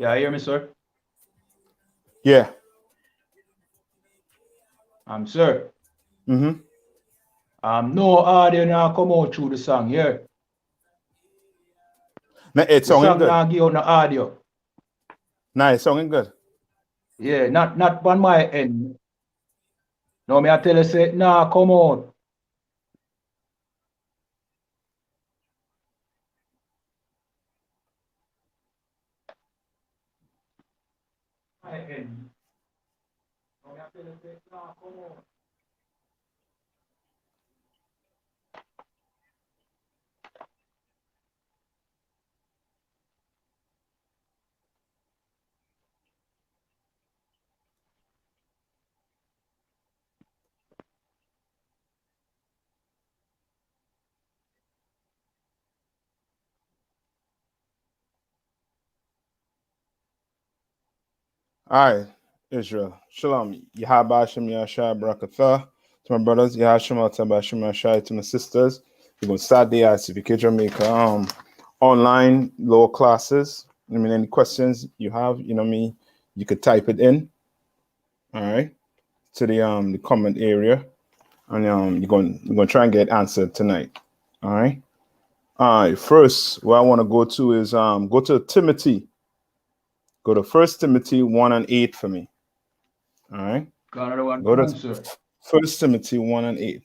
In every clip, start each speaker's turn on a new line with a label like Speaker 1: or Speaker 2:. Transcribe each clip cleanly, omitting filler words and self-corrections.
Speaker 1: Yeah, hear me, sir?
Speaker 2: Yeah.
Speaker 1: Sir.
Speaker 2: Mm-hmm.
Speaker 1: No audio now come out through the song here.
Speaker 2: Now, it's
Speaker 1: The
Speaker 2: sounding
Speaker 1: song
Speaker 2: good.
Speaker 1: now give out no audio.
Speaker 2: Nah, it's sounding good.
Speaker 1: Yeah, not on my end. No, me I tell you say, nah, come on. My end. No, me I tell you say, nah, come on.
Speaker 2: All right, Israel. Shalom. Yahabashim Yashai Barakatha. To my brothers, Yahashim Atabashim Yashai. To my sisters, we're going to start the I.S.U.P.K Jamaica online lower classes. I mean, any questions you have, you know me, you could type it in. All right, to the comment area, and you're going to try and get answered tonight. All right. All right. First, what I want to go to is go to Timothy. Go to 1 Timothy 1:8 for me. All right.
Speaker 1: Another one
Speaker 2: Go to
Speaker 1: answer.
Speaker 2: 1 Timothy 1:8.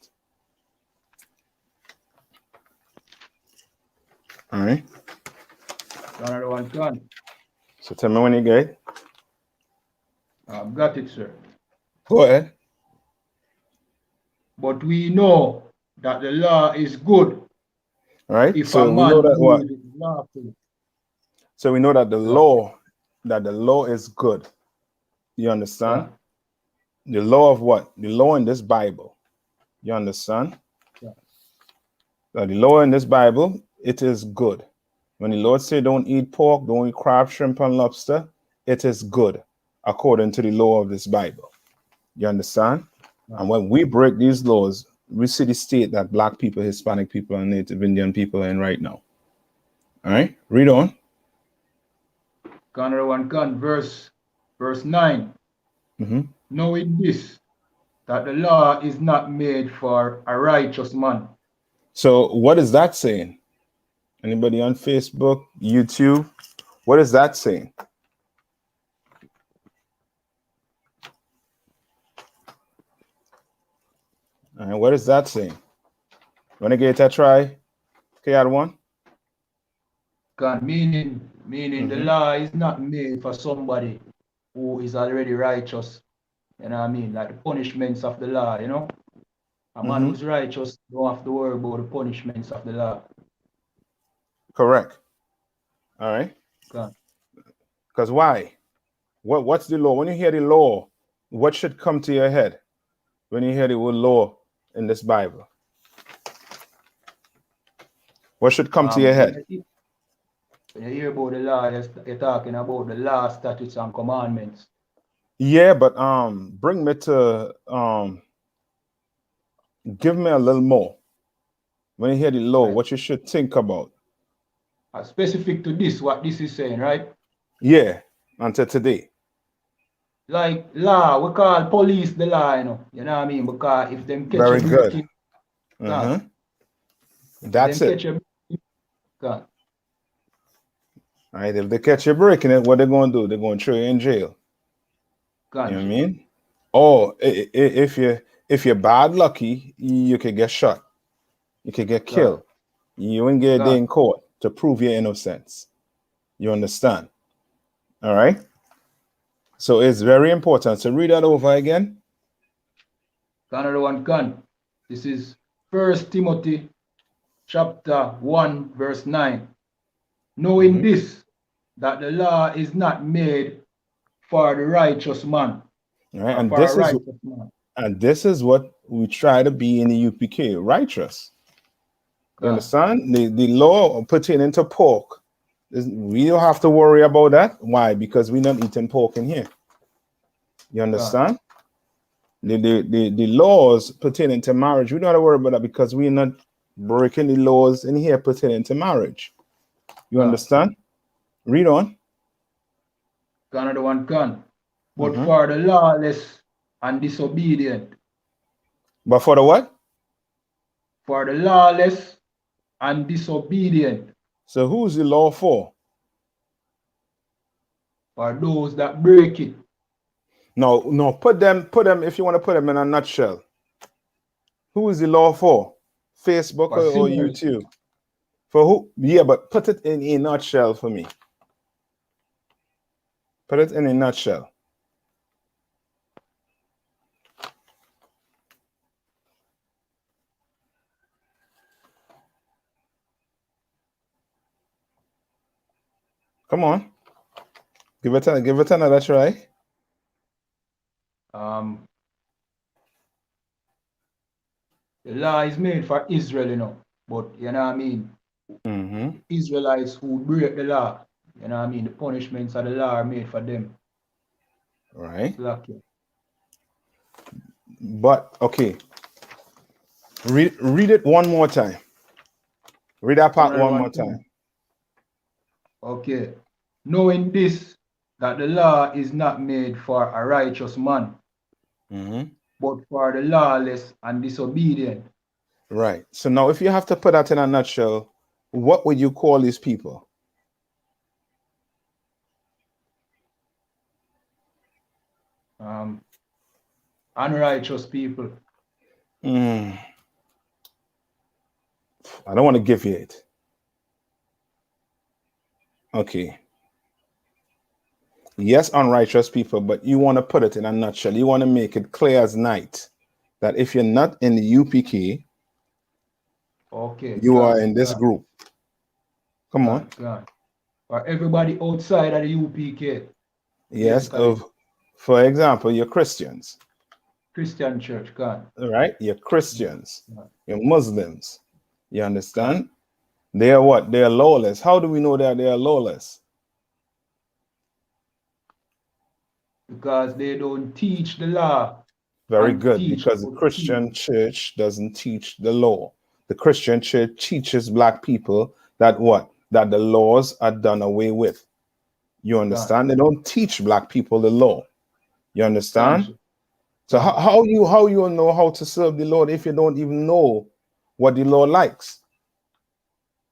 Speaker 2: All right.
Speaker 1: Another one can.
Speaker 2: So tell me when you get it.
Speaker 1: I've got it, sir.
Speaker 2: Go ahead.
Speaker 1: But we know that the law is good
Speaker 2: All right.
Speaker 1: if a
Speaker 2: So we know
Speaker 1: man
Speaker 2: that what?
Speaker 1: uses it lawfully.
Speaker 2: So we know that the
Speaker 1: Yeah.
Speaker 2: law is good. You understand?
Speaker 1: Yeah.
Speaker 2: The law of what? The law in this Bible. You understand?
Speaker 1: Yeah.
Speaker 2: So the law in this Bible, it is good. When the Lord say don't eat pork, don't eat crab, shrimp, and lobster, it is good according to the law of this Bible. You understand?
Speaker 1: Yeah.
Speaker 2: And when we break these laws, we see the state that Black people, Hispanic people, and Native Indian people are in right now. All right, read on.
Speaker 1: Another one can. Verse 9.
Speaker 2: Mm-hmm.
Speaker 1: Knowing this, that the law is not made for a righteous man.
Speaker 2: So what is that saying? Anybody on Facebook, YouTube? What is that saying? And what is that saying? Want to get a try? Okay, add one.
Speaker 1: Meaning the law is not made for somebody who is already righteous. You know what I mean? Like the punishments of the law, you know? A man who's righteous don't have to worry about the punishments of the law.
Speaker 2: Correct. All right. Because why? What's the law? When you hear the law, what should come to your head when you hear the word law in this Bible? What should come to your head?
Speaker 1: When you hear about the law, you're talking about the law, statutes, and commandments.
Speaker 2: Yeah, but bring me to give me a little more. When you hear the law, what you should think about.
Speaker 1: Specific to this, what this is saying, right?
Speaker 2: Yeah, until today.
Speaker 1: Like law, we call police the law, you know what I mean? Because if them catch
Speaker 2: Very
Speaker 1: you
Speaker 2: good.
Speaker 1: breaking,
Speaker 2: That's it.
Speaker 1: God.
Speaker 2: All right, if they catch you breaking it, what they're going to do? They're going to throw you in jail.
Speaker 1: God.
Speaker 2: You know what I mean? Or if you're bad lucky, you could get shot. You could get killed. You won't get a day in court to prove your innocence. You understand? All right. So it's very important. So read that over again.
Speaker 1: Another one can. This is 1 Timothy chapter 1, verse 9. Knowing this, that the law is not made for the righteous man.
Speaker 2: All right.
Speaker 1: Or
Speaker 2: And
Speaker 1: for a righteous man.
Speaker 2: this is what we try to be in the UPK, righteous. You understand? The law pertaining to pork, we don't have to worry about that. Why? Because we're not eating pork in here. You understand? The laws pertaining to marriage, we don't have to worry about that because we're not breaking the laws in here pertaining to marriage. You understand? Read on.
Speaker 1: Another one can. But for the lawless and disobedient.
Speaker 2: But for the what?
Speaker 1: For the lawless and disobedient.
Speaker 2: So who's the law for?
Speaker 1: For those that break it.
Speaker 2: No, put them, if you want to put them in a nutshell. Who is the law for? Facebook or YouTube? For who? Yeah, but put it in a nutshell for me. Put it in a nutshell. Come on. Give it another try.
Speaker 1: The law is made for Israel, you know. But you know what I mean? Israelites who break the law, you know what I mean? The punishments of the law are made for them.
Speaker 2: Right.
Speaker 1: Lucky.
Speaker 2: But okay. Read it one more time. Read that part one more time.
Speaker 1: Okay. Knowing this, that the law is not made for a righteous man, but for the lawless and disobedient.
Speaker 2: Right. So now if you have to put that in a nutshell, what would you call these people?
Speaker 1: Unrighteous people.
Speaker 2: I don't want to give you it. Okay. Yes, unrighteous people, but you want to put it in a nutshell. You want to make it clear as night that if you're not in the UPK, you are in this group. Come on.
Speaker 1: For everybody outside of the UPK.
Speaker 2: Yes, for example, you're Christians.
Speaker 1: Christian church, God.
Speaker 2: Right? You're Christians. You're Muslims. You understand? They are what? They are lawless. How do we know that they are lawless?
Speaker 1: Because they don't teach the law.
Speaker 2: Very good, because the Christian church doesn't teach the law. The Christian church teaches black people that what? That the laws are done away with. You understand? They don't teach black people the law. You understand? So how you know how to serve the Lord if you don't even know what the Lord likes?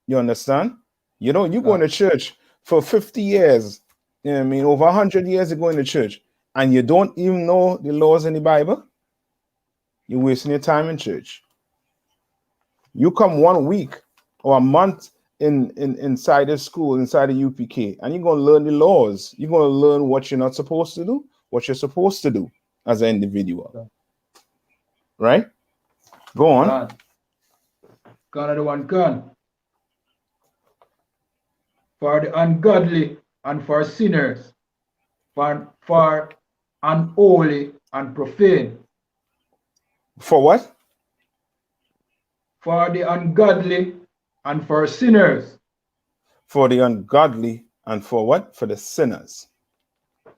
Speaker 2: You understand? You know, you go to church for 50 years. You know what I mean? Over 100 years you're going to church and you don't even know the laws in the Bible. You're wasting your time in church. You come 1 week or a month inside the school, inside the UPK, and you're going to learn the laws. You're going to learn what you're not supposed to do, what you're supposed to do as an individual. Right? Go on.
Speaker 1: Another one can. For the ungodly and for sinners, for unholy and profane.
Speaker 2: For what?
Speaker 1: For the ungodly and for sinners.
Speaker 2: For the ungodly and for what? For the sinners.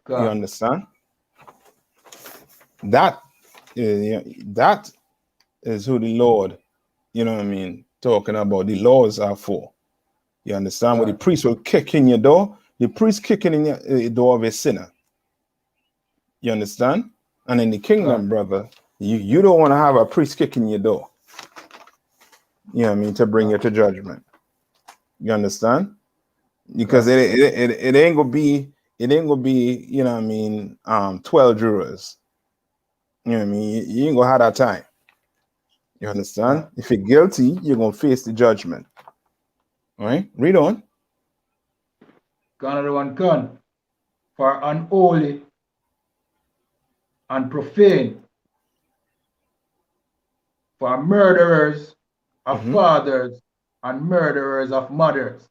Speaker 2: You understand? That is who the Lord, you know what I mean, talking about. The laws are for. You understand? Where the priest will kick in your door, the priest kicking in the door of a sinner. You understand? And in the kingdom, brother, you don't want to have a priest kicking your door. You know what I mean? To bring you to judgment. You understand? Because it ain't gonna be, you know what I mean, 12 jurors. You know what I mean? You ain't gonna have that time. You understand? If you're guilty, you're gonna face the judgment. All right, read on.
Speaker 1: Another one can. For unholy and profane, for murderers of fathers and murderers of mothers,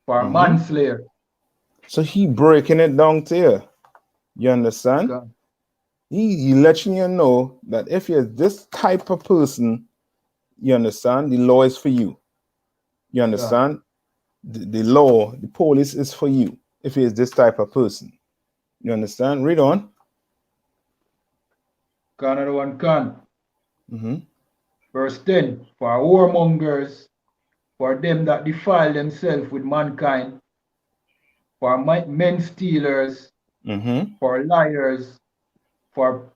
Speaker 1: for manslayer.
Speaker 2: So he breaking it down to you. You understand? He letting you know that if you're this type of person, you understand, the law is for you. You understand? The law, the police is for you if he is this type of person. You understand? Read on.
Speaker 1: Another one can. Verse 10. For warmongers, for them that defile themselves with mankind, for men stealers, for liars, for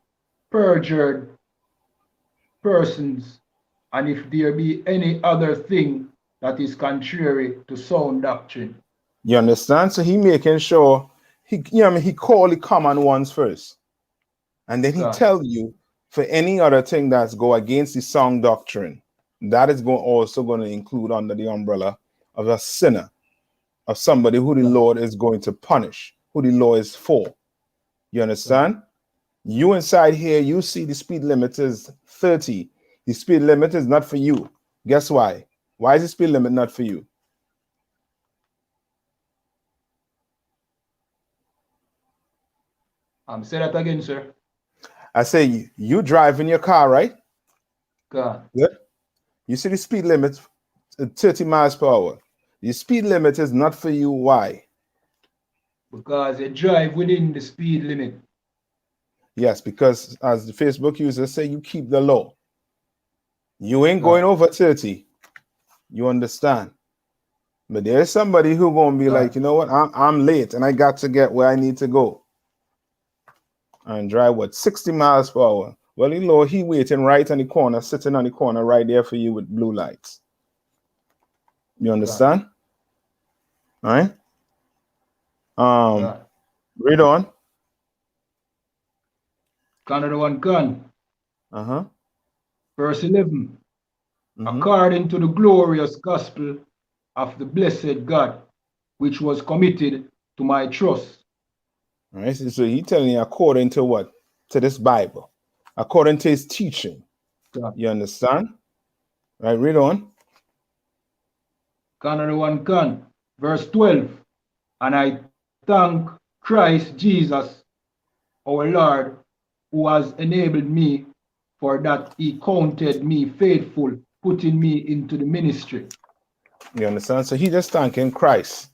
Speaker 1: perjured persons, and if there be any other thing that is contrary to sound doctrine.
Speaker 2: You understand? So he making sure he call the common ones first. And then he tell you for any other thing that's go against the sound doctrine, that is also going to include under the umbrella of a sinner, of somebody who the Lord is going to punish, who the law is for. You understand? You inside here, you see the speed limit is 30. The speed limit is not for you. Guess why? Why is the speed limit not for you?
Speaker 1: Say that again, sir.
Speaker 2: I say you drive in your car, right?
Speaker 1: God.
Speaker 2: Good. You see the speed limit 30 miles per hour. The speed limit is not for you. Why?
Speaker 1: Because you drive within the speed limit.
Speaker 2: Yes, because as the Facebook users say, you keep the law. You ain't going over 30. You understand? But there's somebody who gonna be like, you know what? I'm late and I got to get where I need to go. And drive 60 miles per hour. Well, you know, he waiting right on the corner, sitting on the corner right there for you with blue lights. You understand? All right. Read on.
Speaker 1: Another one can. Verse 11. According to the glorious gospel of the blessed God, which was committed to my trust.
Speaker 2: All right. So he telling you according to what? To this Bible. According to his teaching. You understand? Right, read on.
Speaker 1: Another one can. Verse 12. And I thank Christ Jesus, our Lord, who has enabled me, for that he counted me faithful, putting me into the ministry.
Speaker 2: You understand? So he just thanking Christ.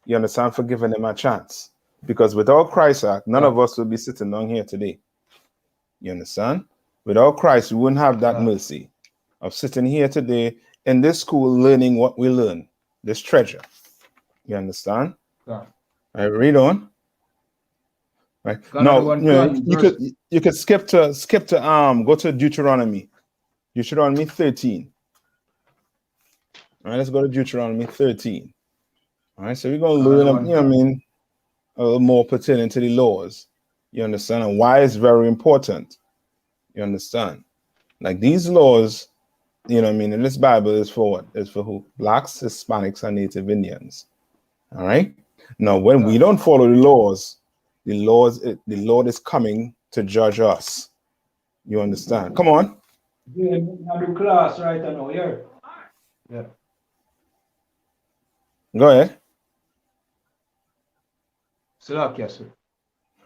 Speaker 2: You understand? For giving him a chance. Because without Christ, none of us would be sitting down here today. You understand? Without Christ, we wouldn't have that mercy of sitting here today in this school learning what we learn, this treasure. You understand? I read on. Right. Now, you could skip to go to Deuteronomy. Deuteronomy 13. All right, let's go to Deuteronomy 13. All right, so we're gonna learn, you know what I mean, a little more pertaining to the laws. You understand? And why it's very important. You understand? Like these laws, you know what I mean, in this Bible is for what? Is for who? Blacks, Hispanics, and Native Indians. All right. Now, when we don't follow the laws, the Lord is coming to judge us. You understand? Come on.
Speaker 1: Yeah, I'm class right now, yeah.
Speaker 2: Go ahead.
Speaker 1: Salakia, sir.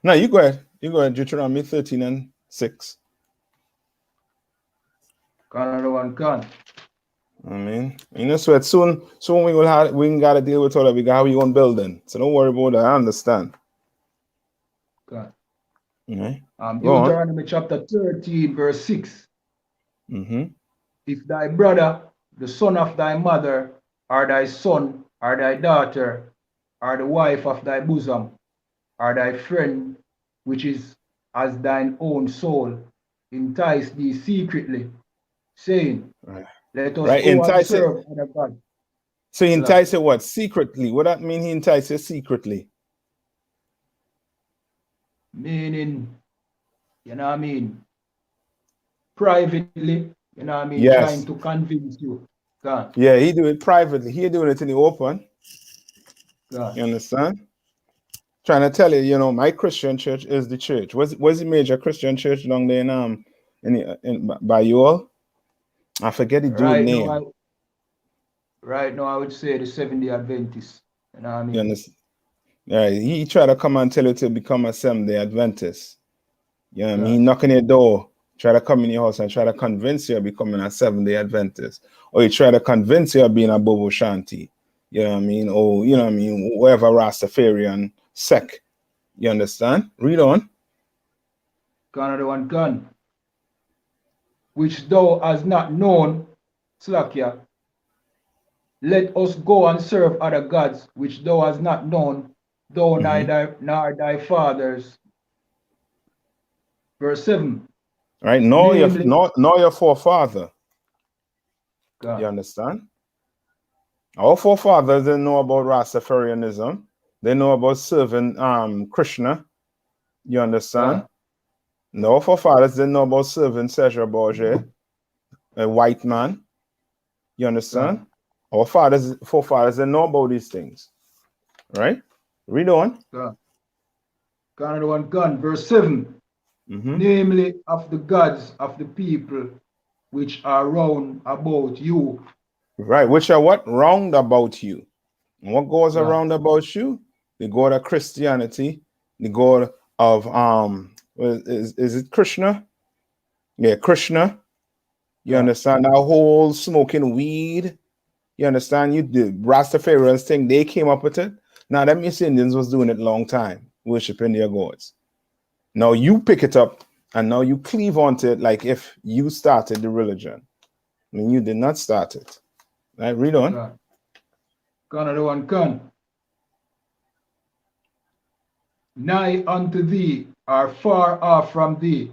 Speaker 2: No, you go ahead. You go ahead. Deuteronomy 13 and 6.
Speaker 1: Another one can.
Speaker 2: I mean, you know, so soon we gotta deal with all that. We got how we own building. So don't worry about that. I understand.
Speaker 1: Okay.
Speaker 2: Okay.
Speaker 1: Deuteronomy chapter 13, verse 6. If thy brother, the son of thy mother, or thy son, or thy daughter, or the wife of thy bosom, or thy friend, which is as thine own soul, entice thee secretly, saying, Let us go and serve other gods.
Speaker 2: So he entices what? Secretly. What that mean he entices secretly?
Speaker 1: Meaning, you know what I mean, privately, you know what I mean, trying
Speaker 2: Yes.
Speaker 1: to convince you. God,
Speaker 2: Yeah, he do it privately. He doing it in the open.
Speaker 1: God.
Speaker 2: You understand? Trying to tell you, you know, my Christian church is the church. What's the major Christian church down there in by you all? I forget the dude
Speaker 1: Right now,
Speaker 2: name.
Speaker 1: I would say the 70 Adventists. You know what I
Speaker 2: You
Speaker 1: mean?
Speaker 2: understand? Yeah, he try to come and tell you to become a Seventh-day Adventist. You know what I mean? He
Speaker 1: God,
Speaker 2: knock on your door, try to come in your house and try to convince you of becoming a Seventh-day Adventist. Or he try to convince you of being a Bobo Shanti. You know what I mean? Or, you know what I mean? Whatever Rastafarian sect. You understand? Read on.
Speaker 1: Canada one gun, which thou hast not known, Slakia, let us go and serve other gods, which thou hast not known, thou nor thy fathers. Verse 7.
Speaker 2: Right?
Speaker 1: Namely,
Speaker 2: Know your forefather. You
Speaker 1: God,
Speaker 2: understand? Our forefathers didn't know about Rastafarianism. They know about serving Krishna. You understand?
Speaker 1: God,
Speaker 2: No forefathers didn't know about serving Cesar Borgia, a white man. You
Speaker 1: God,
Speaker 2: understand? Our forefathers didn't know about these things. Right? Read on.
Speaker 1: God. Canada one gun, verse 7.
Speaker 2: Mm-hmm.
Speaker 1: Namely of the gods of the people which are round about you.
Speaker 2: Right. Which are what? Round about you. And what goes
Speaker 1: God,
Speaker 2: around about you? The God of Christianity, the God of is it Krishna? Yeah, Krishna. You
Speaker 1: God,
Speaker 2: understand? That whole smoking weed. You understand? You the Rastafarians thing, they came up with it. Now them East Indians was doing it long time, worshiping their gods. Now you pick it up and now you cleave onto it like if you started the religion. I mean, you did not start it. Right? Read on.
Speaker 1: God. Canada one gun. Nigh unto thee are far off from thee,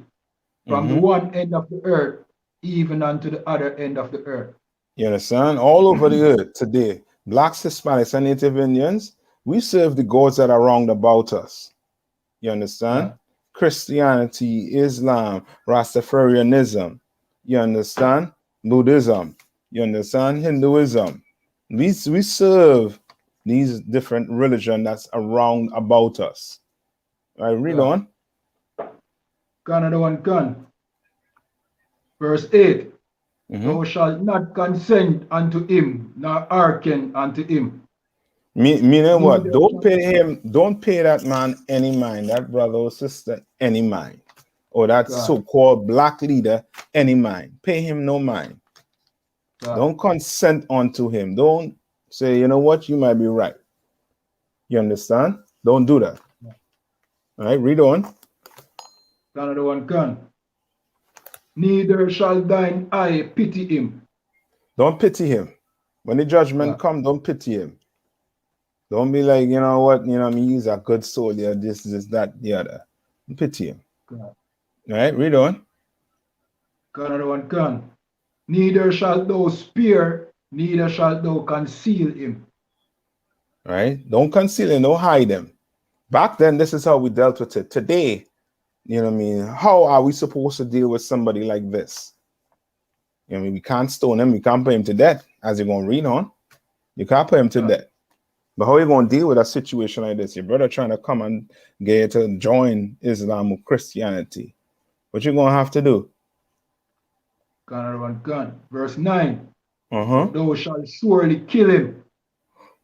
Speaker 1: from the
Speaker 2: Mm-hmm.
Speaker 1: one end of the earth, even unto the other end of the earth.
Speaker 2: You understand? All over the earth today, blacks, Hispanics, and Native Indians, we serve the gods that are round about us. You understand?
Speaker 1: God,
Speaker 2: Christianity, Islam, Rastafarianism. You understand? Buddhism. You understand? Hinduism. We serve these different religion that's around about us. All right, read
Speaker 1: God.
Speaker 2: on.
Speaker 1: Canada one gun. Verse 8.
Speaker 2: Mm-hmm.
Speaker 1: Thou shalt not consent unto him, nor hearken unto him.
Speaker 2: Meaning what?
Speaker 1: Neither
Speaker 2: Don't
Speaker 1: shalt
Speaker 2: pay him, don't pay that man any mind, that brother or sister any mind, or that
Speaker 1: God,
Speaker 2: so-called black leader any mind. Pay him no mind.
Speaker 1: God,
Speaker 2: Don't consent unto him. Don't say, you know what, you might be right. You understand? Don't do that. All right, read on.
Speaker 1: Canada one gun. Neither shall thine eye pity him.
Speaker 2: Don't pity him. When the judgment
Speaker 1: God,
Speaker 2: come, don't pity him. Don't be like, you know what, I mean, he's a good soldier, this, that, the other. Don't pity him.
Speaker 1: God.
Speaker 2: All right, read on.
Speaker 1: Canada one gun. Neither shalt thou spare, neither shalt thou conceal him.
Speaker 2: All right, don't conceal him, don't hide him. Back then, this is how we dealt with it. Today, you know what I mean? How are we supposed to deal with somebody like this? You know, I mean, we can't stone him, we can't put him to death, as you're going to read on. You can't put him to
Speaker 1: God,
Speaker 2: death. But how are you going to deal with a situation like this? Your brother trying to come and get you to join Islam or Christianity. What you going to have to do?
Speaker 1: Canada one gun. Verse 9.
Speaker 2: Uh-huh.
Speaker 1: But thou shalt surely kill him.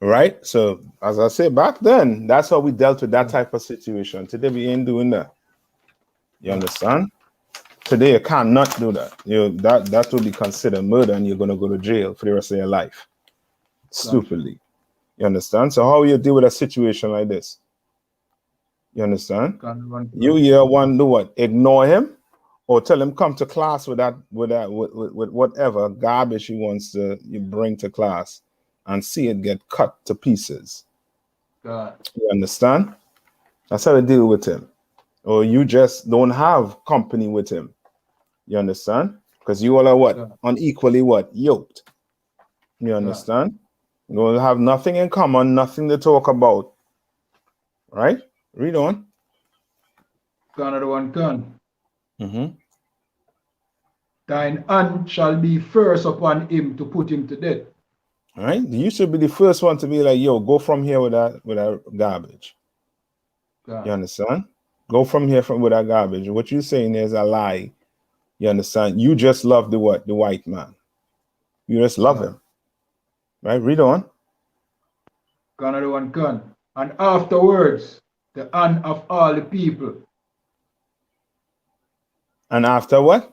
Speaker 2: Right? So, as I said, back then, that's how we dealt with that
Speaker 1: God,
Speaker 2: type of situation. Today, we ain't doing that. You
Speaker 1: God,
Speaker 2: understand? Today, you cannot do that. That will be considered murder, and you're going to go to jail for the rest of your life.
Speaker 1: God,
Speaker 2: Stupidly. You understand? So how you deal with a situation like this? You understand?
Speaker 1: Canada one
Speaker 2: You
Speaker 1: gun.
Speaker 2: year one do what? Ignore him or tell him come to class with whatever garbage he wants to you bring to class and see it get cut to pieces.
Speaker 1: God,
Speaker 2: You understand? That's how to deal with him. Or you just don't have company with him. You understand? Because you all are what?
Speaker 1: God,
Speaker 2: Unequally what? Yoked. You
Speaker 1: God,
Speaker 2: understand? You're going to have nothing in common, nothing to talk about. Right? Read on.
Speaker 1: Another one can.
Speaker 2: Mm-hmm.
Speaker 1: Thine hand shall be first upon him to put him to death.
Speaker 2: All right? You should be the first one to be like, yo, go from here with that garbage. You understand? Go from here with that garbage. What you're saying is a lie. You understand? You just love the what? The white man. You just love him. Right? Read on.
Speaker 1: Another one can. And afterwards, the hand of all the people.
Speaker 2: And after what?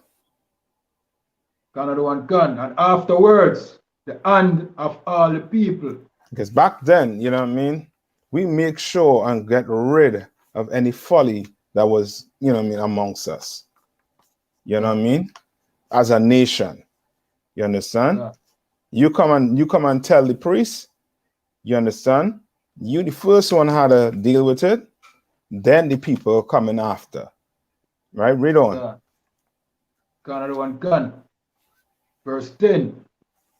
Speaker 1: Another one can. And afterwards, the hand of all the people.
Speaker 2: Because back then, you know what I mean? We make sure and get rid of any folly that was, you know what I mean, amongst us. You know what I mean? As a nation. You understand? You come and tell the priest, you understand? You the first one how to deal with it, then the people coming after. Right? Read on.
Speaker 1: Another one can. Verse 10.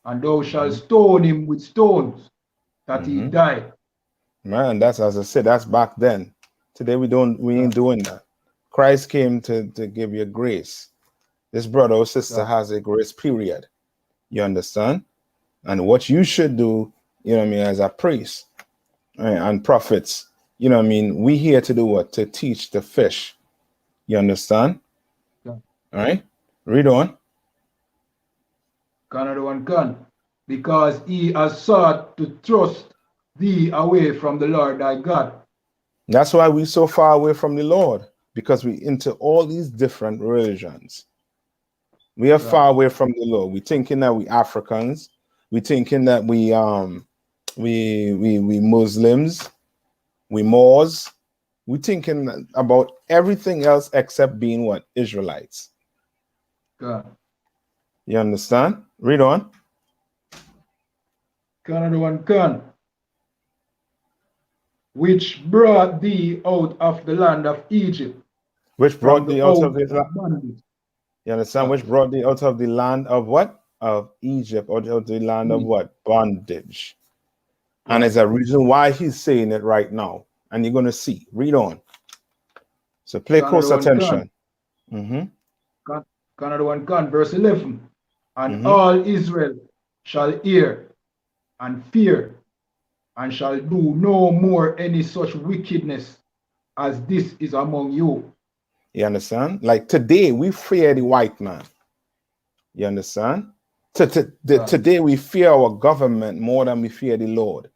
Speaker 1: And thou shalt stone him with stones, that he die.
Speaker 2: Man, that's, as I said, that's back then. Today we ain't doing that. Christ came to give you grace. This brother or sister has a grace period. You understand? And what you should do, you know what I mean, as a priest, right, and prophets, you know what I mean, we here to do what? To teach the fish. You understand? All right? Read on.
Speaker 1: Another one can. Because he has sought to thrust thee away from the Lord thy God.
Speaker 2: That's why we so far away from the Lord, because we into all these different religions. We are far away from the Lord. We thinking that we Africans. We thinking that we Muslims, we Moors. We thinking about everything else except being what? Israelites.
Speaker 1: God.
Speaker 2: You understand? Read on.
Speaker 1: Another one can. Which brought thee out of the land of Egypt.
Speaker 2: Which brought thee out of the
Speaker 1: land.
Speaker 2: You understand? Which brought thee out of the land of what? Of Egypt, or out of the land of what? Bondage. And there's a reason why he's saying it right now. And you're going to see. Read on. So play close attention.
Speaker 1: Another one can. Verse 11. And all Israel shall hear and fear, and shall do no more any such wickedness as this is among you.
Speaker 2: You understand? Like today, we fear the white man. You understand? Today, we fear our government more than we fear the Lord.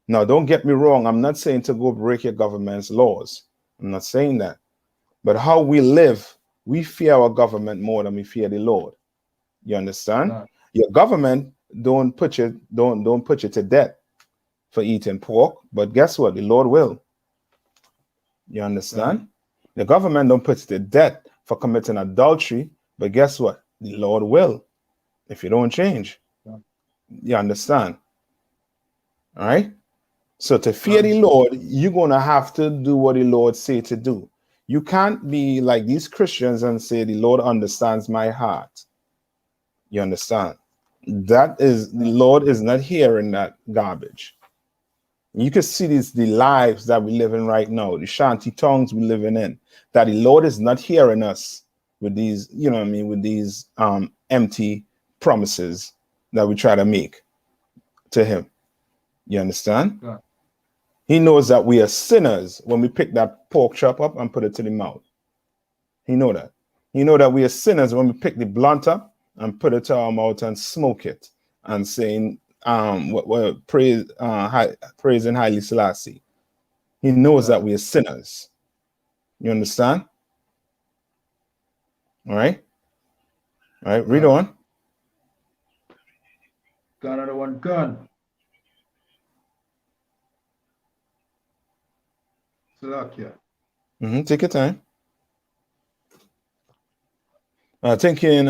Speaker 2: Now, don't get me wrong. I'm not saying to go break your government's laws. I'm not saying that. But how we live, we fear our government more than we fear the Lord. You understand? Your government don't put you to death for eating pork, but guess what? The Lord will. You understand? The government don't put you to death for committing adultery, but guess what? The Lord will, if you don't change. You understand? All right? So to fear the Lord, you're going to have to do what the Lord say to do. You can't be like these Christians and say, the Lord understands my heart. You understand? That is, the Lord is not hearing that garbage. You can see the lives that we live in right now, the shanty tongues we living in, that the Lord is not hearing us with these, you know what I mean, with these empty promises that we try to make to him. You understand? He knows that we are sinners when we pick that pork chop up and put it to the mouth. He know that. He know that we are sinners when we pick the blunt up and put it to our mouth and smoke it and saying, praising Haile Selassie. He knows that we are sinners. You understand? All right. All right. Read on.
Speaker 1: Another one can.
Speaker 2: Take your time. I think in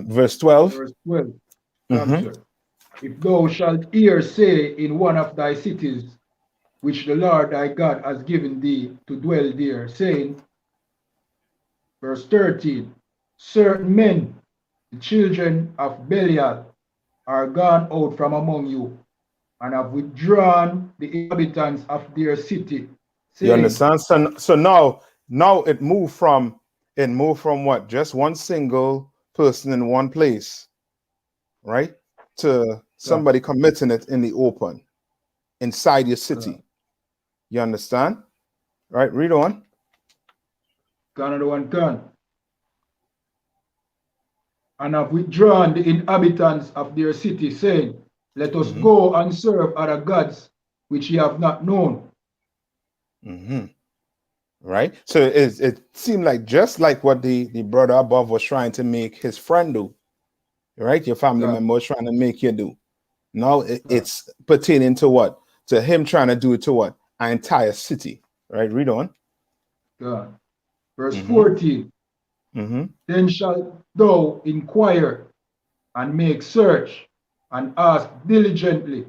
Speaker 2: verse 12.
Speaker 1: Verse 12. If thou shalt hear say in one of thy cities, which the Lord thy God has given thee to dwell there, saying, verse 13, certain men, the children of Belial, are gone out from among you, and have withdrawn the inhabitants of their city,
Speaker 2: You
Speaker 1: saying,
Speaker 2: understand? So now it moved from what? Just one single person in one place, right? To
Speaker 1: God,
Speaker 2: somebody committing it in the open inside your
Speaker 1: God,
Speaker 2: city. You understand? Right? Read on.
Speaker 1: another one can, and have withdrawn the inhabitants of their city, saying, let us
Speaker 2: Mm-hmm.
Speaker 1: go and serve other gods which ye have not known.
Speaker 2: Mm-hmm. Right? So it seemed like just like what the brother above was trying to make his friend do, right? Your family
Speaker 1: God,
Speaker 2: member was trying to make you do. Now
Speaker 1: God,
Speaker 2: it's pertaining to what? To him trying to do it to what? An entire city. Right? Read on.
Speaker 1: God. Verse
Speaker 2: Mm-hmm.
Speaker 1: 14,
Speaker 2: Mm-hmm.
Speaker 1: then shalt thou inquire and make search and ask diligently,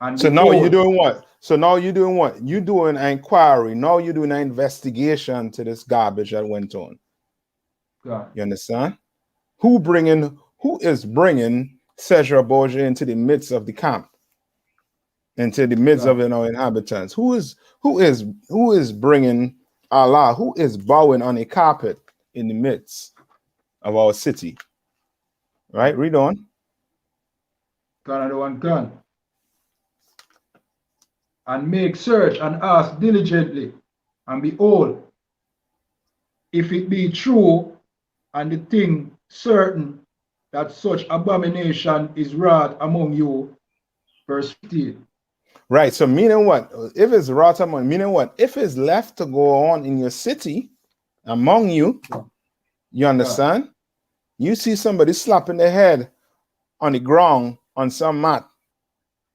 Speaker 1: and
Speaker 2: So now you're
Speaker 1: behold,
Speaker 2: doing what? So now you're doing what? You're doing an inquiry. Now you're doing an investigation to this garbage that went on.
Speaker 1: God,
Speaker 2: You understand? Who is bringing Sejra Borgia into the midst of the camp, into the midst of
Speaker 1: God,
Speaker 2: inhabitants? Who is bringing Allah? Who is bowing on a carpet in the midst of our city? Right?
Speaker 1: God,
Speaker 2: Read on.
Speaker 1: another one can, and make search and ask diligently, and behold, if it be true and the thing certain that such abomination is wrought among you. Verse 15.
Speaker 2: Right. So meaning what? If it's Rotamon, meaning what? If it's left to go on in your city among you,
Speaker 1: God,
Speaker 2: you
Speaker 1: God,
Speaker 2: understand? You see somebody slapping their head on the ground on some mat,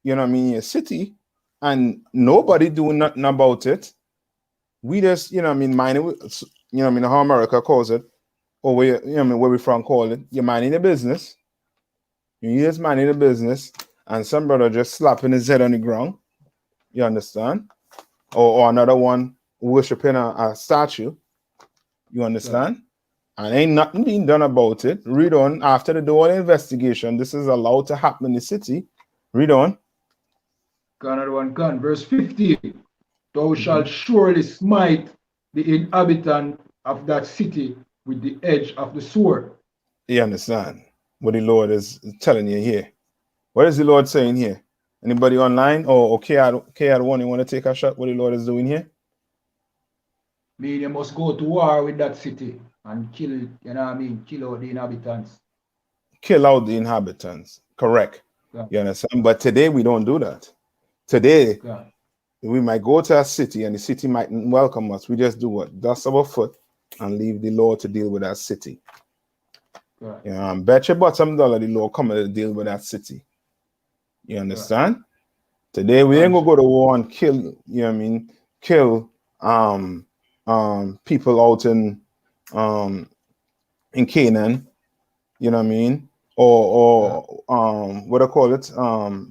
Speaker 2: you know what I mean, in your city, and nobody doing nothing about it. We just, you know what I mean, minding, you know what I mean, how America calls it, or where, you know what I mean, where we from call it, you're minding the business. You just minding the business, and some brother just slapping his head on the ground. You understand? Or another one worshiping a statue. You
Speaker 1: God,
Speaker 2: understand? And ain't nothing being done about it. Read on. After the door investigation, this is allowed to happen in the city. Read on.
Speaker 1: another one can. Verse 15. Thou
Speaker 2: Mhm.
Speaker 1: shalt surely smite the inhabitant of that city with the edge of the sword.
Speaker 2: You understand what the Lord is telling you here? What is the Lord saying here? Anybody online or K1, you want to take a shot what the Lord is doing here?
Speaker 1: Mean you must go to war with that city and kill, you know what I mean, kill out the inhabitants.
Speaker 2: Kill out the inhabitants. Correct.
Speaker 1: God,
Speaker 2: You understand? But today we don't do that. Today
Speaker 1: God,
Speaker 2: we might go to a city and the city might welcome us. We just do what? Dust our foot and leave the Lord to deal with that city.
Speaker 1: God,
Speaker 2: You know, and bet your bottom dollar the Lord come to deal with that city. You
Speaker 1: God.
Speaker 2: understand? Today we ain't gonna
Speaker 1: Answer.
Speaker 2: go to war and kill, you know what I mean, kill people out in Canaan, you know what I mean?
Speaker 1: God,
Speaker 2: Or what I call it,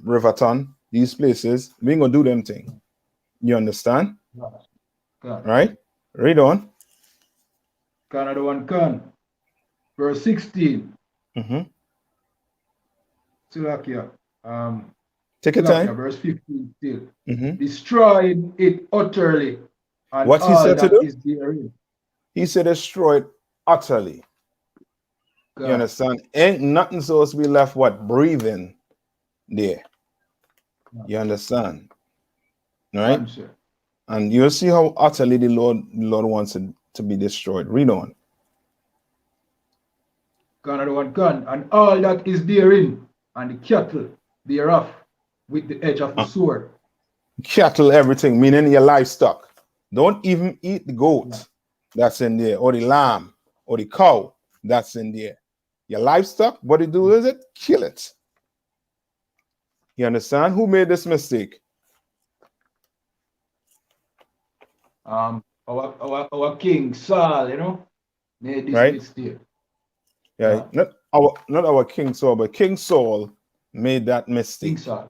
Speaker 2: Riverton, these places, we ain't gonna do them thing. You understand?
Speaker 1: God, God.
Speaker 2: Right? Read on.
Speaker 1: Another one can. Verse 16.
Speaker 2: Mm-hmm.
Speaker 1: Salakia.
Speaker 2: Take your
Speaker 1: Salakia,
Speaker 2: time.
Speaker 1: verse 15 still.
Speaker 2: Mm-hmm.
Speaker 1: Destroying it utterly and
Speaker 2: What he
Speaker 1: all
Speaker 2: said to
Speaker 1: that
Speaker 2: do?
Speaker 1: is therein.
Speaker 2: He said destroy it utterly. You
Speaker 1: God,
Speaker 2: understand? Ain't nothing supposed to be left what breathing there.
Speaker 1: God.
Speaker 2: You understand? All right?
Speaker 1: Answer.
Speaker 2: And you'll see how utterly the Lord wants it to be destroyed. Read on.
Speaker 1: Another one can. And all that is therein, and the cattle thereof, with the edge of the
Speaker 2: Uh,
Speaker 1: sword.
Speaker 2: Cattle, everything, meaning your livestock. Don't even eat the
Speaker 1: God,
Speaker 2: goat that's in there, or the lamb, or the cow that's in there. Your livestock, what you do is it? Kill it. You understand? Who made this mistake?
Speaker 1: our king Saul, made this
Speaker 2: Right?
Speaker 1: mistake.
Speaker 2: Yeah,
Speaker 1: God,
Speaker 2: not our King Saul, but King Saul made that
Speaker 1: King
Speaker 2: mistake.
Speaker 1: Saul.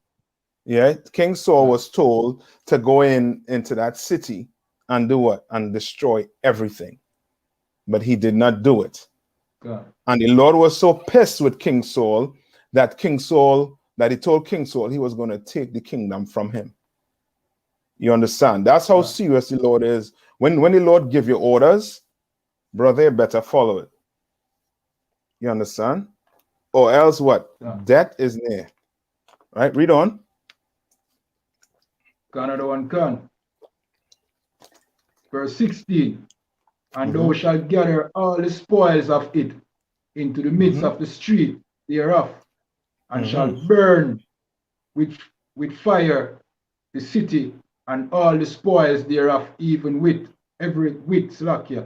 Speaker 2: Yeah, King Saul
Speaker 1: God,
Speaker 2: was told to go into that city and do what? And destroy everything. But he did not do it.
Speaker 1: God,
Speaker 2: And the Lord was so pissed with King Saul that King Saul that he told King Saul he was going to take the kingdom from him. You understand? That's how serious the Lord is. When the Lord give you orders, brother, you better follow it. You understand? Or else what? Death is near. Right? Read on.
Speaker 1: Another one can. Verse 16. And thou shalt gather all the spoils of it into the midst of the street thereof, and shall burn with fire the city and all the spoils thereof, even with Slakia.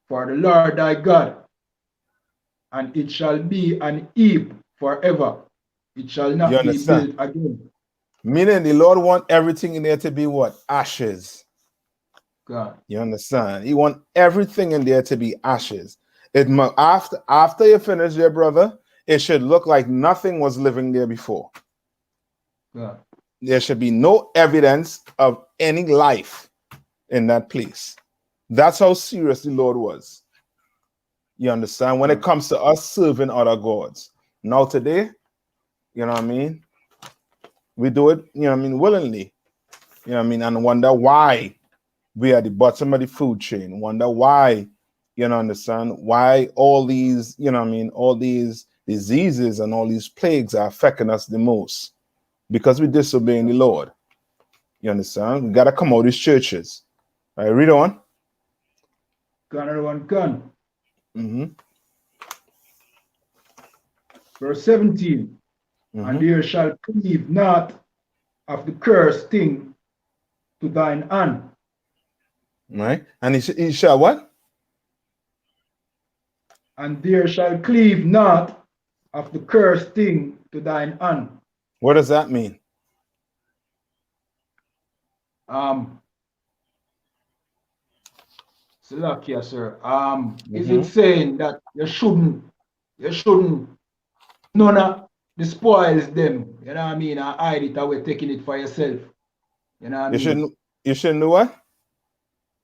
Speaker 1: For the Lord thy God, and it shall be an heap forever. It shall not be built again.
Speaker 2: Meaning the Lord want everything in there to be what? Ashes.
Speaker 1: God.
Speaker 2: You understand? He want everything in there to be ashes. It after you finish there, brother, it should look like nothing was living there before.
Speaker 1: God.
Speaker 2: There should be no evidence of any life in that place. That's how serious the Lord was. You understand? When it comes to us serving other gods. Now today, you know what I mean? We do it, you know what I mean, willingly. You know what I mean? And wonder why we are at the bottom of the food chain. Wonder why, you know, understand? Why all these, you know what I mean, all these diseases and all these plagues are affecting us the most. Because we're disobeying the Lord. You understand? We got to come out of these churches. All right, read on.
Speaker 1: Verse 17. And there shall cleave not of the cursed thing to thine hand.
Speaker 2: Right. And he shall what?
Speaker 1: And there shall cleave not of the cursed thing to thine hand.
Speaker 2: What does that mean?
Speaker 1: Salakia, sir. Is it saying that you shouldn't none of the spoils them, you know what I mean, and hide it away, taking it for yourself. You know what I mean?
Speaker 2: You shouldn't do what?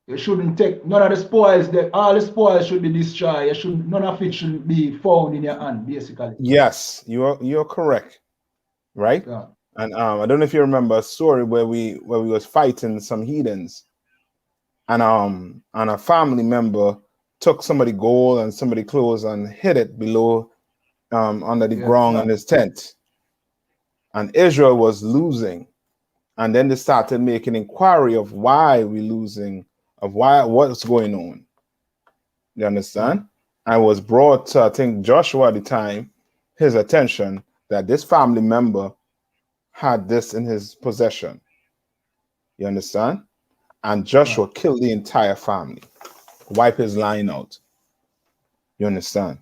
Speaker 1: You shouldn't take none of the spoils, all the spoils should be destroyed. None of it should be found in your hand, basically.
Speaker 2: Yes, you're correct. Right?
Speaker 1: Yeah.
Speaker 2: And I don't know if you remember a story where we was fighting some heathens, and a family member took somebody gold and somebody clothes and hid it below under the ground in his tent. And Israel was losing. And then they started making inquiry of why we're losing, of what's going on. You understand? And was brought to, I think, Joshua at the time, his attention that this family member had this in his possession. You understand? And Joshua killed the entire family, wipe his line out. You understand?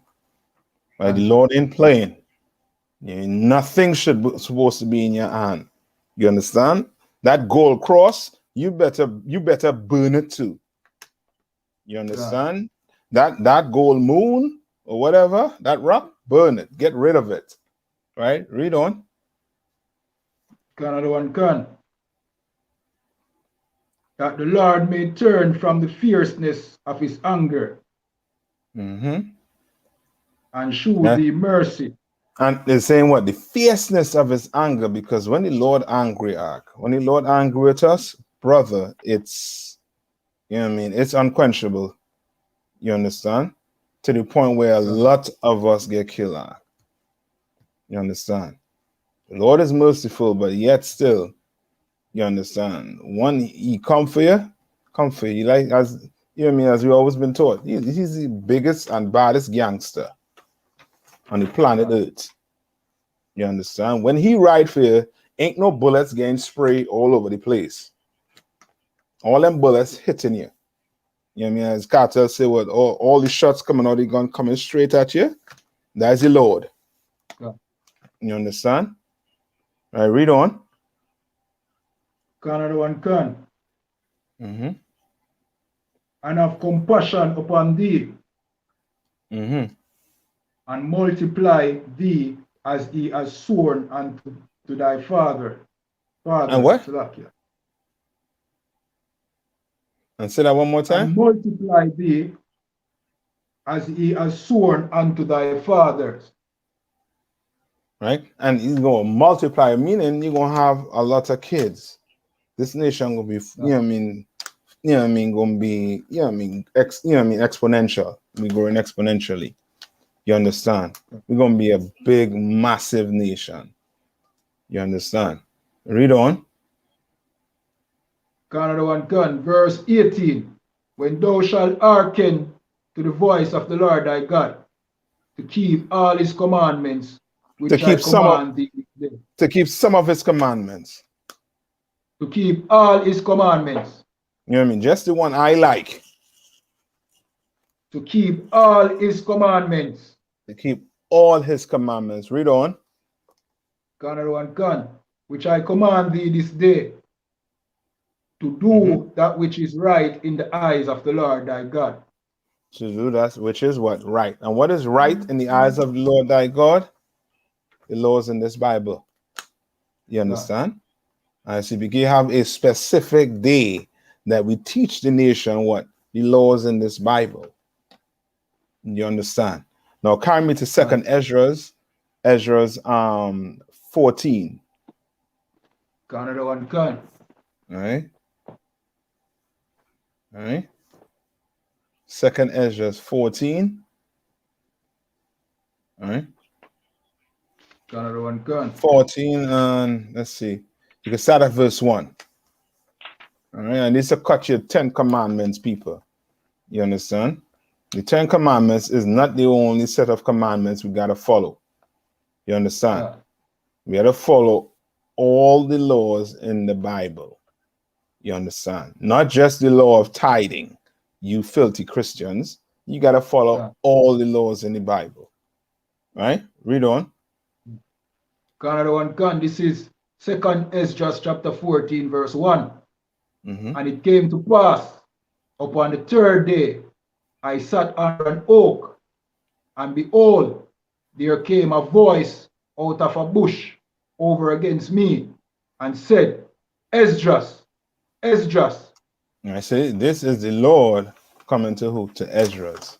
Speaker 2: Right? The Lord ain't playing. Nothing supposed to be in your hand. You understand? That gold cross, you better burn it too. You understand? That gold moon or whatever, that rock, burn it. Get rid of it. Right? Read on.
Speaker 1: That the Lord may turn from the fierceness of his anger and show thee mercy.
Speaker 2: And they're saying what? The fierceness of his anger, because when the Lord angry with us, brother, it's, you know what I mean, it's unquenchable. You understand? To the point where a lot of us get killed. You understand? The Lord is merciful, but yet still, you understand? One, he come for you. Like, as you know what I mean, as we've always been taught, he's the biggest and baddest gangster on the planet Earth. You understand? When he ride for you, ain't no bullets getting sprayed all over the place. All them bullets hitting you. You know what I mean? As Cartel say, what all the shots coming out of the gun coming straight at you. That's the Lord.
Speaker 1: Yeah.
Speaker 2: You understand? All right, read on.
Speaker 1: And have compassion upon thee. And multiply thee as he has sworn unto thy father.
Speaker 2: And what?
Speaker 1: Salakia.
Speaker 2: And say that one more time.
Speaker 1: And multiply thee as he has sworn unto thy fathers.
Speaker 2: right? And he's going to multiply, meaning you're going to have a lot of kids. This nation will be, going to be, exponential. We're growing exponentially. You understand? We're going to be a big, massive nation. You understand? Read on.
Speaker 1: Canada 1 gun, verse 18. When thou shalt hearken to the voice of the Lord thy God, to keep all his commandments, which I command thee today.
Speaker 2: To keep some of his commandments.
Speaker 1: To keep all his commandments.
Speaker 2: You know what I mean? Just the one I like.
Speaker 1: To keep all his commandments.
Speaker 2: To keep all his commandments. Read on.
Speaker 1: Canada 1 gun, which I command thee this day, to do that which is right in the eyes of the Lord thy God.
Speaker 2: To do that which is what? Right. And what is right in the eyes of the Lord thy God? The laws in this Bible. You understand? I.S.U.P.K have a specific day that we teach the nation what? The laws in this Bible. You understand? Now carry me to second Ezra's 14.
Speaker 1: Canada 1 gun.
Speaker 2: All right. All right. Second Ezra's 14. All right.
Speaker 1: Canada 1 gun.
Speaker 2: 14 and let's see. You can start at verse 1. All right. And this will cut your 10 commandments, people. You understand? The 10 commandments is not the only set of commandments we got to follow. You understand?
Speaker 1: Yeah.
Speaker 2: We got to follow all the laws in the Bible. You understand? Not just the law of tithing, you filthy Christians. You got to follow all the laws in the Bible. Right? Read on.
Speaker 1: Canada 1 gun. This is 2nd Ezra chapter 14, verse 1. And it came to pass upon the third day, I sat under an oak, and behold, there came a voice out of a bush over against me, and said, Esdras, Esdras.
Speaker 2: I say, this is the Lord coming to who? To Esdras.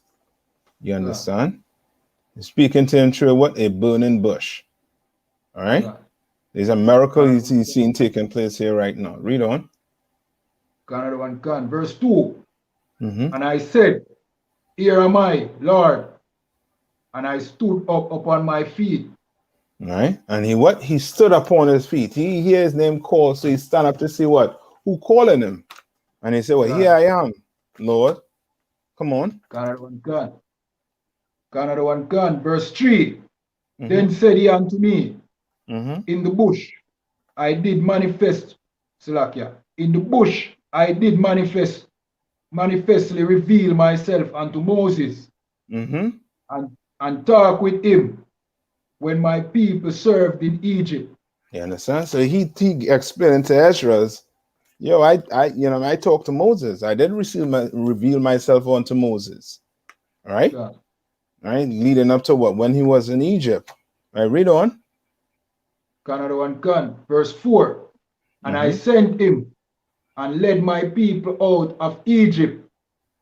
Speaker 2: You understand? He's speaking to him through what? A burning bush. All right? There's a miracle he's seen taking place here right now. Read on.
Speaker 1: Canada 1 gun, verse 2. And I said, Here am I, Lord. And I stood up upon my feet.
Speaker 2: All right. And he stood upon his feet. He hears his name called, so he stand up to see what? Who calling him? And he said, well, here I am, Lord. Come on.
Speaker 1: Canada 1 gun. Canada 1 gun, verse 3. Then said he unto me, in the bush I did manifest, Salakia, in the bush I did manifestly reveal myself unto Moses, and talk with him when my people served in Egypt.
Speaker 2: You understand? So he explained to Ezra's, yo, I talked to Moses. I did reveal myself unto Moses. All right? All right, leading up to what? When he was in Egypt. All right, read on.
Speaker 1: Canada 1 gun, verse 4. And I sent him and led my people out of Egypt,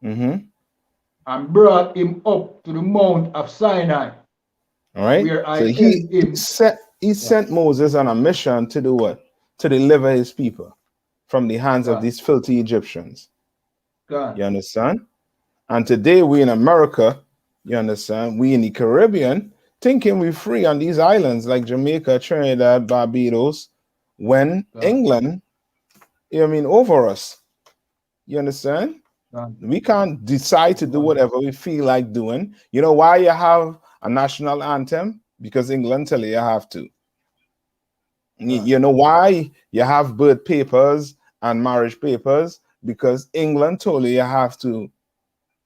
Speaker 1: and brought him up to the mount of Sinai.
Speaker 2: All right.
Speaker 1: Where I
Speaker 2: sent Moses on a mission to do what? To deliver his people from the hands of these filthy Egyptians. You understand? And today we in America, you understand, we in the Caribbean, thinking we're free on these islands like Jamaica, Trinidad, Barbados, when England, over us. You understand? We can't decide to do whatever we feel like doing. You know why you have a national anthem? Because England tell you have to. You know why you have birth papers and marriage papers? Because England told you have to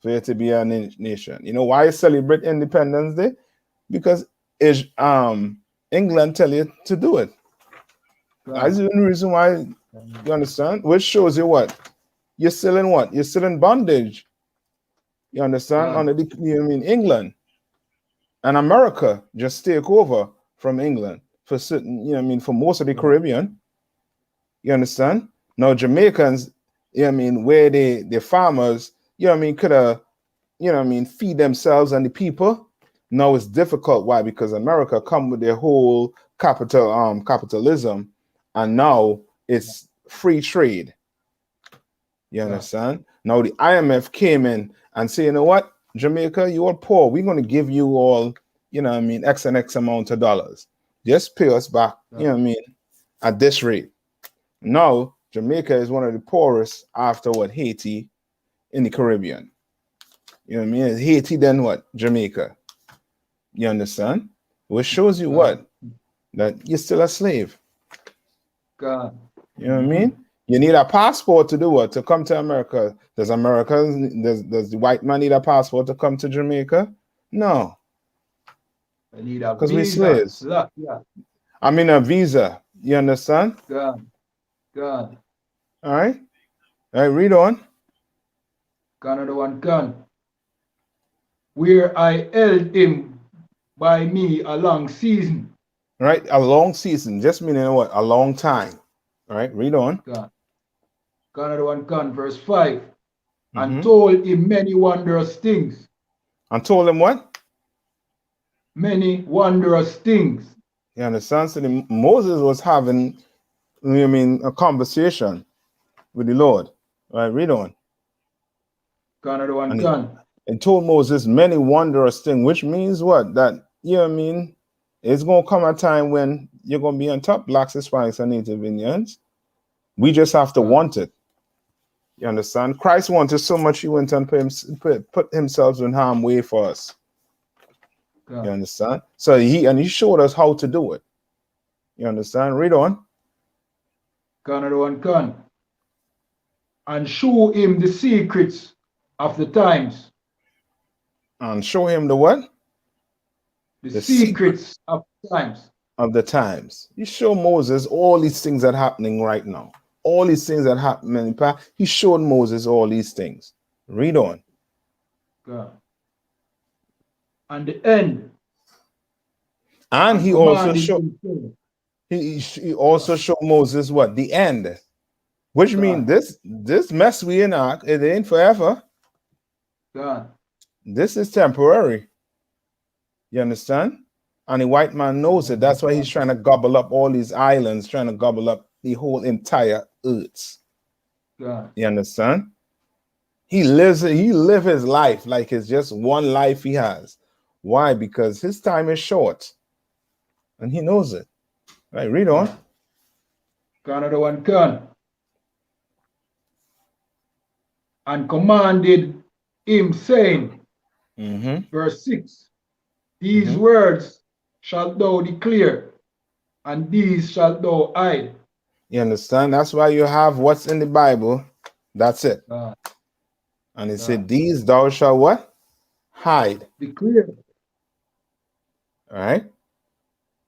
Speaker 2: for you to be a nation. You know why you celebrate Independence Day? Because England tell you to do it. That's the only reason why. You understand? Which shows you what? You're still in what? You're still in bondage. You understand? Under the, England and America just take over from England for certain, for most of the Caribbean. You understand? Now Jamaicans, where the farmers, could have, feed themselves and the people, Now it's difficult. Why? Because America come with their whole capitalism, and now it's free trade. You understand? Now the IMF came in and say, you know what, Jamaica, you are poor. We're going to give you all, you know what I mean, X and X amount of dollars. Just pay us back, you know what I mean, at this rate. Now Jamaica is one of the poorest after what, Haiti in the Caribbean. You know what I mean? Haiti, then what? Jamaica. You understand? Which shows you what? That you're still a slave.
Speaker 1: God.
Speaker 2: You know what I mean? You need a passport to do what? To come to America. Does the white man need a passport to come to Jamaica? No.
Speaker 1: I need a
Speaker 2: Because we're
Speaker 1: visa.
Speaker 2: slaves. I mean a visa. You understand?
Speaker 1: God.
Speaker 2: All right. All right, read on.
Speaker 1: Another one can. Where I held him by me a long season.
Speaker 2: Right? A long season. Just meaning what? A long time. All right, read on.
Speaker 1: Another one can, verse 5. And told him many wondrous things.
Speaker 2: And told him what?
Speaker 1: Many wondrous things.
Speaker 2: You understand? So Moses was having, I mean, a conversation with the Lord. All right, read on.
Speaker 1: Another one can.
Speaker 2: And told Moses many wondrous things, which means what? That, you know what I mean? It's going to come a time when you're going to be on top, blacks, Hispanics, and Native Indians. We just have to want it. You understand? Christ wanted so much, he went and put himself in harm's way for us. You understand? So he showed us how to do it. You understand? Read on.
Speaker 1: Another one can. And show him the secrets of the times.
Speaker 2: And show him the what?
Speaker 1: The secrets of the times.
Speaker 2: Of the times. You show Moses all these things that are happening right now. All these things that happen in the past. He showed Moses all these things. Read on.
Speaker 1: And the end.
Speaker 2: And he also showed he also showed Moses what? The end. Which means this mess we in, it ain't forever. This is temporary. You understand? And the white man knows it. That's why he's trying to gobble up all these islands, trying to gobble up the whole entire earth. You understand? He live his life like it's just one life he has. Why? Because his time is short. And he knows it. Right, read on.
Speaker 1: Another one can. And commanded him, saying, verse 6, these words shalt thou declare, and these shalt thou hide.
Speaker 2: You understand? That's why you have what's in the Bible. That's it. And it said, these thou shalt what? Hide.
Speaker 1: Declare.
Speaker 2: All right.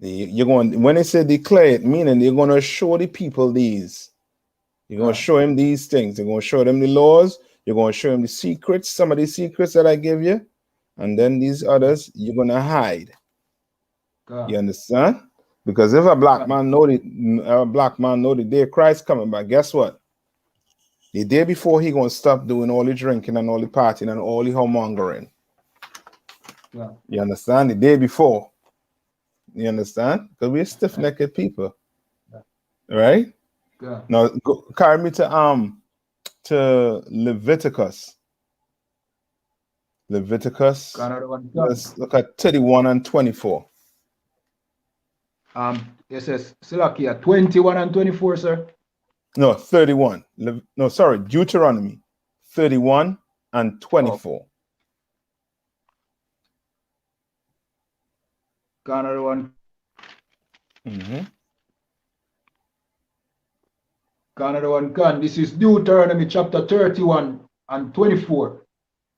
Speaker 2: You're going, when it said declare it, meaning you're going to show the people these. You're going to show him these things. You're going to show them the laws. You're going to show him the secrets, some of the secrets that I give you. And then these others, you're going to hide. You understand? Because if a black man know the day Christ coming back, guess what? The day before he going to stop doing all the drinking and all the partying and all the homongering. You understand? The day before. You understand? Because we're stiff-necked people. Right? Now carry me to Leviticus. Let's look at 31 and 24.
Speaker 1: It says Salakia 21 and 24, sir.
Speaker 2: No, 31. No, sorry, Deuteronomy 31 and 24.
Speaker 1: Another one. Another one can. This is Deuteronomy chapter 31 and 24.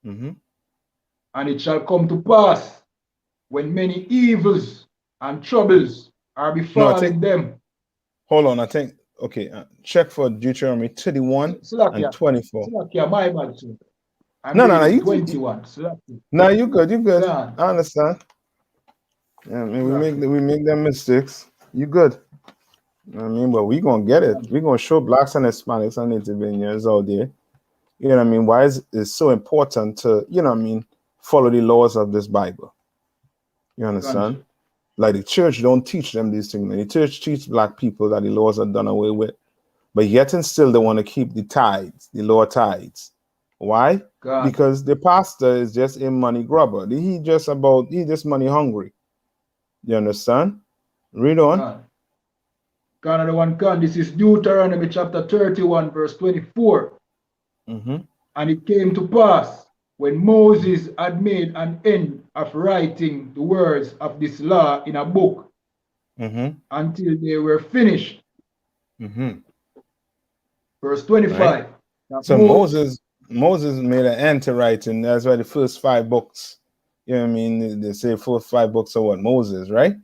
Speaker 1: And it shall come to pass when many evils and troubles are befalling them.
Speaker 2: Hold on, I think, okay, check for Deuteronomy 31 and 24.
Speaker 1: My bad, sir.
Speaker 2: No, you
Speaker 1: 21.
Speaker 2: No, you good. I understand. Yeah, I mean, we make them mistakes. You good. I mean, but we gonna get it. We're gonna show blacks and Hispanics and Native Indians out there. You know what I mean? Why is it so important to, you know what I mean, follow the laws of this Bible? You understand?
Speaker 1: Gotcha.
Speaker 2: Like the church don't teach them these things. The church teach black people that the laws are done away with. But yet and still they want to keep the tithes, the lower tithes. Why?
Speaker 1: God.
Speaker 2: Because the pastor is just a money grubber. He just money hungry. You understand? Read on.
Speaker 1: God. Another one, God. This is Deuteronomy chapter 31, verse 24.
Speaker 2: Mm-hmm.
Speaker 1: And it came to pass when Moses had made an end of writing the words of this law in a book
Speaker 2: Mm-hmm.
Speaker 1: until they were finished.
Speaker 2: Mm-hmm.
Speaker 1: Verse
Speaker 2: Right?
Speaker 1: 25. That
Speaker 2: So Moses made an end to writing. That's why the first 5 books, you know what I mean? They say first 5 books are what? Moses, right?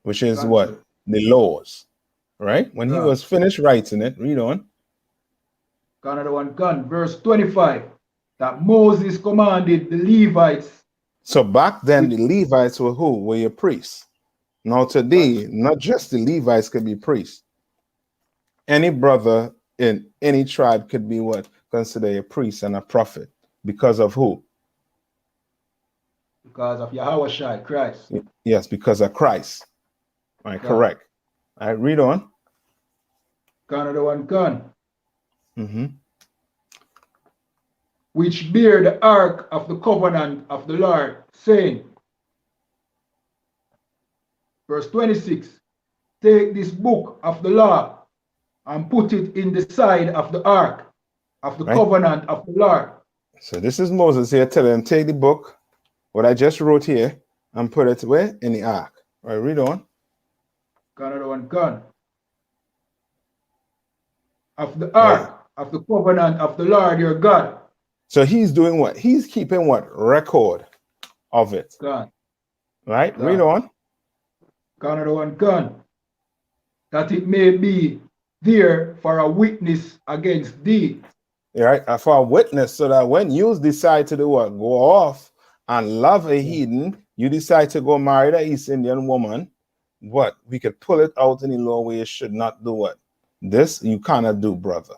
Speaker 2: Which is what?
Speaker 1: Gotcha.
Speaker 2: The laws. Right? When he
Speaker 1: God.
Speaker 2: was finished writing it, read on.
Speaker 1: Another one, God. Verse 25. That Moses commanded the Levites,
Speaker 2: So back then
Speaker 1: which
Speaker 2: the Levites were who? Were your priests. Now
Speaker 1: gotcha.
Speaker 2: today, not just the Levites could be priests. Any brother in any tribe could be what? Considered a priest and a prophet. Because of who?
Speaker 1: Because of Yahweh Christ.
Speaker 2: Yes, because of Christ. All right,
Speaker 1: God.
Speaker 2: correct. All right, read on.
Speaker 1: Another one, God.
Speaker 2: Mm-hmm.
Speaker 1: Which bear the ark of the covenant of the Lord, saying, verse 26, take this book of the law and put it in the side of the ark of the
Speaker 2: Right?
Speaker 1: covenant of the Lord.
Speaker 2: So this is Moses here telling him, take the book, what I just wrote here, and put it where? In the ark. All right, read on.
Speaker 1: Another one, God. Of the
Speaker 2: Right.
Speaker 1: ark of the covenant of the Lord your God.
Speaker 2: So he's doing what? He's keeping what? Record of it.
Speaker 1: God,
Speaker 2: Right? Read
Speaker 1: God.
Speaker 2: on.
Speaker 1: Another one, God. That it may be there for a witness against thee.
Speaker 2: Right? For a witness, so that when you decide to do what? Go off and love a
Speaker 1: Yeah.
Speaker 2: heathen, you decide to go marry the East Indian woman, what? We could pull it out in the law where you should not do what? This you cannot do, brother.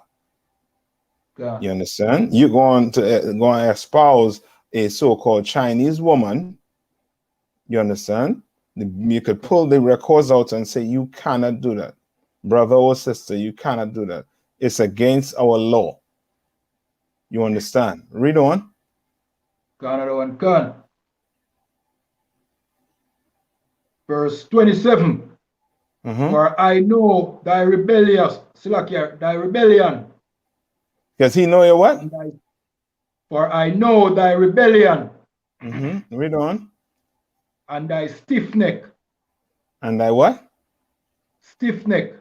Speaker 1: God,
Speaker 2: You understand? You're going to go and espouse a so-called Chinese woman. You understand? You could pull the records out and say you cannot do that, brother or sister. You cannot do that. It's against our law. You understand? Read on.
Speaker 1: Another one, God. Verse 27. For I know thy thy rebellion,
Speaker 2: Because he know your what?
Speaker 1: and for I know thy rebellion
Speaker 2: Read on.
Speaker 1: and thy stiff neck,
Speaker 2: And I what?
Speaker 1: stiff neck.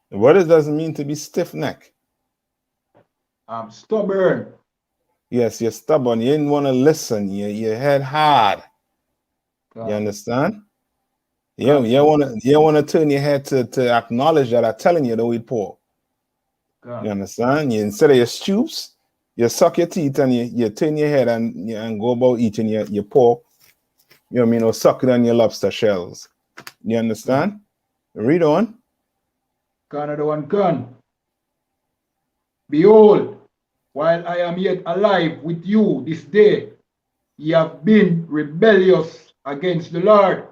Speaker 2: What it doesn't mean to be stiff neck.
Speaker 1: I'm stubborn.
Speaker 2: Yes, you're stubborn. You didn't want to listen. Your head hard. You
Speaker 1: God,
Speaker 2: understand? You
Speaker 1: gotcha.
Speaker 2: want to turn your head to acknowledge that I'm telling you to eat pork. You
Speaker 1: God,
Speaker 2: understand? You instead of your stoops, you suck your teeth and you turn your head and go about eating your pork. You know what I mean? Or suck it on your lobster shells. You
Speaker 1: God.
Speaker 2: understand? Read on.
Speaker 1: Another one, God. Behold, while I am yet alive with you this day, ye have been rebellious against the Lord.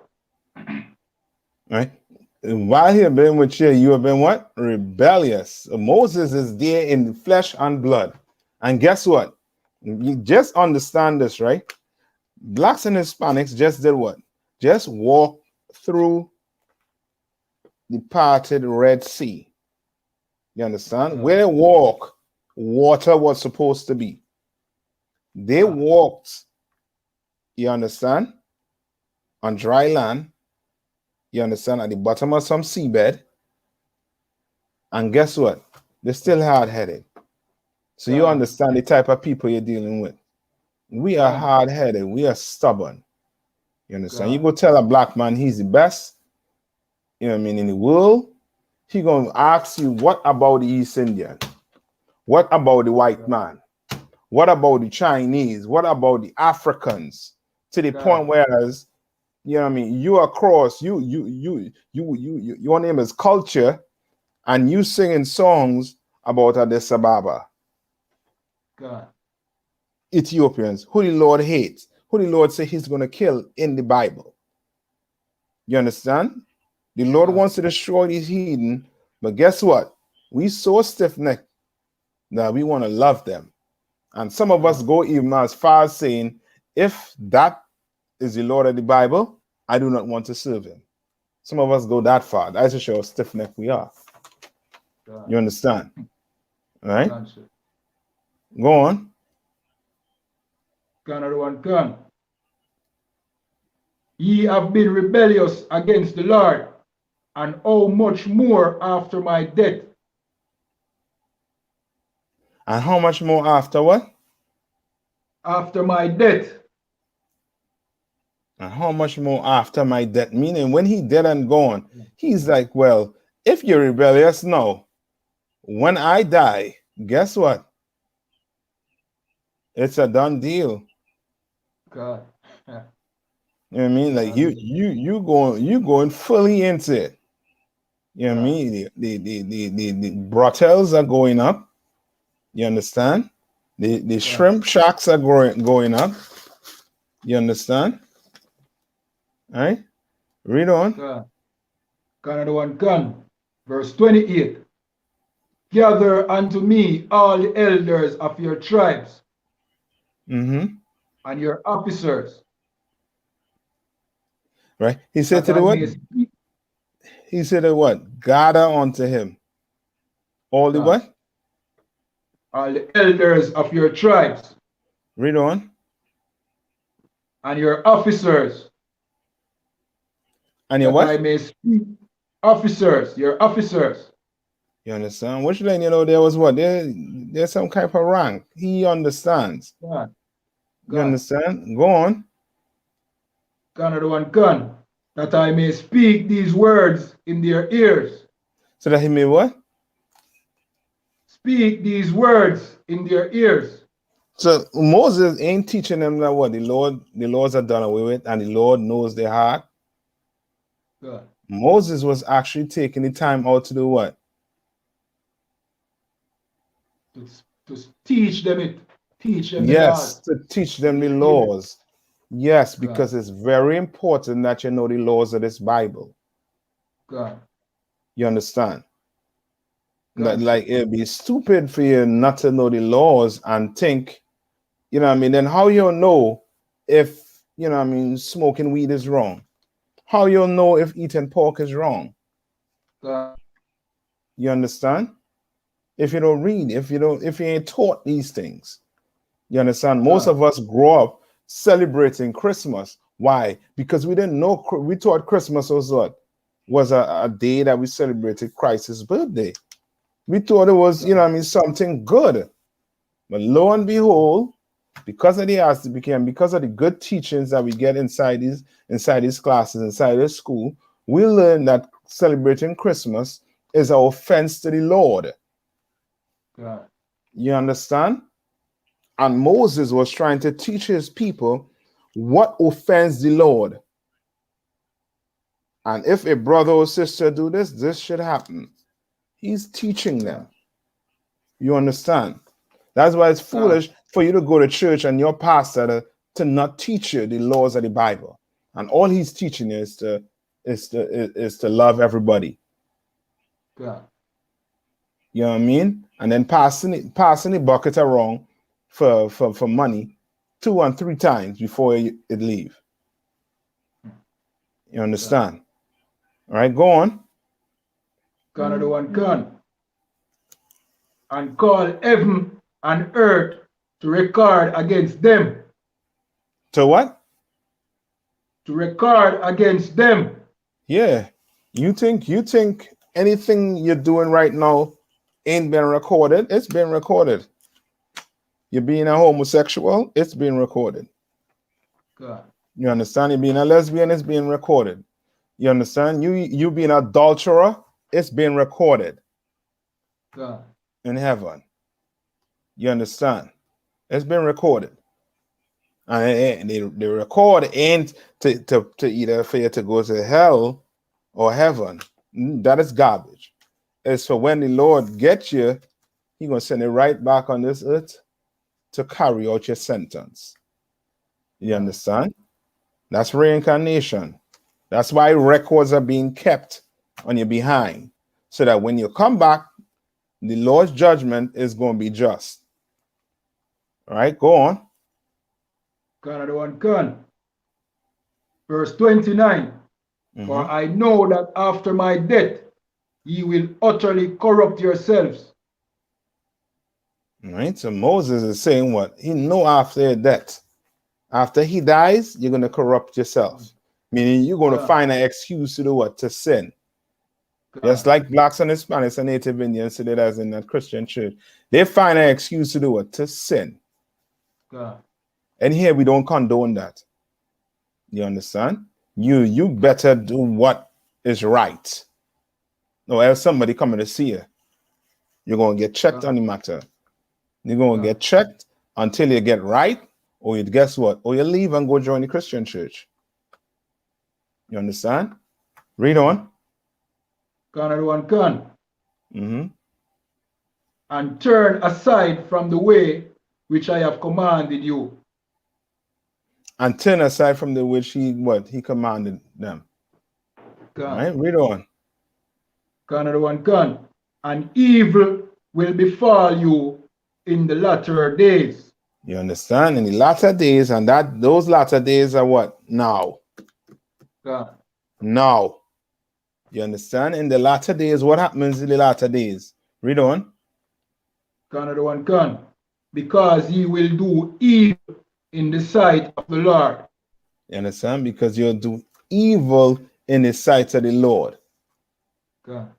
Speaker 2: Right? And while he have been with you, you have been what? Rebellious. Moses is there in flesh and blood. And guess what? You just understand this, right? Blacks and Hispanics just did what? Just walk through the parted Red Sea. You understand?
Speaker 1: God,
Speaker 2: Where they walk, water was supposed to be. They
Speaker 1: God,
Speaker 2: walked, you understand, on dry land, you understand, at the bottom of some seabed. And guess what? They're still hard headed. So you
Speaker 1: God,
Speaker 2: understand the type of people you're dealing with. We are
Speaker 1: God,
Speaker 2: hard headed, we are stubborn. You understand? You
Speaker 1: God,
Speaker 2: go tell a black man he's the best, you know what I mean, in the world, he gonna ask you, what about the East Indian? What about the white
Speaker 1: God,
Speaker 2: man? What about the Chinese? What about the Africans? To the
Speaker 1: God,
Speaker 2: point whereas, you know what I mean, you are cross, your name is culture, and you singing songs about Addis Ababa,
Speaker 1: God,
Speaker 2: Ethiopians, who the Lord hates, who the Lord say he's gonna kill in the Bible. You understand? The Lord
Speaker 1: God.
Speaker 2: wants to destroy these heathen, but guess what? We so stiff-necked that we want to love them. And some of us
Speaker 1: God.
Speaker 2: go even as far as saying, if that is the Lord of the Bible, I do not want to serve him. Some of us go that far. That's to show how stiff-necked we are.
Speaker 1: God.
Speaker 2: You understand? All right?
Speaker 1: God, sir.
Speaker 2: Go on.
Speaker 1: Can everyone can? Ye have been rebellious against the Lord, and how much more after my death?
Speaker 2: And how much more after what?
Speaker 1: After my death.
Speaker 2: And how much more after my death? Meaning when he dead and gone, he's like, well, if you're rebellious now, when I die, guess what? It's a done deal.
Speaker 1: God. Yeah.
Speaker 2: You know what I mean? Like
Speaker 1: God.
Speaker 2: you going fully into it. You know what I
Speaker 1: God.
Speaker 2: mean? The brothels are going up. You understand? The shrimp shacks are going up. You understand? All right? Read on.
Speaker 1: God. Can everyone can? Verse 28. Gather unto me all the elders of your tribes
Speaker 2: Mm-hmm.
Speaker 1: and your officers,
Speaker 2: Right? He said
Speaker 1: that
Speaker 2: to the
Speaker 1: I
Speaker 2: what?
Speaker 1: may speak.
Speaker 2: He said to what? Gather unto him. All the
Speaker 1: God.
Speaker 2: what?
Speaker 1: All the elders of your tribes
Speaker 2: Read on.
Speaker 1: and your officers,
Speaker 2: And your
Speaker 1: that I
Speaker 2: what?
Speaker 1: may speak. Officers, your officers.
Speaker 2: You understand? Which then there was what? There's some kind of rank. He understands.
Speaker 1: God.
Speaker 2: You
Speaker 1: God.
Speaker 2: understand? Go on.
Speaker 1: Can everyone can? That I may speak these words in their ears.
Speaker 2: So that he may what?
Speaker 1: Speak these words in their ears.
Speaker 2: So Moses ain't teaching them that what the laws are done away with, and the Lord knows their heart.
Speaker 1: God.
Speaker 2: Moses was actually taking the time out to do what?
Speaker 1: To, to teach them it. Teach them the
Speaker 2: Yes,
Speaker 1: laws
Speaker 2: to teach
Speaker 1: in
Speaker 2: them the
Speaker 1: their ears.
Speaker 2: laws. Yes,
Speaker 1: God.
Speaker 2: because it's very important that you know the laws of this Bible.
Speaker 1: God.
Speaker 2: You understand?
Speaker 1: God, sir.
Speaker 2: Like it'd be stupid for you not to know the laws and think, you know what I mean? Then how you'll know if, you know what I mean, smoking weed is wrong? How you'll know if eating pork is wrong?
Speaker 1: God.
Speaker 2: You understand? If you don't read, if you ain't taught these things. You understand? Most
Speaker 1: God.
Speaker 2: of us grow up celebrating Christmas. Why? Because we didn't know, we thought Christmas was what? Was a day that we celebrated Christ's birthday. We thought it was, you know what I mean, something good. But lo and behold, because of the I.S.U.P.K, because of the good teachings that we get inside these classes, inside this school, we learn that celebrating Christmas is an offense to the Lord.
Speaker 1: God.
Speaker 2: You understand? And Moses was trying to teach his people what offends the Lord. And if a brother or sister do this, this should happen. He's teaching them.
Speaker 1: God.
Speaker 2: You understand? That's why it's
Speaker 1: God.
Speaker 2: foolish for you to go to church and your pastor to not teach you the laws of the Bible. And all he's teaching you is to love everybody.
Speaker 1: God.
Speaker 2: You know what I mean? And then passing the bucket around for money 2 and 3 times before it leave. You
Speaker 1: God.
Speaker 2: understand? All right, go on.
Speaker 1: Can everyone can? And call heaven and earth to record against them.
Speaker 2: To what?
Speaker 1: To record against them.
Speaker 2: Yeah. You think anything you're doing right now ain't been recorded? It's been recorded. You're being a homosexual, it's being recorded.
Speaker 1: God.
Speaker 2: You understand? You being a lesbian, it's being recorded. You understand? You being an adulterer, it's being recorded
Speaker 1: God.
Speaker 2: in heaven. You understand? It's been recorded. And the record ain't to either for you to go to hell or heaven. That is garbage. It's for when the Lord gets you, He's gonna send it right back on this earth to carry out your sentence. You
Speaker 1: God.
Speaker 2: understand? That's reincarnation. That's why records are being kept on your behind, so that when you come back, the Lord's judgment is going to be just. All right, go on.
Speaker 1: Canada one can. Verse 29. For I know that after my death, ye will utterly corrupt yourselves.
Speaker 2: All right, so Moses is saying what? He know after that. After he dies, you're going to corrupt yourself. Meaning you're going to find an excuse to do what? To sin. Just like blacks and Hispanics and Native Indians today, as in that Christian church, they find an excuse to do what? To sin. And here we don't condone that. You understand? You better do what is right. No, else somebody coming to see you. You're going to get checked on the matter. You're going to get checked until you get right, or you guess what? Or you leave and go join the Christian church. You understand? Read on.
Speaker 1: Canada one can. And turn aside from the way which I have commanded you.
Speaker 2: And turn aside from the which he commanded them. All right, read on.
Speaker 1: Canada one can. And evil will befall you in the latter days.
Speaker 2: You understand? In the latter days, and those latter days are what? Now. Now. You understand? In the latter days, what happens in the latter days? Read on.
Speaker 1: Canada one can. Because ye will do evil in the sight of the Lord.
Speaker 2: You understand? Because you'll do evil in the sight of the Lord. You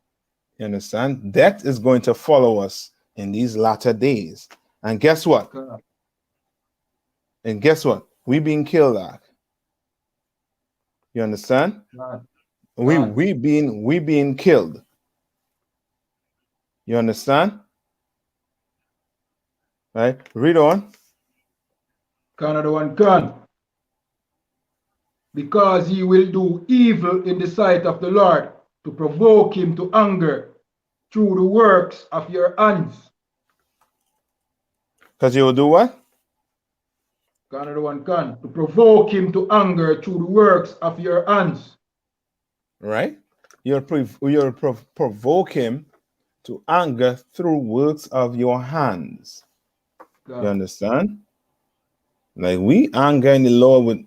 Speaker 2: understand? Death is going to follow us in these latter days. And guess what? And guess what? We being killed like. You understand? We being killed. You understand? Right? Read on.
Speaker 1: Canada one can. Because ye will do evil in the sight of the Lord, to provoke him to anger through the works of your hands.
Speaker 2: Because you will do what?
Speaker 1: Canada one can. To provoke him to anger through the works of your hands.
Speaker 2: Right? You'll provoke him to anger through works of your hands. You understand? Like we anger in the Lord with,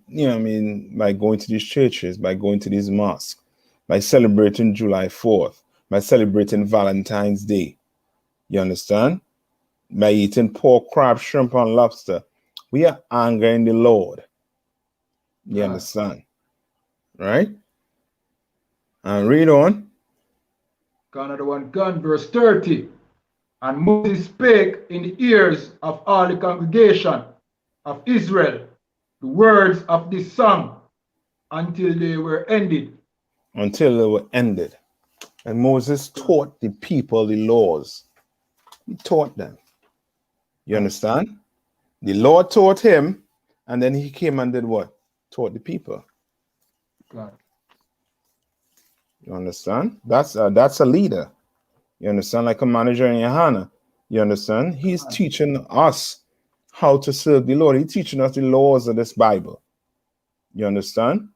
Speaker 2: by going to these churches, by going to these mosques, by celebrating July 4th, by celebrating Valentine's Day. You understand? By eating pork, crab, shrimp, and lobster. We are angering the Lord. You understand? Right? And read on.
Speaker 1: Canada one can, verse 30. And Moses spake in the ears of all the congregation of Israel the words of this song until they were ended.
Speaker 2: Until they were ended. And Moses taught the people the laws. He taught them. You understand? The Lord taught him, and then he came and did what? Taught the people. You understand? That's a leader. You understand? Like a manager in YAHANNA. You understand? He's teaching us how to serve the Lord. He's teaching us the laws of this Bible. You understand?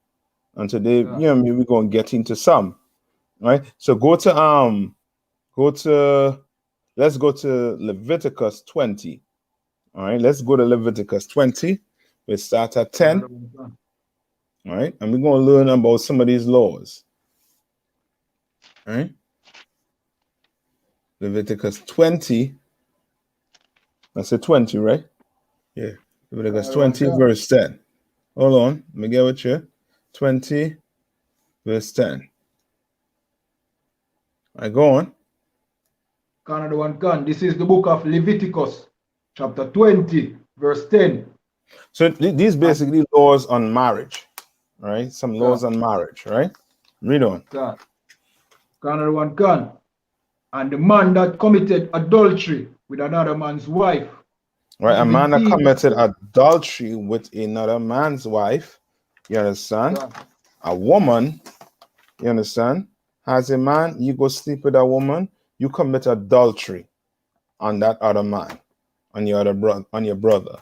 Speaker 2: And today, we're going to get into some. Right? So let's go to Leviticus 20. All right, let's go to Leviticus 20. We start at 10. All right, and we're going to learn about some of these laws. All right. Leviticus 20. That's a 20, right? Yeah. Leviticus 20, verse 10. Hold on. Let me get with you. 20, verse 10. I go on.
Speaker 1: Canada one can. This is the book of Leviticus, chapter 20, verse 10.
Speaker 2: So these basically laws on marriage, right? Some laws on marriage, right? Read on.
Speaker 1: Canada one can. And the man that committed adultery with another man's wife.
Speaker 2: Right, a man that committed adultery with another man's wife, you understand? A woman, you understand? As a man, you go sleep with a woman, you commit adultery on that other man, on your other brother, on your brother.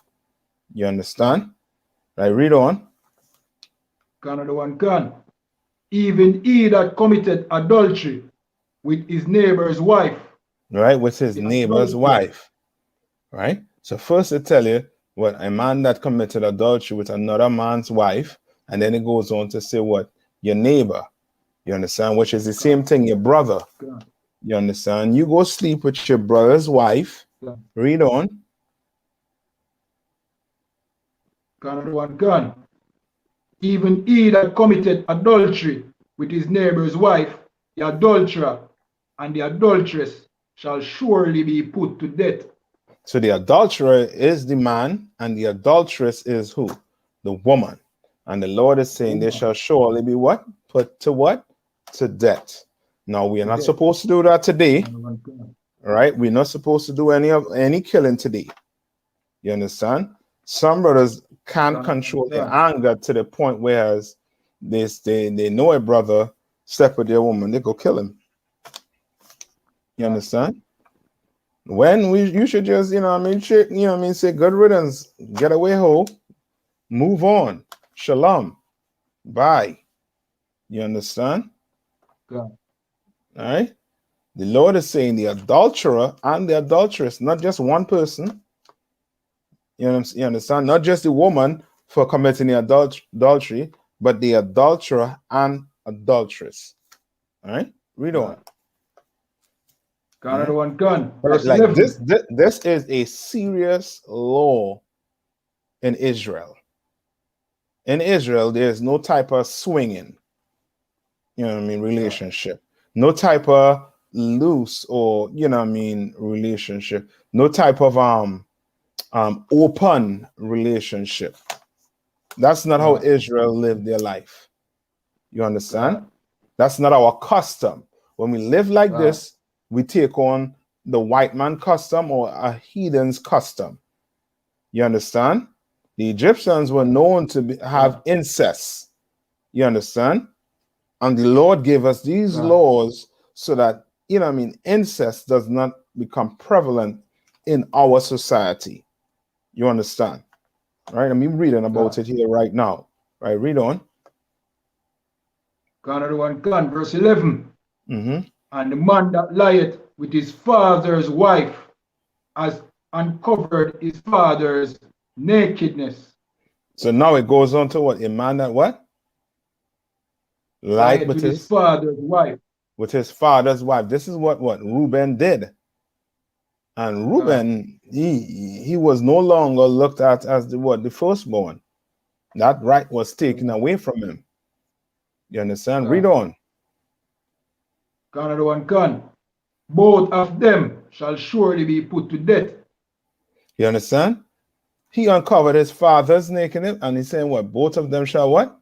Speaker 2: You understand? Right, read on.
Speaker 1: Canada one can. even he that committed adultery with his neighbor's wife.
Speaker 2: Right, with his
Speaker 1: The
Speaker 2: neighbor's
Speaker 1: adulterer.
Speaker 2: wife. Right? So first it tell you what a man that committed adultery with another man's wife, and then it goes on to say what? Your neighbor. You understand? Which is the same thing, your brother.
Speaker 1: God.
Speaker 2: You understand? You go sleep with your brother's wife.
Speaker 1: God.
Speaker 2: Read on.
Speaker 1: Another one gone. Even he that committed adultery with his neighbor's wife, the adulterer and the adulteress shall surely be put to death.
Speaker 2: So the adulterer is the man, and the adulteress is who? The woman. And the Lord is saying they shall surely be what? Put to what? To death. Now we are not supposed to do that today. Right? We're not supposed to do any killing today. You understand? Some brothers can't control their anger to the point whereas they know a brother slept with their woman, they go kill him. You understand? When you should just, say good riddance, get away ho, move on, shalom, bye. You understand?
Speaker 1: God.
Speaker 2: All right. The Lord is saying the adulterer and the adulteress, not just one person. You understand? Not just the woman for committing the adultery, but the adulterer and adulteress. All right. Read on.
Speaker 1: Another one gone. Verse
Speaker 2: Like
Speaker 1: 11.
Speaker 2: this is a serious law in Israel. In Israel, there's no type of swinging, relationship. No type of loose or, relationship. No type of open relationship. That's not how Israel lived their life. You understand? That's not our custom. When we live like this, we take on the white man custom or a heathen's custom. You understand? The Egyptians were known to have incest. You understand? And the Lord gave us these laws so that, incest does not become prevalent in our society. You understand? Right? I'm reading about it here right now. Right? Read on.
Speaker 1: Another one gone. Verse 11.
Speaker 2: Mm-hmm.
Speaker 1: And the man that lieth with his father's wife has uncovered his father's nakedness.
Speaker 2: So now it goes on to what? A man that what? Lied with
Speaker 1: his father's wife.
Speaker 2: With his father's wife. This is what Reuben did. And Reuben, he was no longer looked at as the firstborn. That right was taken away from him. You understand? Read on.
Speaker 1: Another one gone. Both of them shall surely be put to death.
Speaker 2: You understand? He uncovered his father's nakedness, and he's saying what? Both of them shall what?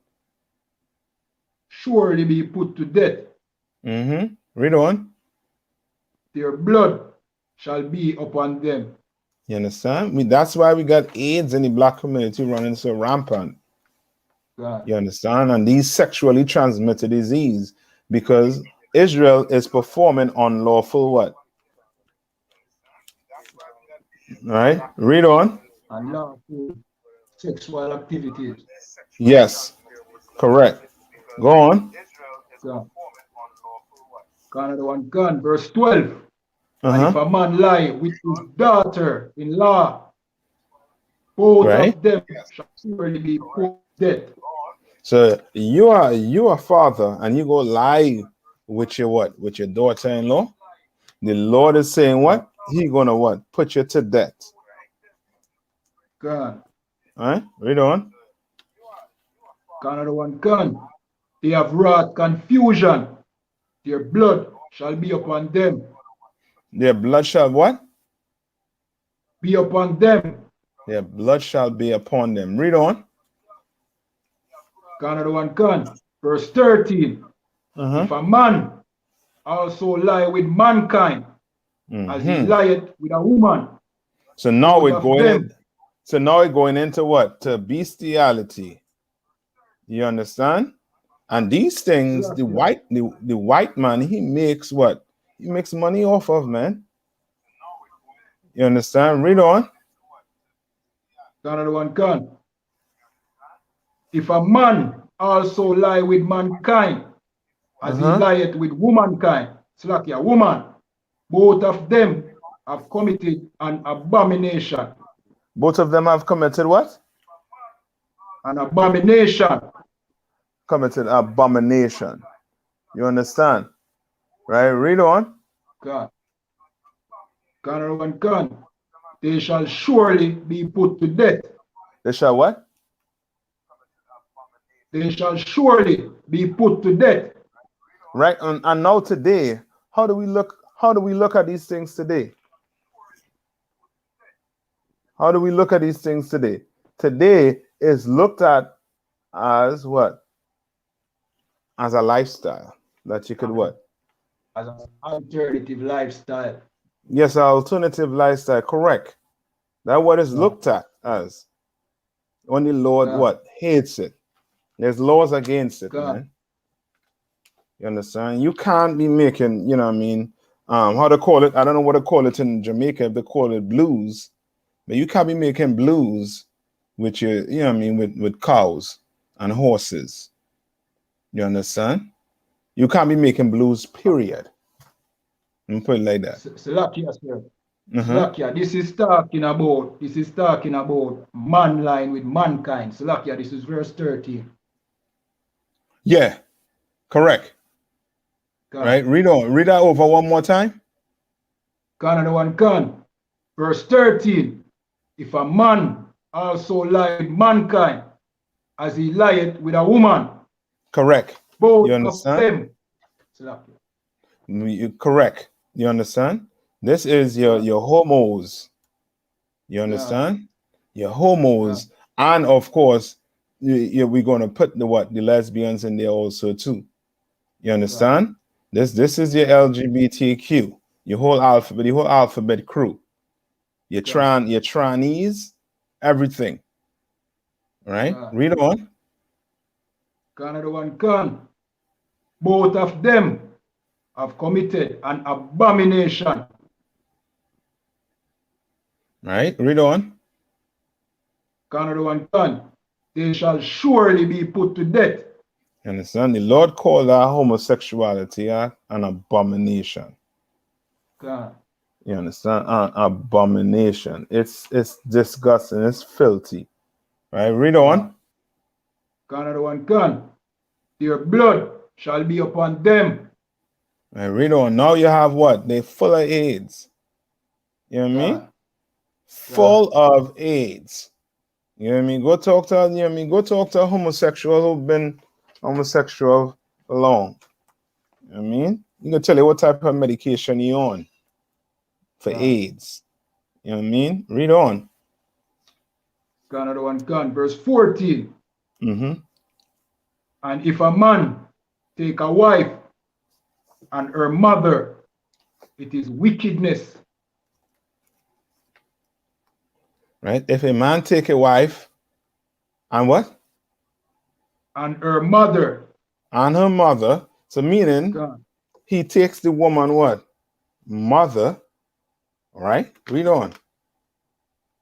Speaker 1: Surely be put to death.
Speaker 2: Mm-hmm. Read on.
Speaker 1: Their blood shall be upon them.
Speaker 2: You understand? That's why we got AIDS in the black community running so rampant. You understand? And these sexually transmitted disease, because Israel is performing unlawful what? All right, read on.
Speaker 1: Unlawful sexual activities.
Speaker 2: Yes, correct. Go on.
Speaker 1: Another one gone. Verse 12. And if a man lie with his daughter-in-law, both of them shall surely be put to death.
Speaker 2: So you are father and you go lie with your what? With your daughter-in-law. The Lord is saying what? He gonna what? Put you to death.
Speaker 1: God.
Speaker 2: All right, read on.
Speaker 1: Another one gone. They have wrought confusion. Their blood shall be upon them.
Speaker 2: Their blood shall what?
Speaker 1: Be upon them.
Speaker 2: Their blood shall be upon them. Read on.
Speaker 1: Another one gone. Verse 13. If a man also lie with mankind, as he lieth with a woman.
Speaker 2: So now we're going in. So now we're going into what? To bestiality. You understand? And these things, the white man, he makes what? He makes money off of, man. You understand? Read on.
Speaker 1: Another one gone. If a man also lie with mankind, as he lieth with womankind, Slakia, woman, both of them have committed an abomination.
Speaker 2: Both of them have committed what?
Speaker 1: An abomination.
Speaker 2: Committed abomination. You understand? Right? Read on.
Speaker 1: God. God. They shall surely be put to death.
Speaker 2: They shall what?
Speaker 1: They shall surely be put to death.
Speaker 2: Right? And now today, how do we look at these things today? How do we look at these things today? Today is looked at as what? As a lifestyle that you could what?
Speaker 1: As an alternative lifestyle.
Speaker 2: Yes, an alternative lifestyle, correct. That's what is looked at as. Only Lord what? Hates it. There's laws against it, man. You understand? You can't be making, you know what I mean, how to call it, I don't know what to call it in Jamaica, if they call it blues, but you can't be making blues with your, you know what I mean, with cows and horses. You understand? You can't be making blues, period. Let me put it like that.
Speaker 1: Slakia, sir. Slakia, this is talking about man lying with mankind. Slakia, this is verse 13.
Speaker 2: Yeah, correct. Right, read on. Read that over one more time.
Speaker 1: Canada one can. Verse 13. If a man also lie with mankind, as he lieth with a woman.
Speaker 2: Correct.
Speaker 1: Both
Speaker 2: you understand?
Speaker 1: Of
Speaker 2: them. Correct. You understand? This is your homos. You understand? Your homos. And of course, we're going to put the lesbians in there also too. You understand? This is your LGBTQ. Your whole alphabet crew. Your trannies, everything. Right? Read on.
Speaker 1: Canada one can. Both of them have committed an abomination.
Speaker 2: Right? Read on.
Speaker 1: Canada one can. They shall surely be put to death.
Speaker 2: You understand? The Lord called our homosexuality an abomination.
Speaker 1: God.
Speaker 2: You understand? An abomination. It's disgusting. It's filthy. Right? Read on.
Speaker 1: Canada one can. Their blood shall be upon them.
Speaker 2: Right, read on. Now you have what? They're full of AIDS. You know what I mean? Full of AIDS. You know what I mean? Go talk to Go talk to a homosexual who've been homosexual for long. You know what I mean? You can tell you what type of medication you're on for AIDS. You know what I mean? Read on.
Speaker 1: Canada one can. Verse 14.
Speaker 2: Mm-hmm.
Speaker 1: And if a man take a wife and her mother, it is wickedness.
Speaker 2: Right? If a man take a wife and what?
Speaker 1: And her mother.
Speaker 2: And her mother. So meaning he takes the woman what? Mother. Right? Read on.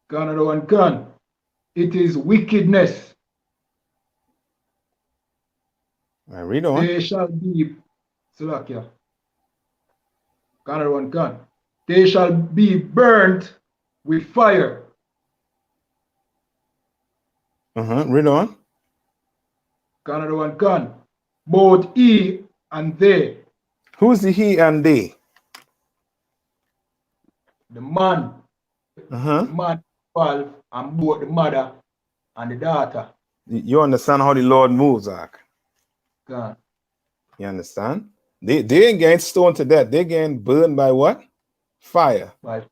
Speaker 1: Canada one can. It is wickedness.
Speaker 2: Right, read on.
Speaker 1: They shall be Salakia. Canada one can. They shall be burnt with fire.
Speaker 2: Read on.
Speaker 1: Canada one can. Both he and they.
Speaker 2: Who's the he and they?
Speaker 1: The man. The man involved and both the mother and the daughter.
Speaker 2: You understand how the Lord moves, Zach?
Speaker 1: God.
Speaker 2: You understand? They ain't getting stoned to death. They're getting burned by what? Fire.
Speaker 1: By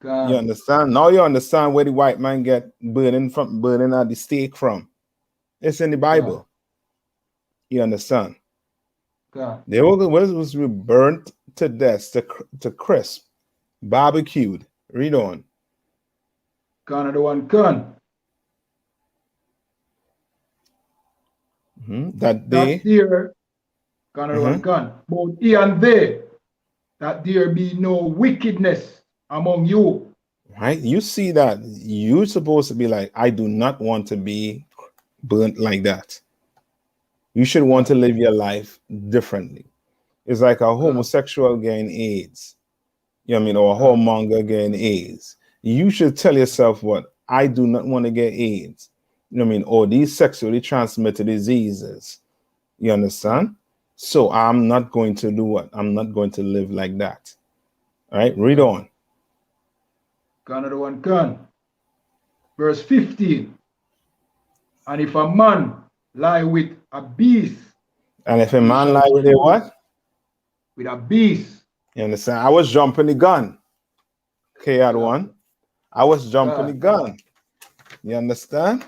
Speaker 1: God.
Speaker 2: You understand? Now you understand where the white man get burning at the stake from. It's in the Bible. God. You understand?
Speaker 1: God.
Speaker 2: They was burnt to death, to crisp, barbecued. Read on.
Speaker 1: Canada one can.
Speaker 2: That
Speaker 1: there, Canada one can. Both he and they, that there be no wickedness among you.
Speaker 2: Right? You see that you're supposed to be like, I do not want to be burnt like that. You should want to live your life differently. It's like a
Speaker 1: God,
Speaker 2: homosexual getting AIDS, you know what I mean, or a
Speaker 1: God,
Speaker 2: whoremonger getting AIDS. You should tell yourself what I do not want to get AIDS, you know what I mean, or these sexually transmitted diseases. You
Speaker 1: God.
Speaker 2: understand? So I'm not going to do what? I'm not going to live like that. All right, read
Speaker 1: God.
Speaker 2: on.
Speaker 1: Another one can. Verse 15. And if a man lie with a beast,
Speaker 2: And if a
Speaker 1: he
Speaker 2: man
Speaker 1: shall
Speaker 2: lie with a
Speaker 1: surely
Speaker 2: what?
Speaker 1: with a beast.
Speaker 2: You understand? I was jumping the gun. Okay, had
Speaker 1: God,
Speaker 2: one. I was jumping the
Speaker 1: God,
Speaker 2: gun. You understand?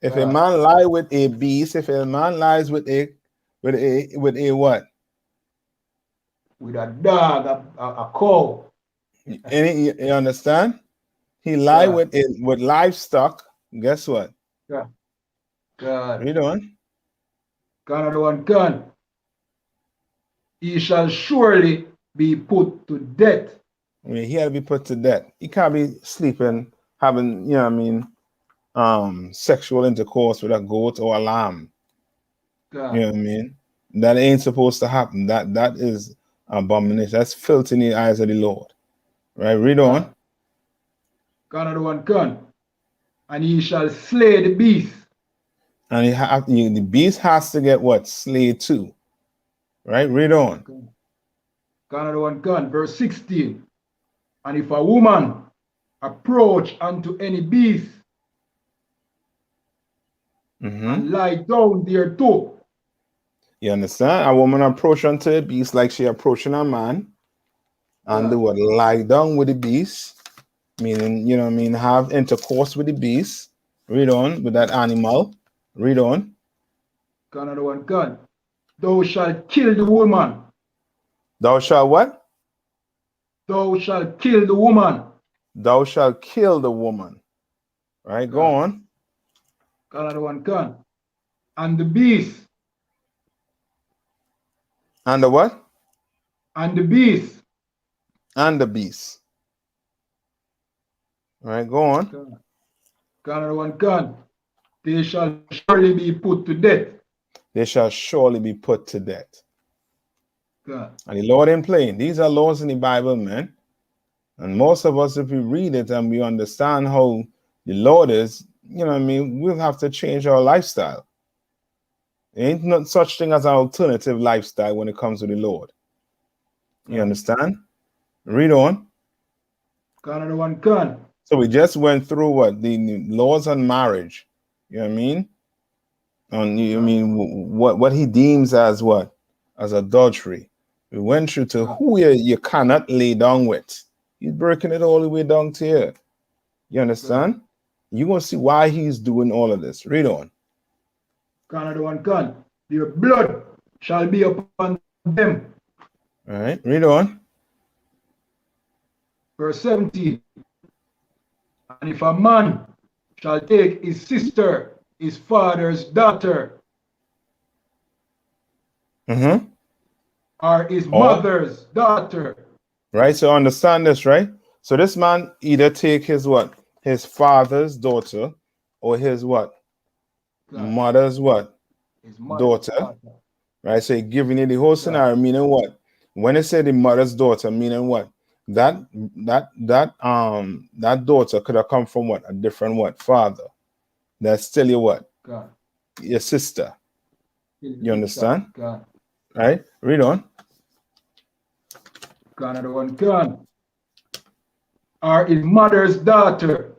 Speaker 2: If a
Speaker 1: God.
Speaker 2: man lie with a beast, if a man lies with a what?
Speaker 1: With a dog, a cow.
Speaker 2: Any you understand? He lie
Speaker 1: God,
Speaker 2: with livestock. Guess what?
Speaker 1: God, God.
Speaker 2: Read on.
Speaker 1: Another one can. He shall surely be put to death.
Speaker 2: I mean, he had to be put to death. He can't be sleeping, having, you know what I mean, sexual intercourse with a goat or a lamb. You know
Speaker 1: God,
Speaker 2: what I mean? That ain't supposed to happen. That is abomination. That's filth in the eyes of the Lord. Right? Read on.
Speaker 1: God. Another one can. And he shall slay the beast.
Speaker 2: And the beast has to get what? Slayed too. Right? Read on.
Speaker 1: God. Another one can. Verse 16. And if a woman approach unto any beast
Speaker 2: Mm-hmm.
Speaker 1: and lie down thereto,
Speaker 2: You understand? A woman approach unto a beast like she approaching a man, and they
Speaker 1: God,
Speaker 2: would lie down with the beast, meaning, you know what I mean, have intercourse with the beast. Read on with that
Speaker 1: God.
Speaker 2: animal. Read on.
Speaker 1: Another one can. Thou shalt kill the woman.
Speaker 2: Thou shalt what?
Speaker 1: Thou shalt kill the woman.
Speaker 2: Thou shalt kill the woman. Right? Go
Speaker 1: God.
Speaker 2: on.
Speaker 1: Another one can. And the beast.
Speaker 2: And the what?
Speaker 1: And the beast.
Speaker 2: And the beast. Right? Go on.
Speaker 1: God. Another one can. They shall surely be put to death.
Speaker 2: They shall surely be put to death.
Speaker 1: God.
Speaker 2: And the Lord ain't playing. These are laws in the Bible, man. And most of us, if we read it and we understand how the Lord is, you know what I mean, we'll have to change our lifestyle. There ain't no such thing as an alternative lifestyle when it comes to the Lord. You
Speaker 1: God.
Speaker 2: understand? Read on.
Speaker 1: Another one can.
Speaker 2: So we just went through what? The laws on marriage. You know what I mean? On you
Speaker 1: God.
Speaker 2: mean what he deems as what? As adultery. We went through to
Speaker 1: God.
Speaker 2: who you cannot lay down with. He's breaking it all the way down to here. You
Speaker 1: God.
Speaker 2: understand? You're gonna see why he's doing all of this. Read on.
Speaker 1: Another one can. Their blood shall be upon them.
Speaker 2: All right, read on.
Speaker 1: Verse 17. And if a man shall take his sister, his father's daughter,
Speaker 2: Mm-hmm.
Speaker 1: or his
Speaker 2: Or
Speaker 1: mother's daughter,
Speaker 2: right, so understand this, right? So this man either take his what? His father's daughter or his what?
Speaker 1: God,
Speaker 2: Mother's what?
Speaker 1: his mother's
Speaker 2: Daughter.
Speaker 1: daughter,
Speaker 2: Right? So he giving you the whole
Speaker 1: God,
Speaker 2: scenario, meaning what? When it said the mother's daughter, meaning what? That daughter could have come from what? A different what? Father. That's still your what?
Speaker 1: God,
Speaker 2: Your sister.
Speaker 1: his
Speaker 2: You
Speaker 1: sister,
Speaker 2: understand?
Speaker 1: God,
Speaker 2: Right? Read on.
Speaker 1: another one can, or his mother's daughter,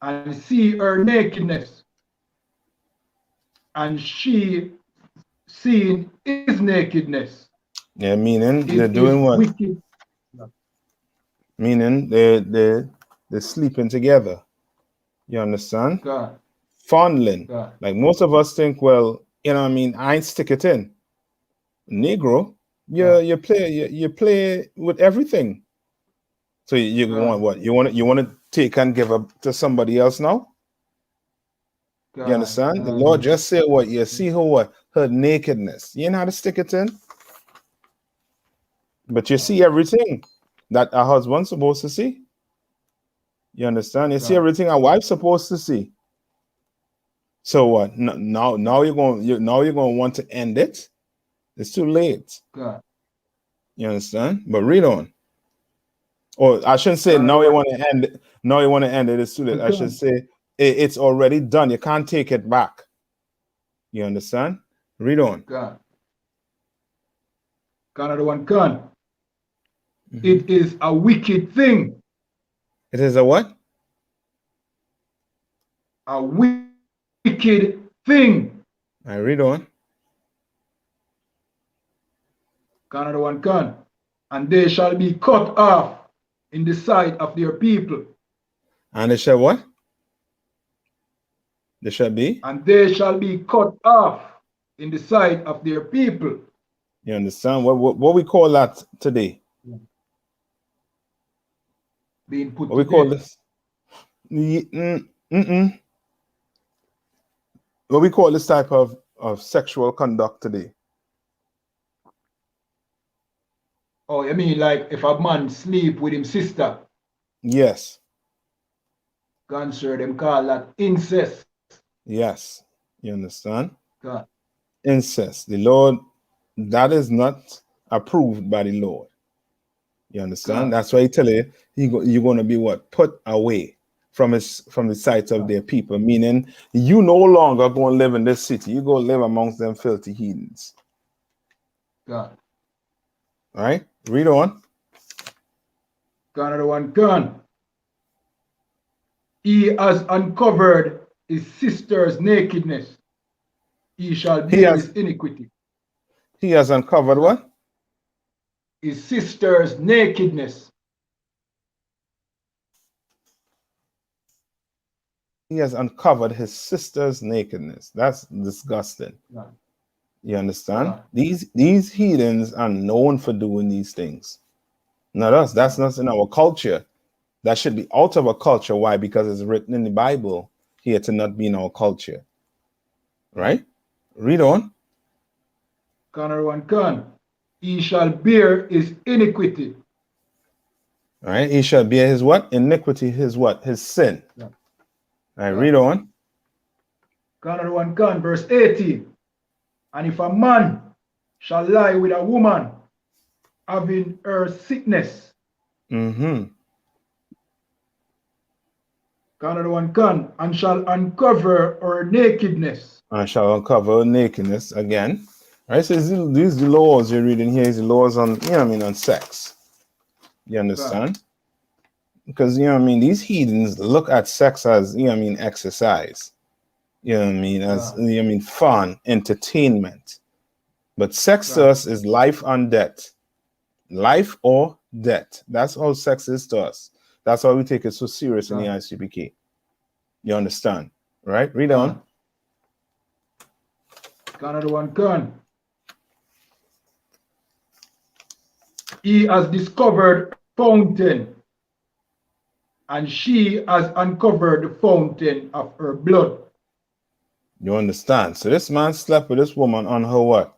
Speaker 1: and see her nakedness, and she seeing his nakedness,
Speaker 2: Yeah, meaning they're
Speaker 1: it is
Speaker 2: doing what?
Speaker 1: wicked.
Speaker 2: Meaning they're sleeping together. You understand?
Speaker 1: God,
Speaker 2: Fondling.
Speaker 1: God,
Speaker 2: Like most of us think, well, you know what I mean, I ain't stick it in. Negro,
Speaker 1: God,
Speaker 2: you play with everything. So you want
Speaker 1: God,
Speaker 2: what? You want to take and give up to somebody else now? You
Speaker 1: God,
Speaker 2: understand? The Lord just said what? You see her what? Her nakedness. You know how to stick it in? But you see everything that a husband's supposed to see. You understand? You see
Speaker 1: God,
Speaker 2: everything a wife's supposed to see. So what? Now you're going to want to end it. It's too late.
Speaker 1: God.
Speaker 2: You understand? But read on. Or I shouldn't say now
Speaker 1: Canada
Speaker 2: you
Speaker 1: one
Speaker 2: want to end it. Now you want to end it. It's too late. I should
Speaker 1: gun.
Speaker 2: say it's already done. You can't take it back. You understand? Read on.
Speaker 1: God. Canada one gun. It is a wicked thing.
Speaker 2: It is a what?
Speaker 1: A wicked thing.
Speaker 2: I read on.
Speaker 1: Canada one gun. And they shall be cut off in the sight of their people.
Speaker 2: And they shall what? They shall be?
Speaker 1: And they shall be cut off in the sight of their people.
Speaker 2: You understand? What we call that today?
Speaker 1: Being put
Speaker 2: What
Speaker 1: to
Speaker 2: we call
Speaker 1: death.
Speaker 2: this? What we call this type of sexual conduct today?
Speaker 1: Oh, you mean like if a man sleep with his sister?
Speaker 2: Yes.
Speaker 1: God, sir, them call that incest.
Speaker 2: Yes. You understand?
Speaker 1: God.
Speaker 2: Incest. The Lord, that is not approved by the Lord. You understand?
Speaker 1: God.
Speaker 2: That's why he tell you you're going to be what? Put away from the sight of their people. Meaning you no longer going to live in this city. You go live amongst them filthy heathens.
Speaker 1: God.
Speaker 2: All right? Read on.
Speaker 1: Canada one gun. He has uncovered his sister's nakedness. He shall bear his iniquity.
Speaker 2: He has uncovered what?
Speaker 1: His sister's nakedness.
Speaker 2: He has uncovered his sister's nakedness. That's disgusting.
Speaker 1: God.
Speaker 2: You understand?
Speaker 1: God.
Speaker 2: These heathens are known for doing these things. Not us. That's not in our culture. That should be out of our culture. Why? Because it's written in the Bible here to not be in our culture. Right? Read on.
Speaker 1: Canada one gun. He shall bear his iniquity.
Speaker 2: All right? He shall bear his what? Iniquity, his what? His sin.
Speaker 1: Yeah.
Speaker 2: All right, read on.
Speaker 1: Canada one gun, verse 18. And if a man shall lie with a woman having her sickness, Canada one gun, and shall uncover her nakedness.
Speaker 2: And shall uncover nakedness again. Right? So these laws you're reading here is the laws on, on sex. You understand? Because, these heathens look at sex as, exercise. As, fun, entertainment. But sex to us is life and death. Life or death. That's how sex is to us. That's why we take it so serious in the I.S.U.P.K. You understand? Right? Read on.
Speaker 1: Canada one gun. He has discovered a fountain, and she has uncovered the fountain of her blood.
Speaker 2: You understand? So this man slept with this woman on her what?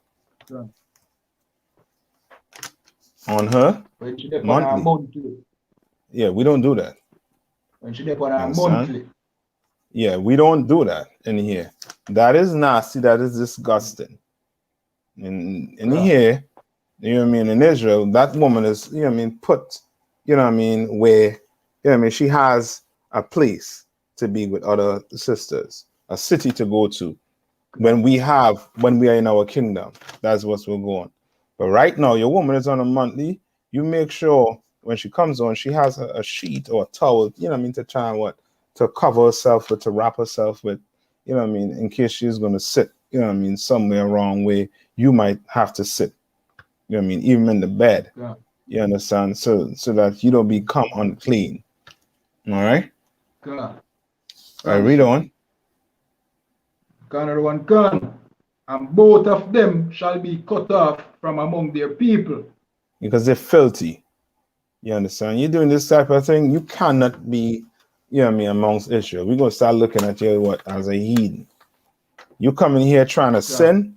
Speaker 2: On her monthly. Yeah, we don't do that.
Speaker 1: When she did on her monthly.
Speaker 2: Yeah, we don't do that in here. That is nasty. That is disgusting. In here, in Israel, that woman is, put, where, she has a place to be with other sisters, a city to go to. When we are in our kingdom, that's what's we're going. But right now, your woman is on a monthly. You make sure when she comes on, she has a sheet or a towel, to try and to cover herself with, to wrap herself with, in case she's going to sit, somewhere wrong where you might have to sit, even in the bed. You understand? So that you don't become unclean. All right? All right, read on.
Speaker 1: Canada one gun, and both of them shall be cut off from among their people.
Speaker 2: Because they're filthy. You understand? You're doing this type of thing, you cannot be, amongst Israel. We're going to start looking at you as a heathen. You come in here trying to sin,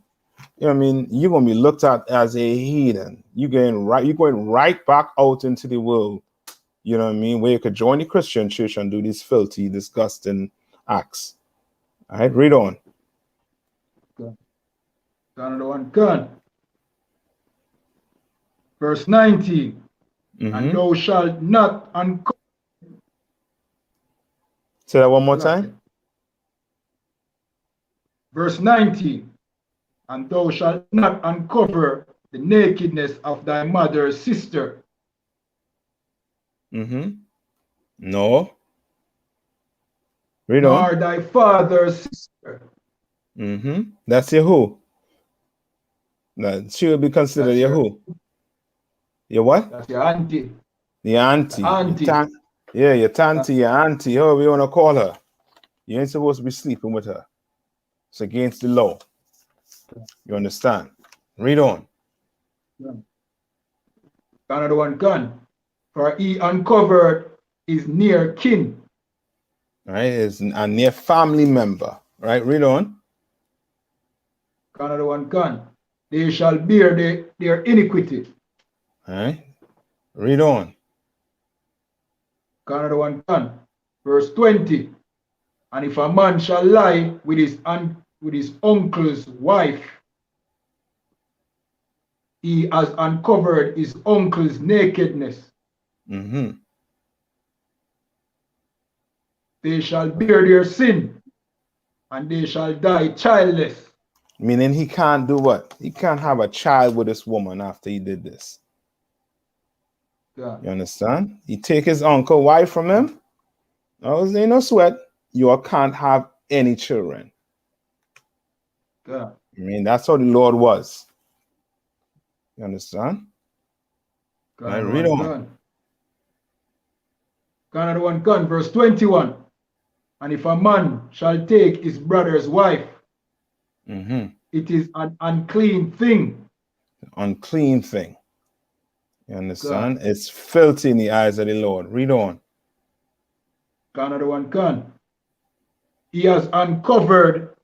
Speaker 2: you're going to be looked at as a heathen. You're going right back out into the world, where you could join the Christian church and do these filthy, disgusting acts. All right, read on.
Speaker 1: Another one can. Verse 19. And thou shalt not uncover.
Speaker 2: Say that one more time.
Speaker 1: Verse 19. And thou shalt not uncover the nakedness of thy mother's sister.
Speaker 2: No. Read
Speaker 1: Nor
Speaker 2: on.
Speaker 1: thy father's sister.
Speaker 2: That's your who? That she will be considered your who? Your what?
Speaker 1: That's your auntie.
Speaker 2: The auntie.
Speaker 1: Auntie.
Speaker 2: Your tanty, your auntie, however you want to call her. You ain't supposed to be sleeping with her. It's against the law. You understand? Read on.
Speaker 1: Another one can. For he uncovered his near kin.
Speaker 2: Right? Is a near family member. Right? Read on.
Speaker 1: Another one can. They shall bear their iniquity.
Speaker 2: All right? Read on.
Speaker 1: Another one can. Verse 20. And if a man shall lie with his uncle's wife, he has uncovered his uncle's nakedness. They shall bear their sin, and they shall die childless.
Speaker 2: Meaning he can't do what? He can't have a child with this woman after he did this.
Speaker 1: Yeah.
Speaker 2: You understand? He take his uncle wife from him. No, ain't no sweat. You can't have any children.
Speaker 1: Yeah.
Speaker 2: I mean, that's how the Lord was. You understand? Right, read on.
Speaker 1: Another one can. Verse 21. And if a man shall take his brother's wife, it is an unclean thing.
Speaker 2: Unclean thing. You understand? God. It's filthy in the eyes of the Lord. Read on.
Speaker 1: Another one can. He has uncovered,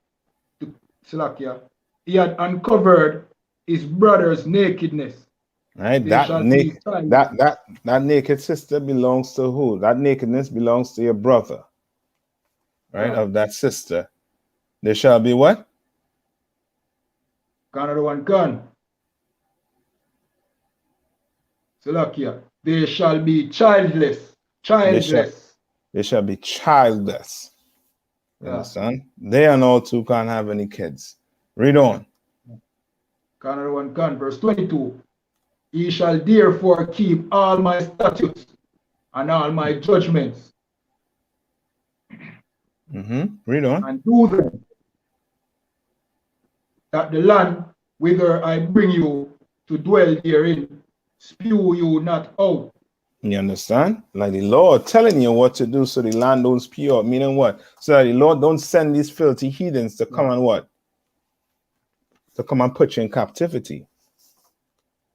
Speaker 1: he had uncovered his brother's nakedness.
Speaker 2: Right? That naked sister belongs to who? That nakedness belongs to your brother. Right? Of that sister. There shall be what?
Speaker 1: Another one can. They shall be childless.
Speaker 2: They shall be childless. You understand? They and all two can't have any kids. Read on.
Speaker 1: Another one can. Verse 22. He shall therefore keep all my statutes and all my judgments.
Speaker 2: Read on.
Speaker 1: And do them, that the land whither I bring you to dwell therein spew you not out.
Speaker 2: You understand? Like the Lord telling you what to do so the land don't spew out. Meaning what? So that the Lord don't send these filthy heathens to come and what? To come and put you in captivity.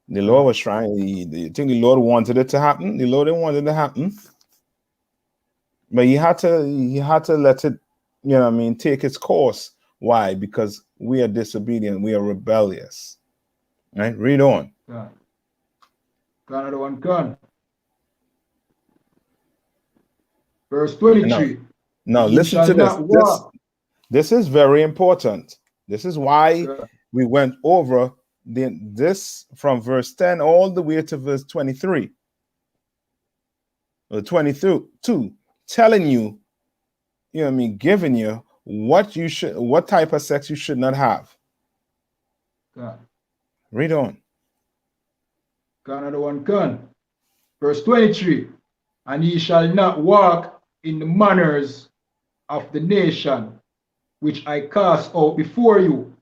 Speaker 2: The Lord was trying. You think the Lord wanted it to happen? The Lord didn't want it to happen. But he had to let it, you know what I mean, take its course. Why? Because we are disobedient. We are rebellious. Right? Read on.
Speaker 1: Another one can. Verse 23.
Speaker 2: Now listen to this. This is very important. This is why we went over this from verse 10 all the way to verse 23. Or 22, telling you, you know what I mean, giving you what type of sex you should not have. Read on.
Speaker 1: Another one can. Verse 23. And ye shall not walk in the manners of the nation which I cast out before you.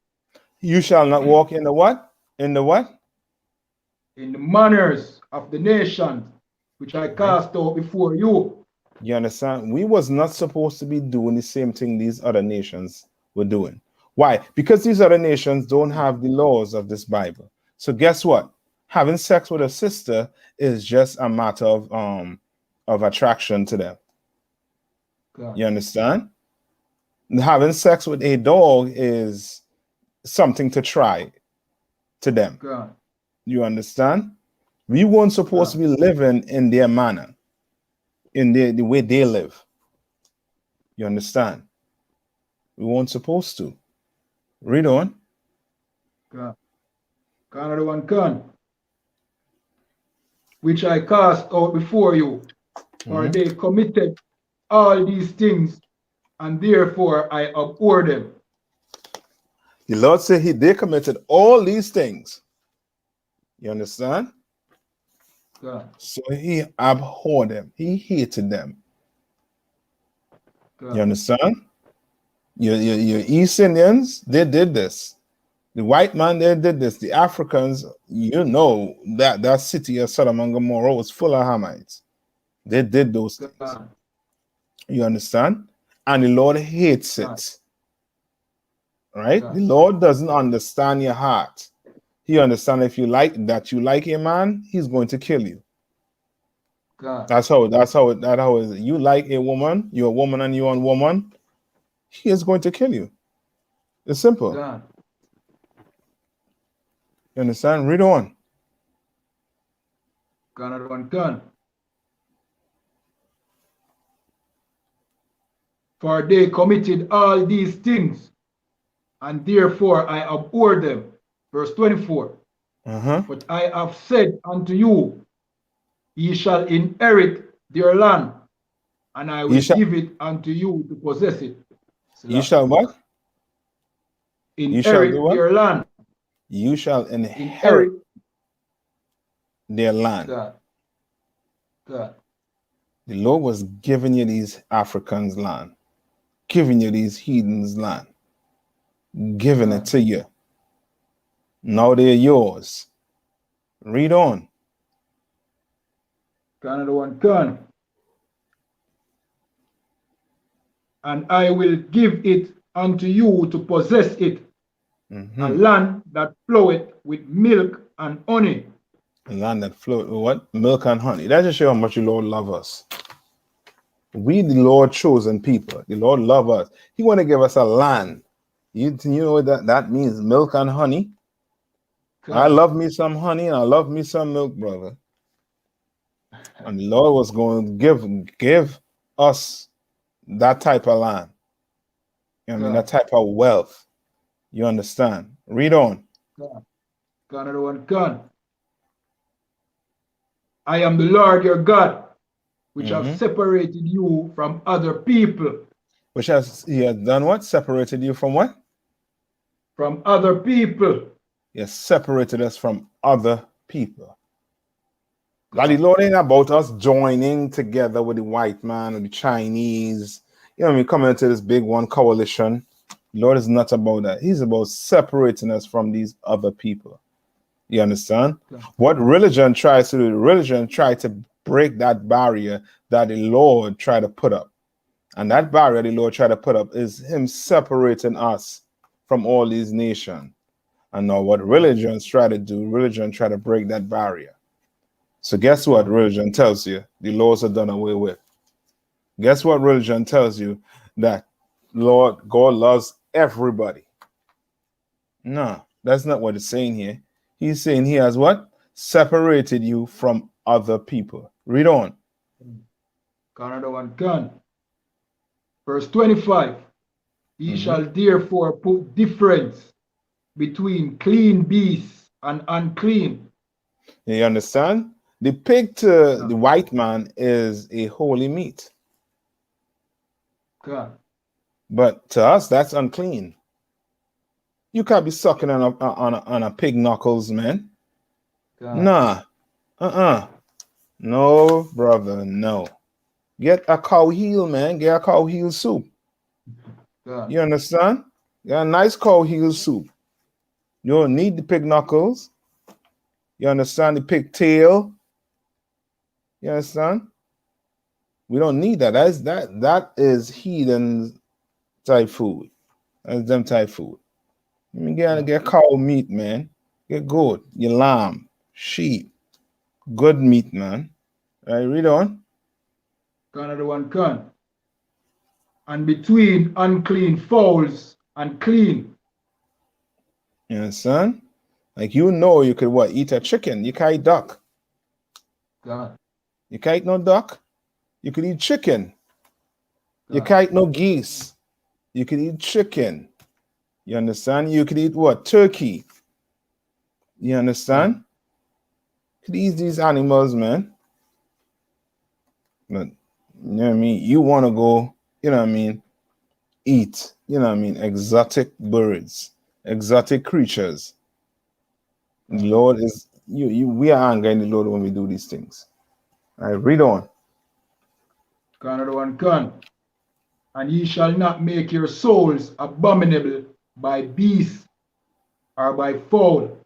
Speaker 2: You shall not walk in the what? In the what?
Speaker 1: In the manners of the nation which I cast out before you.
Speaker 2: You understand? We was not supposed to be doing the same thing these other nations were doing. Why? Because these other nations don't have the laws of this Bible. So guess what? Having sex with a sister is just a matter of attraction to them. You understand? Having sex with a dog is something to try to them. You understand? We weren't supposed to be living in their manner, in the way they live. You understand? We weren't supposed to. Read on.
Speaker 1: God. Another one can. Which I cast out before you, for they committed all these things, and therefore I abhor them.
Speaker 2: The Lord said they committed all these things. You understand?
Speaker 1: God.
Speaker 2: So he abhorred them. He hated them.
Speaker 1: God.
Speaker 2: You understand? Your East Indians, they did this. The white man, they did this. The Africans, you know that city of Sodom and Gomorrah was full of Hamites. They did those things.
Speaker 1: God.
Speaker 2: You understand? And the Lord hates
Speaker 1: God.
Speaker 2: it. Right?
Speaker 1: God.
Speaker 2: The Lord doesn't understand your heart. He understands if you like a man, he's going to kill you.
Speaker 1: God.
Speaker 2: That's how it is. You like a woman, you're a woman and you're a woman, he is going to kill you. It's simple.
Speaker 1: God.
Speaker 2: You understand? Read on.
Speaker 1: Another one can. For they committed all these things, and therefore I abhor them. Verse 24. But I have said unto you, ye shall inherit their land, and I will give it unto you to possess it.
Speaker 2: You shall what? You shall do
Speaker 1: Inherit
Speaker 2: what?
Speaker 1: their land.
Speaker 2: You shall inherit their land.
Speaker 1: God. God.
Speaker 2: The Lord was giving you these Africans land, giving you these heathens land, giving it to you. Now they're yours. Read on.
Speaker 1: Another one can. And I will give it unto you to possess it, a land that floweth with milk and honey.
Speaker 2: A land that floweth with what? Milk and honey. That just shows how much the Lord loves us. We, the Lord chosen people. The Lord loves us. He want to give us a land. You know what that means? Milk and honey.
Speaker 1: God.
Speaker 2: I love me some honey and I love me some milk, brother. And the Lord was going to give us that type of land. You know what I mean? That type of wealth. You understand? Read on.
Speaker 1: God. Another one can. I am the Lord your God, which have separated you from other people.
Speaker 2: Which he has done what? Separated you from what?
Speaker 1: From other people.
Speaker 2: He has separated us from other people. Now the Lord ain't about us joining together with the white man or the Chinese. You know what I mean? Coming into this big one coalition. The Lord is not about that. He's about separating us from these other people. You understand? What religion tries to do, religion tries to break that barrier that the Lord tried to put up. And that barrier the Lord tried to put up is him separating us from all these nations. And now what religions try to do, religion try to break that barrier. So guess what religion tells you? The laws are done away with. Guess what religion tells you? That Lord God loves everybody. No, that's not what it's saying here. He's saying he has what? Separated you from other people. Read on.
Speaker 1: Another one can. Verse 25. Ye shall therefore put difference between clean beasts and unclean.
Speaker 2: You understand? The pig to the white man is a holy meat.
Speaker 1: God.
Speaker 2: But to us, that's unclean. You can't be sucking on a pig knuckles, man. God. Nah. No, brother, no. Get a cow heel, man. Get a cow heel soup. God. You understand? Get a nice cow heel soup. You don't need the pig knuckles. You understand? The pig tail. You understand? We don't need that. That is heathen type food. That's them type food. Let me get cow meat, man. Get goat, your lamb, sheep. Good meat, man. All right, read on.
Speaker 1: Another one can. And between unclean fowls and clean.
Speaker 2: You understand? Like you could what? Eat a chicken. You can't eat duck.
Speaker 1: God.
Speaker 2: You can't eat no duck. You could eat chicken. God. You can't eat no geese. You could eat chicken. You understand? You could eat what? Turkey. You understand? These animals, man. But you know what I mean? You want to go, you know what I mean, eat, you know what I mean, exotic birds, exotic creatures. The Lord is we are angering the Lord when we do these things. All right, read on.
Speaker 1: Another one can. And ye shall not make your souls abominable by beast, or by fowl,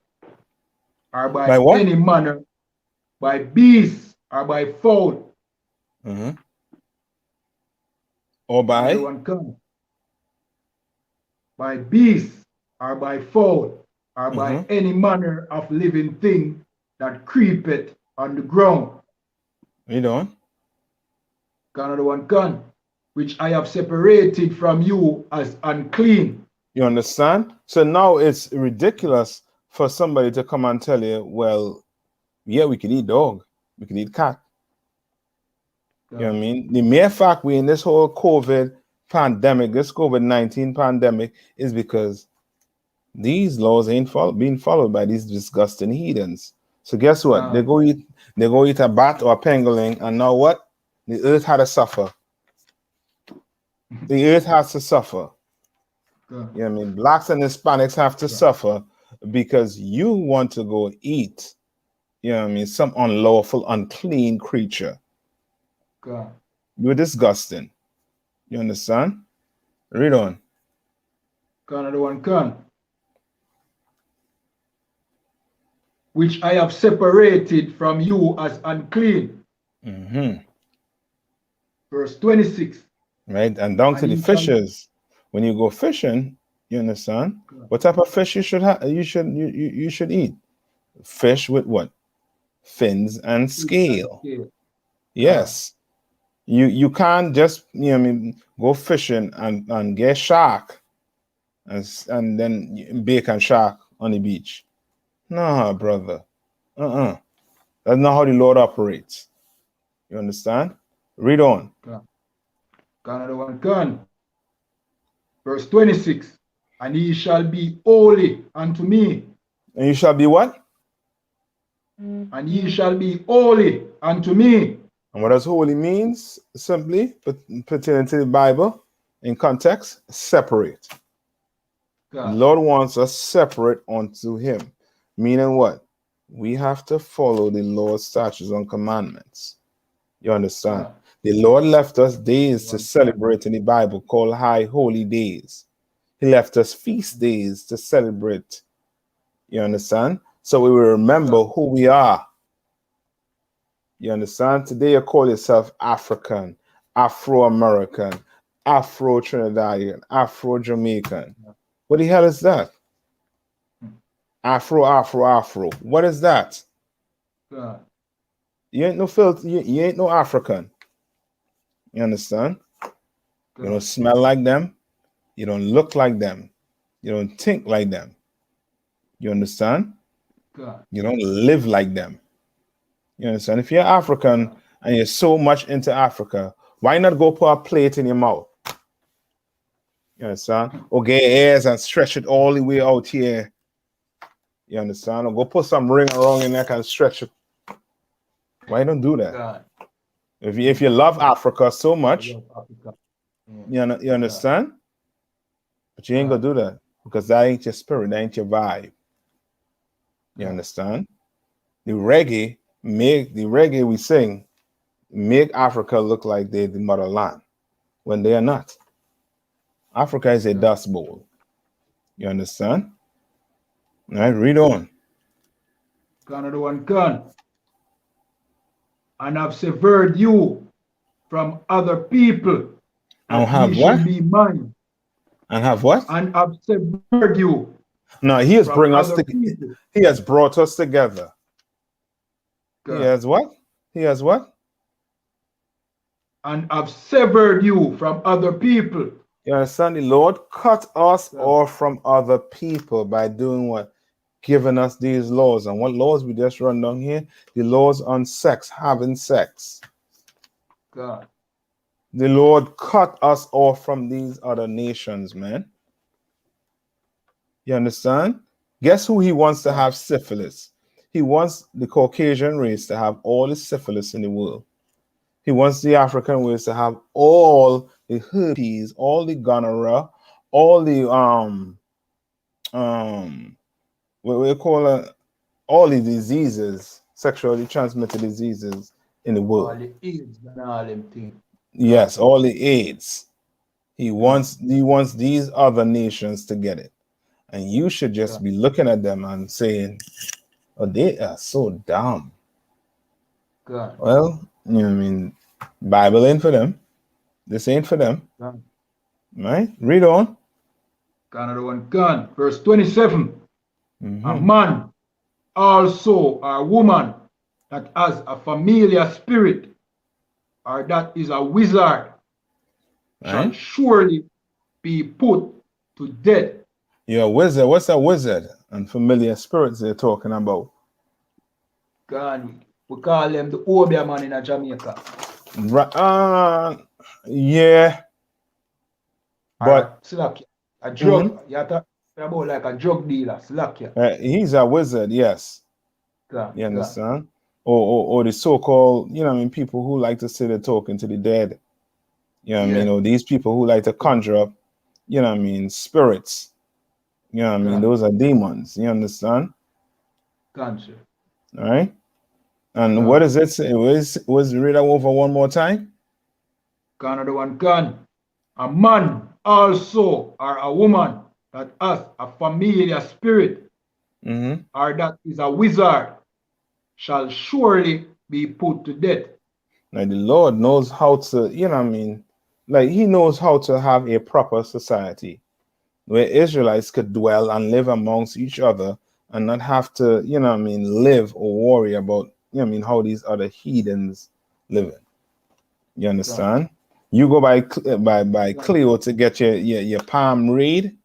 Speaker 1: or
Speaker 2: By
Speaker 1: by
Speaker 2: what?
Speaker 1: any manner, by beast, or by fowl.
Speaker 2: Or
Speaker 1: Another
Speaker 2: by?
Speaker 1: one can. By beast, or by fowl, or by any manner of living thing that creepeth on the ground.
Speaker 2: Read on.
Speaker 1: Another one can. Which I have separated from you as unclean.
Speaker 2: You understand? So now it's ridiculous for somebody to come and tell you, well, yeah, we could eat dog, we could eat cat. You know what I mean? The mere fact we in this whole COVID pandemic, this COVID-19 pandemic, is because these laws ain't being followed by these disgusting heathens. So guess what? They go eat a bat or a pangolin, and now what? The earth had to suffer. The earth has to suffer. You know what I mean? Blacks and Hispanics have to suffer because you want to go eat, you know what I mean, some unlawful, unclean creature. You're disgusting. You understand? Read on.
Speaker 1: Another one can. Which I have separated from you as unclean. Verse 26.
Speaker 2: Right? And down to the fishes. When you go fishing, you understand? What type of fish you should have? You should eat fish with what? Fins and scale. Yes. You can't just, you know what I mean, go fishing and get shark and then bacon shark on the beach. No, brother. That's not how the Lord operates. You understand? Read on.
Speaker 1: Another one can. Verse 26. And ye shall be holy unto me.
Speaker 2: And you shall be what?
Speaker 1: And ye shall be holy unto me.
Speaker 2: And what does holy means? Simply, pertaining to the Bible, in context, separate. The Lord wants us separate unto Him. Meaning what? We have to follow the Lord's statutes and commandments. You understand? The Lord left us days to celebrate in the Bible called high holy days. He left us feast days to celebrate. You understand? So we will remember who we are. You understand? Today you call yourself African, Afro-American, Afro-Trinidadian, Afro-Jamaican. What the hell is that? Afro. What is that? You ain't no filth. You ain't no African. You understand? You don't smell like them. You don't look like them. You don't think like them. You understand? You don't live like them. You understand? If you're African and you're so much into Africa, why not go put a plate in your mouth? You understand? Or get ears and stretch it all the way out here. You understand? Or go put some ring around your neck and stretch it. Why don't do that? If you love Africa so much, you understand? But you ain't gonna do that because that ain't your spirit, that ain't your vibe. You understand? The reggae we sing make Africa look like they're the motherland when they are not. Africa is a dust bowl. You understand? All right, read on.
Speaker 1: Another one can. And have severed you from other people,
Speaker 2: And
Speaker 1: that
Speaker 2: have
Speaker 1: ye
Speaker 2: what?
Speaker 1: should be mine.
Speaker 2: And have what?
Speaker 1: And have severed you.
Speaker 2: No, He has He has brought us together. He has what? He has what?
Speaker 1: And have severed you from other people.
Speaker 2: You understand? The Lord cut us off from other people by doing what? Giving us these laws. And what laws we just run down here? The laws on sex, having sex. The Lord cut us off from these other nations, man. You understand? Guess who he wants to have syphilis? He wants the Caucasian race to have all the syphilis in the world. He wants the African race to have all the herpes, all the gonorrhea, all the what we call all the diseases, sexually transmitted diseases in the world.
Speaker 1: All the AIDS and all them things.
Speaker 2: Yes, all the AIDS. He wants these other nations to get it. And you should just be looking at them and saying, oh, they are so dumb.
Speaker 1: God.
Speaker 2: Well, you know what I mean? Bible ain't for them. This ain't for them.
Speaker 1: God.
Speaker 2: Right? Read on.
Speaker 1: Another one gone. Verse 27.
Speaker 2: Mm-hmm.
Speaker 1: A man also or a woman that has a familiar spirit or that is a wizard shall surely be put to death.
Speaker 2: You're a wizard. What's a wizard? And familiar spirits they're talking about.
Speaker 1: God, we call them the Obia man in Jamaica.
Speaker 2: Right. Yeah. But
Speaker 1: a drug, you have to about like a drug dealer,
Speaker 2: he's a wizard, yes.
Speaker 1: God,
Speaker 2: you understand? Or the so-called, you know what I mean, people who like to say they're talking to the dead. You know what I mean? Or these people who like to conjure up, you know what I mean, spirits. You know what I mean? Those are demons. You understand?
Speaker 1: Gotcha.
Speaker 2: All right. And what does it say? Was read that over one more time?
Speaker 1: Another one gone. A man also or a woman that has a familiar spirit or that is a wizard shall surely be put to death.
Speaker 2: Now the Lord knows how to, you know what I mean, like he knows how to have a proper society where Israelites could dwell and live amongst each other and not have to, you know what I mean, live or worry about, you know what I mean, how these other heathens living. You understand? You go by Cleo to get your palm read.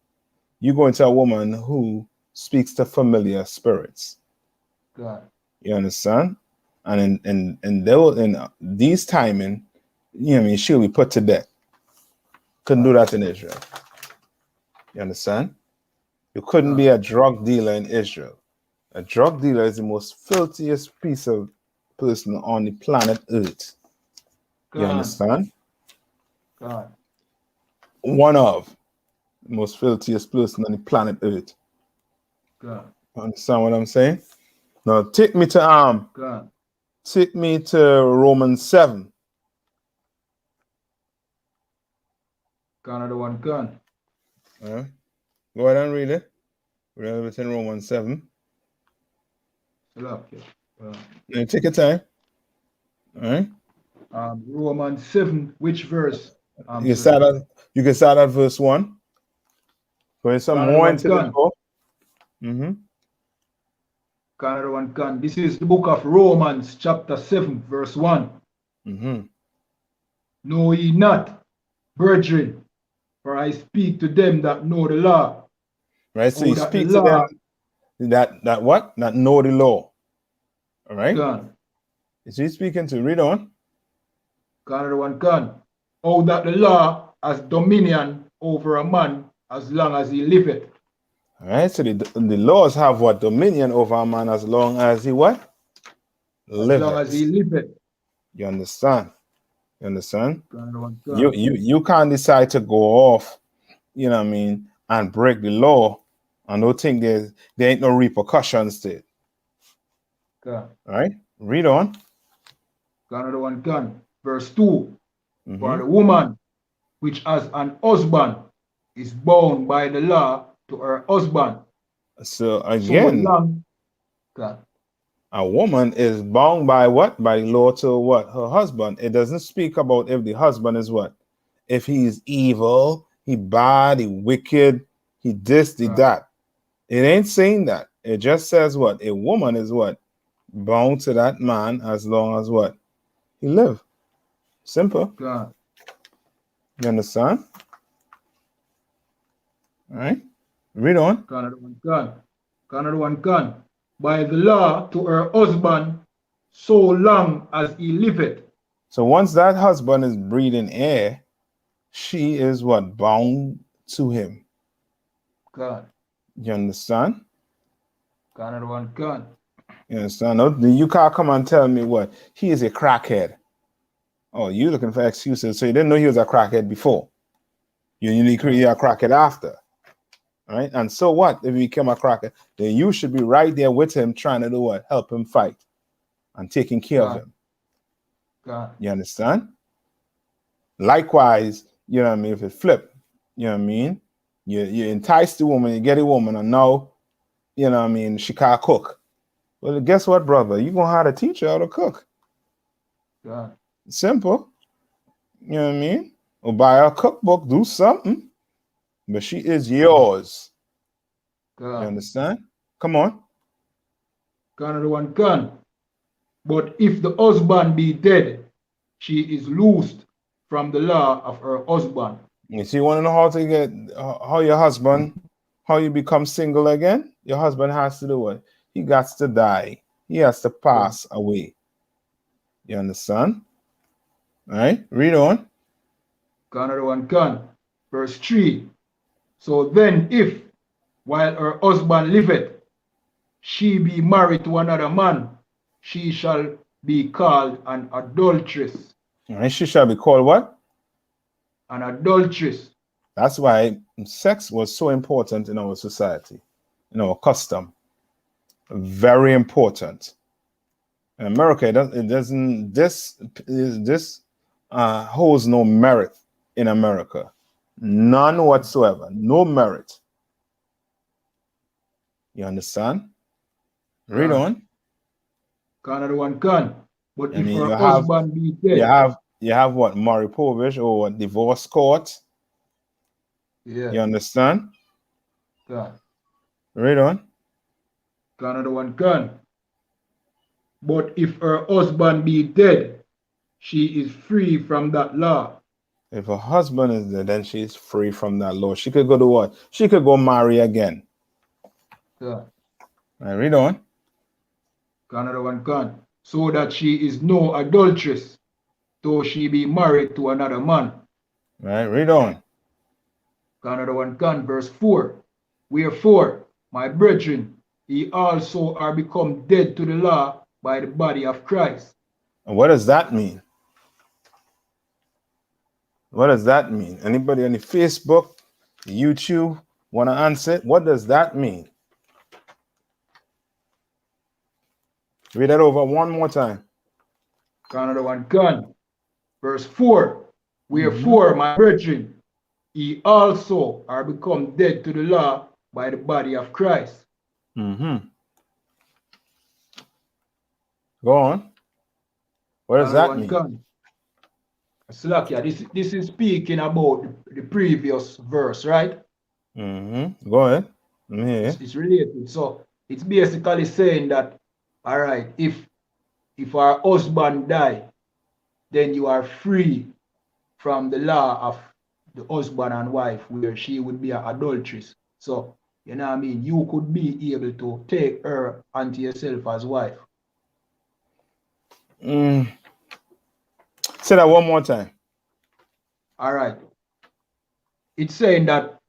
Speaker 2: You go into a woman who speaks to familiar spirits.
Speaker 1: God.
Speaker 2: You understand? And in these timing, you know what I mean, she'll be put to death. Couldn't do that in Israel. You understand? You couldn't be a drug dealer in Israel. A drug dealer is the most filthiest piece of person on the planet Earth. You understand?
Speaker 1: God.
Speaker 2: One of the most filthiest person on the planet Earth.
Speaker 1: God.
Speaker 2: Understand what I'm saying? Now take me to take me to Romans 7.
Speaker 1: Another one gone.
Speaker 2: Go ahead and read it. Read it in Romans 7. Take your time. All right.
Speaker 1: Romans 7, which verse?
Speaker 2: You can start at verse 1. Going some more into the book.
Speaker 1: Another one gone. This is the book of Romans, chapter 7, verse 1. Know ye not, brethren, for I speak to them that know the law.
Speaker 2: Right, so you speak to them that what? That know the law. All right.
Speaker 1: Gone.
Speaker 2: Is he speaking to? Read on.
Speaker 1: Another one gone. Oh, that the law has dominion over a man as long as he liveth.
Speaker 2: All right, so the laws have what? Dominion over a man as long as he what? Liveth.
Speaker 1: As long as he liveth.
Speaker 2: You understand? You understand?
Speaker 1: Gone.
Speaker 2: You can't decide to go off, you know what I mean, and break the law and don't think there ain't no repercussions to it. All right, read on.
Speaker 1: Another one gone. Verse 2. For the woman which has an husband is bound by the law to her husband.
Speaker 2: So again, a woman is bound by what? By law to what? Her husband. It doesn't speak about if the husband is what? If he's evil, he bad, he wicked, he this, he that. It ain't saying that. It just says what? A woman is what? Bound to that man as long as what? He live. Simple. You understand? All right. Read on.
Speaker 1: Another one gone. By the law to her husband, so long as he liveth.
Speaker 2: So once that husband is breathing air, she is what? Bound to him.
Speaker 1: God.
Speaker 2: You understand?
Speaker 1: Another one gun.
Speaker 2: You understand? No, you can't come and tell me what he is a crackhead. Oh, you looking for excuses? So you didn't know he was a crackhead before. You uniquely a crackhead after, right? And so what if he became a crackhead? Then you should be right there with him, trying to do what? Help him fight and taking care of him. You understand? Likewise, you know what I mean. If it flip, you know what I mean. You entice the woman, you get a woman, and now, you know what I mean, she can't cook. Well, guess what, brother? You're gonna have to teach her how to cook. Simple. You know what I mean? Or buy a cookbook, do something. But she is yours. You understand? Come on.
Speaker 1: Another one gun. But if the husband be dead, she is loosed from the law of her husband.
Speaker 2: You see, you want to know how to get how your husband, how you become single again? Your husband has to do it. He got to die. He has to pass away. You understand? All right, read on.
Speaker 1: Another one can. Verse 3. So then, if while her husband liveth, she be married to another man, she shall be called an adulteress.
Speaker 2: All right, she shall be called what?
Speaker 1: An adulteress.
Speaker 2: That's why sex was so important in our society, in our custom. Very important. In America, this holds no merit in America. None whatsoever. No merit. You understand? Read on.
Speaker 1: Another one can. But if her husband be dead.
Speaker 2: You have what? Maripovich or what? Divorce court.
Speaker 1: Yeah.
Speaker 2: You understand?
Speaker 1: Yeah.
Speaker 2: Read on.
Speaker 1: Another one can. But if her husband be dead, she is free from that law.
Speaker 2: If her husband is dead, then she is free from that law. She could go to what? She could go marry again.
Speaker 1: Yeah.
Speaker 2: Right, read on.
Speaker 1: Another one can. So that she is no adulteress, though she be married to another man.
Speaker 2: Right, read on.
Speaker 1: Another one can. Verse 4. Wherefore, my brethren, ye also are become dead to the law by the body of Christ.
Speaker 2: And what does that mean? What does that mean? Anybody on the Facebook, YouTube, want to answer it? What does that mean? Read that over one more time.
Speaker 1: Another one can. Verse 4. Wherefore, my brethren, ye also are become dead to the law by the body of Christ.
Speaker 2: Go on. What does that mean?
Speaker 1: Slakia, this is speaking about the previous verse, right?
Speaker 2: Go ahead.
Speaker 1: It's related. So it's basically saying that, all right, if our husband die, then you are free from the law of the husband and wife, where she would be an adulteress. So, you know what I mean? You could be able to take her unto yourself as wife.
Speaker 2: Say that one more time.
Speaker 1: All right. It's saying that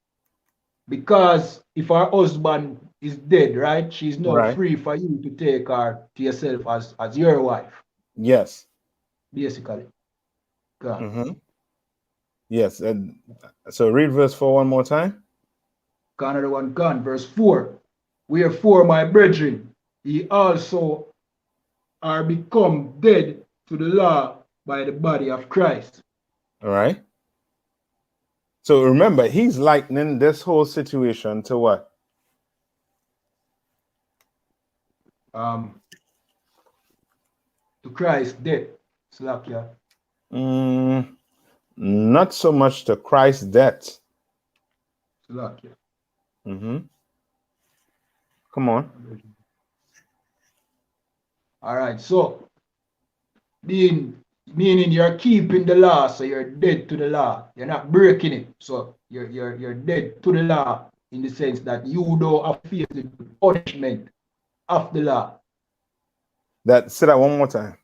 Speaker 1: because if her husband is dead, right, she's not free for you to take her to yourself as your wife.
Speaker 2: Yes.
Speaker 1: Basically.
Speaker 2: Yes. And so read verse 4 one more time.
Speaker 1: Another one can. Verse 4. Wherefore, my brethren, ye also are become dead to the law by the body of Christ.
Speaker 2: All right. So remember, he's likening this whole situation to what?
Speaker 1: To Christ's death. Slakia.
Speaker 2: Not so much to Christ's death.
Speaker 1: Slakia.
Speaker 2: Come on.
Speaker 1: All right. So, meaning you're keeping the law, so you're dead to the law. You're not breaking it. So you're dead to the law in the sense that you don't have to face the punishment of the law.
Speaker 2: Say that one more time.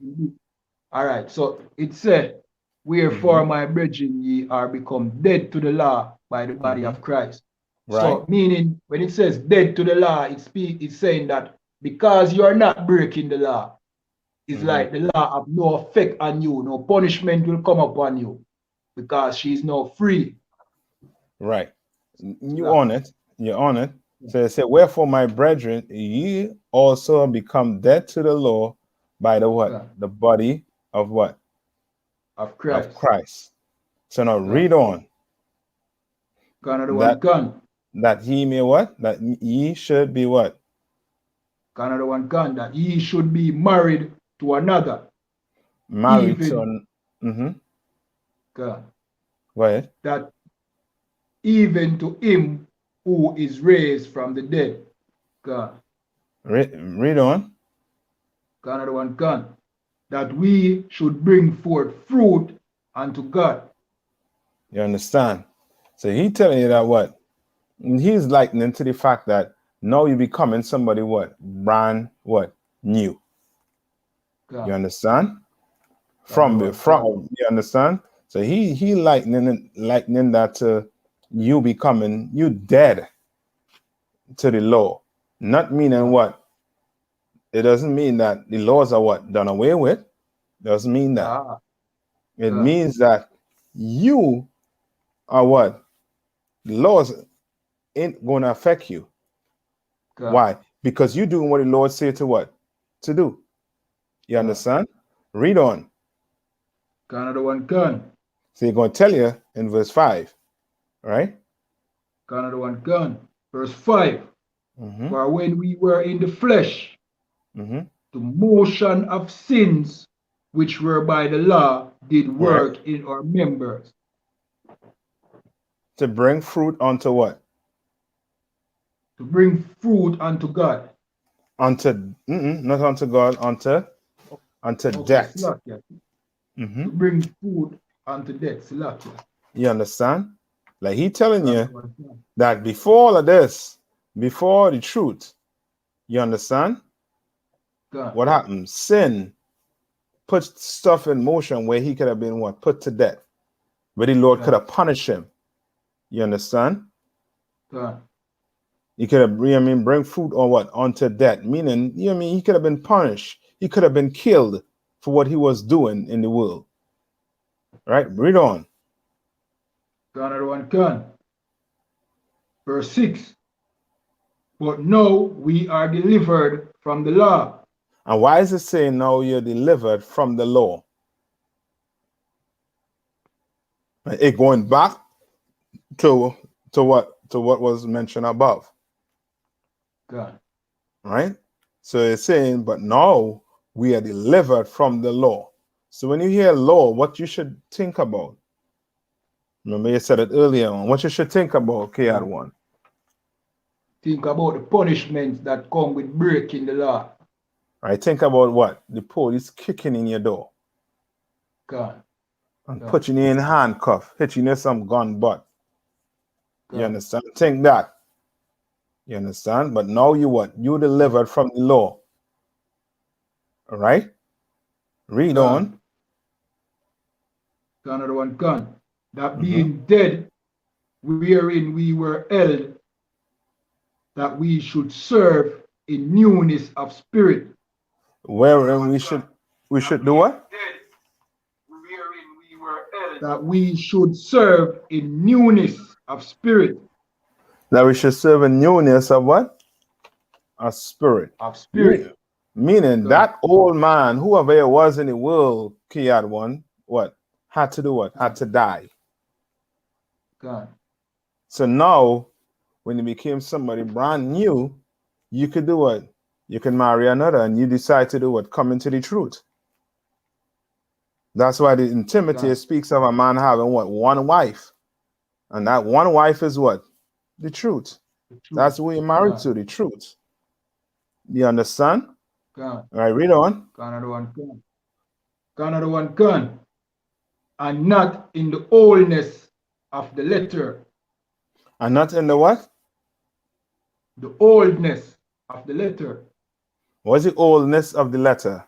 Speaker 1: All right. So it said, wherefore, my brethren, ye are become dead to the law by the body of Christ. So meaning when it says dead to the law, it's saying that because you are not breaking the law, it's
Speaker 2: Mhm.
Speaker 1: like the law have no effect on you. No punishment will come upon you because she's now free.
Speaker 2: Right. You
Speaker 1: Salak.
Speaker 2: on it. You're on it. So it said, wherefore, my brethren, ye also become dead to the law by the what?
Speaker 1: Yeah.
Speaker 2: The body of what?
Speaker 1: Of
Speaker 2: Of
Speaker 1: Christ.
Speaker 2: Christ. So now
Speaker 1: Yeah.
Speaker 2: read on.
Speaker 1: Another one
Speaker 2: That
Speaker 1: gun.
Speaker 2: that he may what? That ye should be what?
Speaker 1: Another one gun. That ye should be married to another.
Speaker 2: Married to
Speaker 1: Even
Speaker 2: an mm-hmm.
Speaker 1: God.
Speaker 2: Go ahead.
Speaker 1: That even to him who is raised from the dead. God.
Speaker 2: Read on.
Speaker 1: Another one gun. That we should bring forth fruit unto God.
Speaker 2: You understand? So he telling you that what? He's likening to the fact that now you becoming somebody what? Brand what? New. You
Speaker 1: God.
Speaker 2: understand?
Speaker 1: Another one gun.
Speaker 2: You understand? So he likening that to you becoming you dead to the law. Not meaning
Speaker 1: God.
Speaker 2: what? It doesn't mean that the laws are what? Done away with. Doesn't mean that.
Speaker 1: Ah.
Speaker 2: It
Speaker 1: God.
Speaker 2: means that you are what? The laws ain't gonna affect you.
Speaker 1: God.
Speaker 2: Why? Because you're doing what the Lord said to what? To do. You
Speaker 1: God.
Speaker 2: understand? Read on.
Speaker 1: Another one gun.
Speaker 2: So he's going to tell you in verse 5, right?
Speaker 1: Another one gun. Verse 5.
Speaker 2: Mm-hmm.
Speaker 1: For when we were in the flesh,
Speaker 2: Mm-hmm.
Speaker 1: the motion of sins which were by the law did
Speaker 2: Right.
Speaker 1: work in our members.
Speaker 2: To bring fruit unto what?
Speaker 1: To bring fruit unto God.
Speaker 2: Not unto God, unto
Speaker 1: Okay,
Speaker 2: death.
Speaker 1: Slakia.
Speaker 2: Mm-hmm.
Speaker 1: To bring fruit unto death. Slakia.
Speaker 2: You understand? Like he telling you
Speaker 1: Another one gun.
Speaker 2: that before all of this, before the truth, you understand?
Speaker 1: God.
Speaker 2: What happened? Sin put stuff in motion where he could have been what? Put to death. But the Lord could
Speaker 1: God.
Speaker 2: have punished him. You understand?
Speaker 1: God.
Speaker 2: He could have, bring fruit or what? Unto death. Meaning, he could have been punished. He could have been killed for what he was doing in the world. Right? Read on.
Speaker 1: Another one gun. Verse 6. But now we are delivered from the law.
Speaker 2: And why is it saying now you're delivered from the law? It going back to what was mentioned above.
Speaker 1: God.
Speaker 2: Right? So it's saying, but now we are delivered from the law. So when you hear law, what you should think about. Remember you said it earlier on. What you should think about, KR1.
Speaker 1: Think about the punishments that come with breaking the law.
Speaker 2: Right? Think about what? The police kicking in your door
Speaker 1: God.
Speaker 2: and
Speaker 1: God.
Speaker 2: putting you in handcuff, hitting you some gun butt. You
Speaker 1: God.
Speaker 2: understand? Think that. You understand? But now you what? You delivered from the law. All right? Read
Speaker 1: God.
Speaker 2: on.
Speaker 1: Another one gun. That
Speaker 2: Mm-hmm.
Speaker 1: being dead, wherein we were held, that we should serve in newness of spirit.
Speaker 2: Wherein we should do what?
Speaker 1: That we should serve in newness of spirit.
Speaker 2: That we should serve in newness of what? A spirit.
Speaker 1: Of spirit.
Speaker 2: Meaning
Speaker 1: God.
Speaker 2: that old man, whoever it was in the world, Kiyad1, what? Had to do what? Had to die.
Speaker 1: God.
Speaker 2: So now, when you became somebody brand new, you could do what? You can marry another and you decide to do what? Come into the truth. That's why in Timothy it speaks of a man having what? One wife. And that one wife is what? The truth. That's who you're married to, the truth. Do you understand?
Speaker 1: God.
Speaker 2: All right, read on.
Speaker 1: Another one gun. Another one gun. And not in the oldness of the letter.
Speaker 2: And not in the what?
Speaker 1: The oldness of the letter.
Speaker 2: What's the oldness of the letter?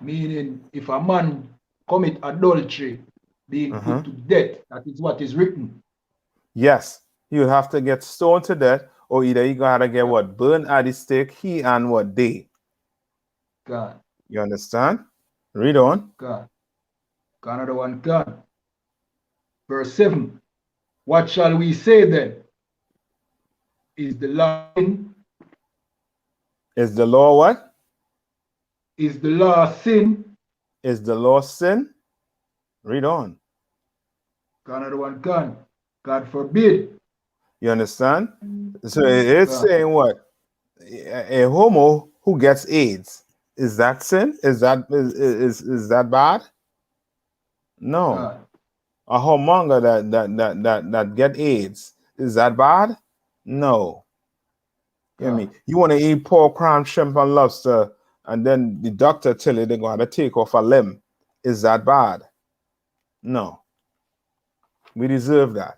Speaker 1: Meaning, if a man commit adultery, being put to death, that is what is written.
Speaker 2: Yes, he would have to get stoned to death, or either you gotta get what? Burn at the stake, he and what they.
Speaker 1: God.
Speaker 2: You understand? Read on.
Speaker 1: God. Another one, God. Verse 7. What shall we say then? Is the law sin?
Speaker 2: Is the law what?
Speaker 1: Is the law sin?
Speaker 2: Is the law sin? Read on.
Speaker 1: Another one, God. God forbid.
Speaker 2: You understand? So it's saying what? A homo who gets AIDS. Is that sin? Is that bad? No.
Speaker 1: God.
Speaker 2: A homonger that get AIDS. Is that bad? No. You know what I mean? You want to eat pork, crab, shrimp, and lobster, and then the doctor tell you they're going to take off a limb. Is that bad? No. We deserve that.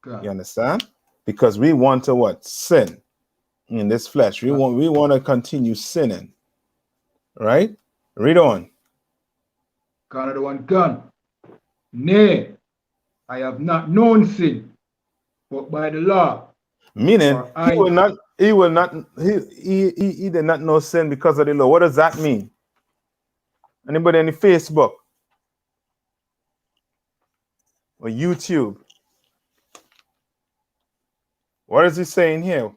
Speaker 1: God.
Speaker 2: You understand? Because we want to what? Sin in this flesh. We want to continue sinning. Right? Read on.
Speaker 1: Another one, God. Nay, I have not known sin, but by the law.
Speaker 2: Meaning he did not know sin because of the law. What does that mean? Anybody on the Facebook or YouTube? What is he saying here?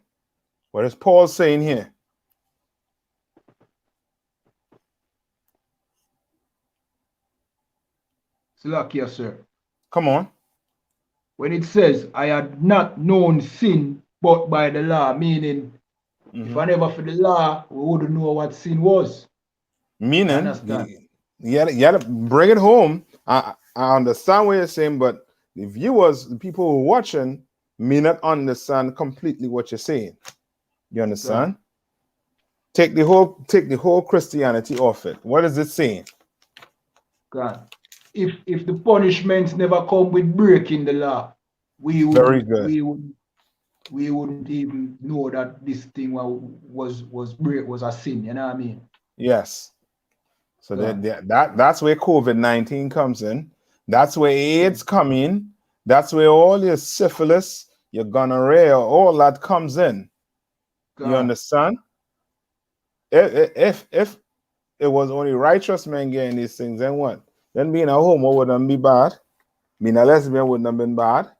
Speaker 2: What is Paul saying here?
Speaker 1: Slakia, sir.
Speaker 2: Come on.
Speaker 1: When it says, I had not known sin but by the law, meaning if I never for the law, we wouldn't know what sin was.
Speaker 2: Meaning,
Speaker 1: understand?
Speaker 2: you gotta bring it home. I understand what you're saying, but the viewers, the people who are watching, may not understand completely what you're saying. You understand? Take the whole Christianity off it. What is it saying?
Speaker 1: God. If the punishments never come with breaking the law, we wouldn't even know that this thing was a sin. You know what I mean?
Speaker 2: Yes. So that's where COVID-19 comes in. That's where AIDS come in. That's where all your syphilis, your gonorrhea, all that comes in.
Speaker 1: God.
Speaker 2: You understand? If it was only righteous men getting these things, then what? Then being a homo wouldn't be bad. Being a lesbian wouldn't have been bad.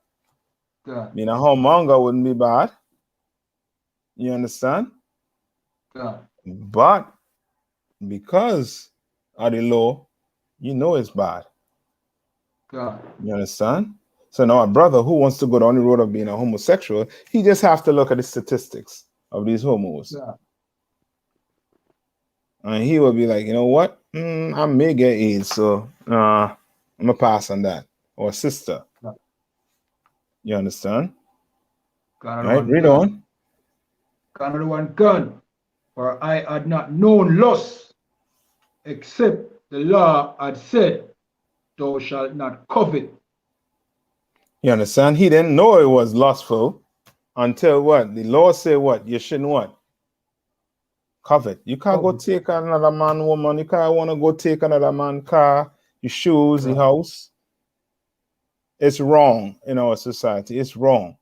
Speaker 1: God.
Speaker 2: Being a homonger wouldn't be bad. You understand?
Speaker 1: God.
Speaker 2: But because of the law, you know it's bad.
Speaker 1: God.
Speaker 2: You understand? So now a brother who wants to go down the road of being a homosexual, he just have to look at the statistics of these homos.
Speaker 1: God.
Speaker 2: And he will be like, you know what? I may get AIDS, so I'm going to pass on that. Or sister.
Speaker 1: God.
Speaker 2: You understand?
Speaker 1: God.
Speaker 2: Right? Read on.
Speaker 1: Another one, God. For I had not known lust, except the law had said, thou shalt not covet.
Speaker 2: You understand? He didn't know it was lustful until what? The law said what? You shouldn't what? Covet. You can't go take another man, woman. You can't want to go take another man car, your shoes, the house. It's wrong in our society. It's wrong.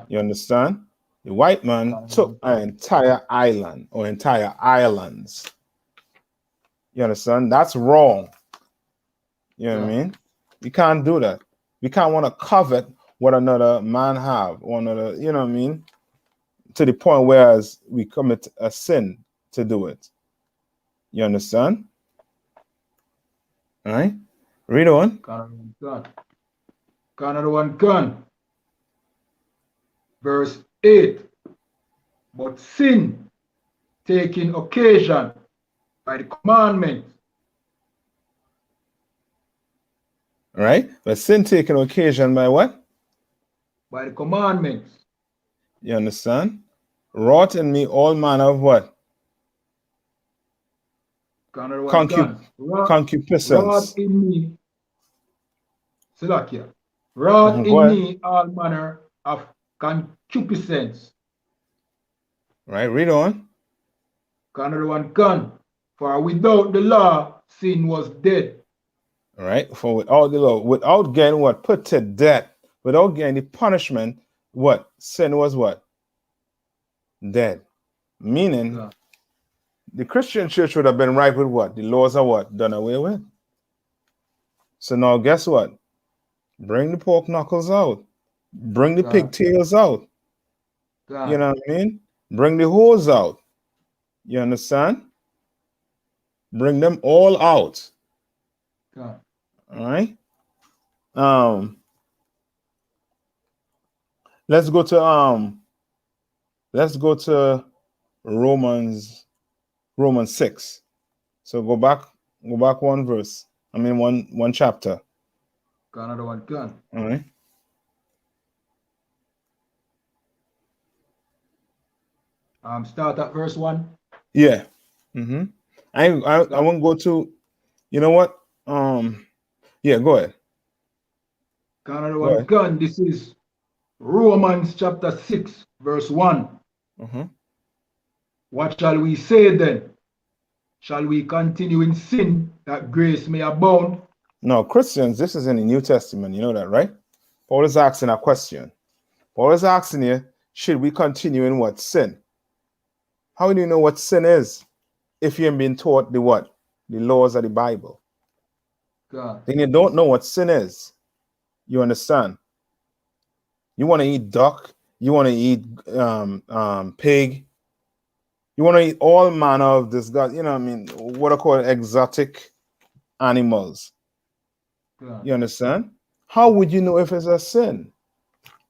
Speaker 2: You understand? The white man took an entire island or entire islands. You understand? That's wrong. You know what I mean? You can't do that. We can't want to covet what another man have or another, you know what I mean? To the point whereas we commit a sin to do it. You understand? All right? Read on.
Speaker 1: Another one, God. Verse 8. But sin, taking occasion by the commandment.
Speaker 2: All right? But sin taking occasion by what?
Speaker 1: By the commandments.
Speaker 2: You understand? Wrought in me all manner of what? Concupiscence.
Speaker 1: Wrought in me. Salakia. Wrought in me all manner of concupiscence.
Speaker 2: Right, read on.
Speaker 1: Another one, gun. For without the law, sin was dead.
Speaker 2: All right, for without the law, without getting what? Put to death, without getting the punishment, what? Sin was what? Dead. Meaning
Speaker 1: God.
Speaker 2: the Christian church would have been right with what? The laws are what? Done away with. So now guess what? Bring the pork knuckles out. Bring the
Speaker 1: God.
Speaker 2: pigtails out. You
Speaker 1: God.
Speaker 2: know what I mean? Bring the hose out. You understand? Bring them all out.
Speaker 1: God.
Speaker 2: All right. Let's go to Romans 6. So go back one verse. I mean one chapter.
Speaker 1: Got another one. God.
Speaker 2: All right.
Speaker 1: Start at verse 1.
Speaker 2: Yeah. I
Speaker 1: God.
Speaker 2: won't go to, you know what? Yeah, go ahead.
Speaker 1: Got another
Speaker 2: Go
Speaker 1: one.
Speaker 2: ahead.
Speaker 1: God. This is Romans chapter 6, verse 1. What shall we say then? Shall we continue in sin that grace may abound?
Speaker 2: No, Christians, this is in the New Testament. You know that, right? Paul is asking a question. Paul is asking you, should we continue in what? Sin. How do you know what sin is if you haven't been taught the what? The laws of the Bible.
Speaker 1: God.
Speaker 2: Then you don't know what sin is. You understand? You want to eat duck, you want to eat pig, you want to eat all manner of this God, you know what I mean, what I call exotic animals.
Speaker 1: God.
Speaker 2: You understand? How would you know if it's a sin?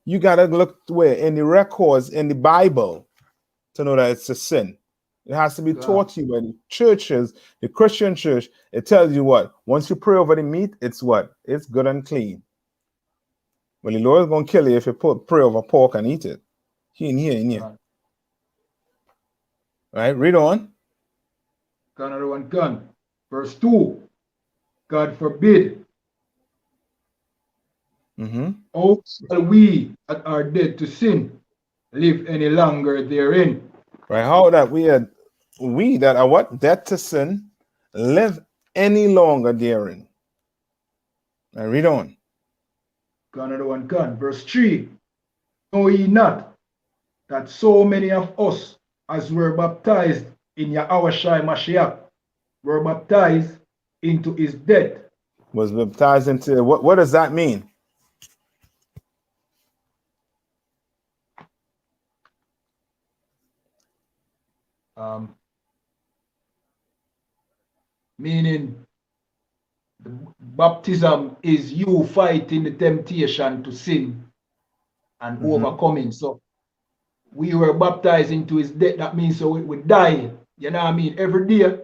Speaker 2: You gotta look where in the records in the Bible to know that it's a sin. It has to be
Speaker 1: God.
Speaker 2: taught you by the churches, the Christian church. It tells you what? Once you pray over the meat, it's what? It's good and clean. Well, the Lord is gonna kill you if you pray over pork and eat it. In here.
Speaker 1: God.
Speaker 2: Right? Read on.
Speaker 1: Got another one. God. Verse 2. God forbid. How shall we that are dead to sin live any longer therein?
Speaker 2: Right? How that we that are what? Dead to sin live any longer therein. Now read on.
Speaker 1: Got another one. God. Verse 3. Know ye not that so many of us as were baptized in YAHANNA Mashiach were baptized into his death?
Speaker 2: Was baptized into what does that mean?
Speaker 1: Meaning the baptism is you fighting the temptation to sin and overcoming. So we were baptized into his death. That means so we die. You know what I mean? Every day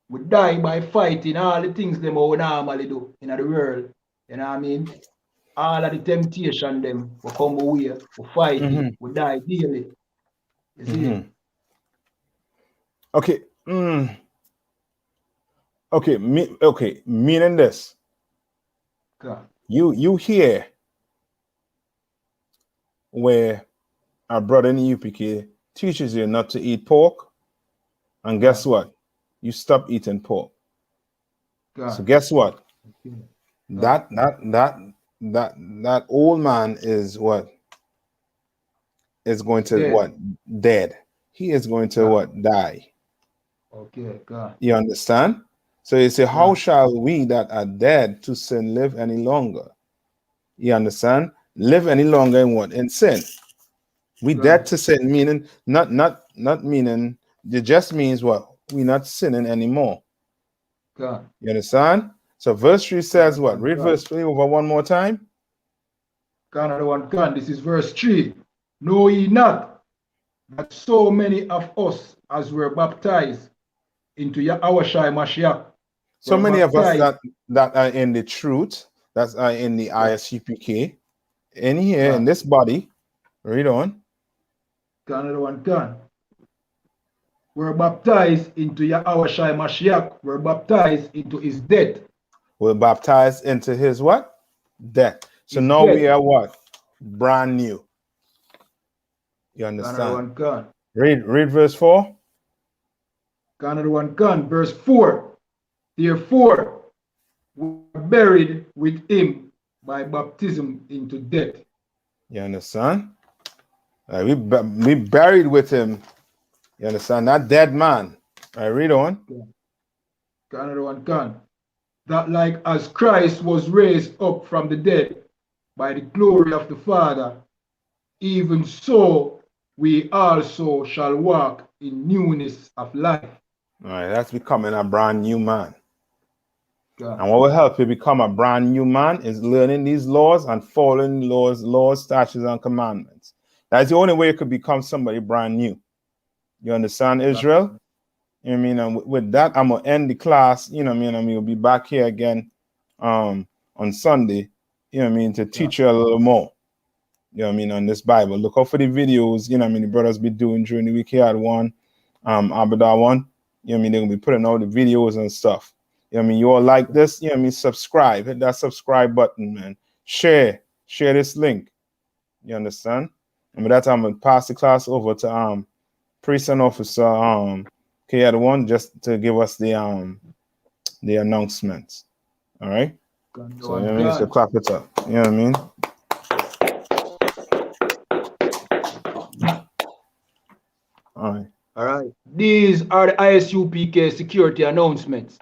Speaker 1: we die by fighting all the things them we normally do in the world. You know what I mean? All of the temptation them will come away, we fight it, we die daily. You see?
Speaker 2: Okay. Okay, meaning this.
Speaker 1: God.
Speaker 2: You hear where our brother in the UPK teaches you not to eat pork, and guess what? You stop eating pork.
Speaker 1: God.
Speaker 2: So guess what?
Speaker 1: God.
Speaker 2: That old man is what? Is going to
Speaker 1: Dead.
Speaker 2: what? Dead. He is going to what? Die.
Speaker 1: Okay, God.
Speaker 2: You understand? So you say, how
Speaker 1: God.
Speaker 2: shall we that are dead to sin live any longer? You understand? Live any longer in what? In sin. We
Speaker 1: God.
Speaker 2: dead to sin, meaning not meaning it just means what? We're not sinning anymore.
Speaker 1: God.
Speaker 2: You understand? So verse 3 says what? Read verse 3 over one more time.
Speaker 1: God, one can. This is verse 3. Know ye not that so many of us as were baptized into YAHANNA Mashiach
Speaker 2: So
Speaker 1: were
Speaker 2: many of us
Speaker 1: baptized.
Speaker 2: that are in the truth, that are in the I.S.U.P.K, in here, in
Speaker 1: God.
Speaker 2: this body. Read on.
Speaker 1: God, one can. Were baptized into YAHANNA Mashiach, were baptized into his death.
Speaker 2: We're baptized into his what? Death. So
Speaker 1: His
Speaker 2: now
Speaker 1: death.
Speaker 2: we are what? Brand new. You understand?
Speaker 1: One can.
Speaker 2: Read verse 4.
Speaker 1: God, one can. Verse 4. Therefore, we were buried with him by baptism into death.
Speaker 2: You understand? We buried with him. You understand? That dead man. All right, read on.
Speaker 1: Another one can. That like as Christ was raised up from the dead by the glory of the Father, even so we also shall walk in newness of life.
Speaker 2: All right, that's becoming a brand new man.
Speaker 1: God.
Speaker 2: And what will help you become a brand new man is learning these laws and following laws, statutes, and commandments. That's the only way you could become somebody brand new. You understand, Israel? You know what I mean? And with that, I'm gonna end the class. You know what I mean? And we'll be back here again on Sunday. You know what I mean? To teach you a little more. You know what I mean? On this Bible. Look out for the videos. You know what I mean? The brothers be doing during the week. He had one, Abada one. You know what I mean? They're gonna be putting out the videos and stuff. You know what I mean? You all like this? You know what I mean? Subscribe. Hit that subscribe button, man. Share this link. You understand? And with that, I'm gonna pass the class over to priest and officer K1 just to give us the announcements. All right. So you know what I mean? So clap it up. You know what I mean? All
Speaker 1: right. These are the I.S.U.P.K security announcements.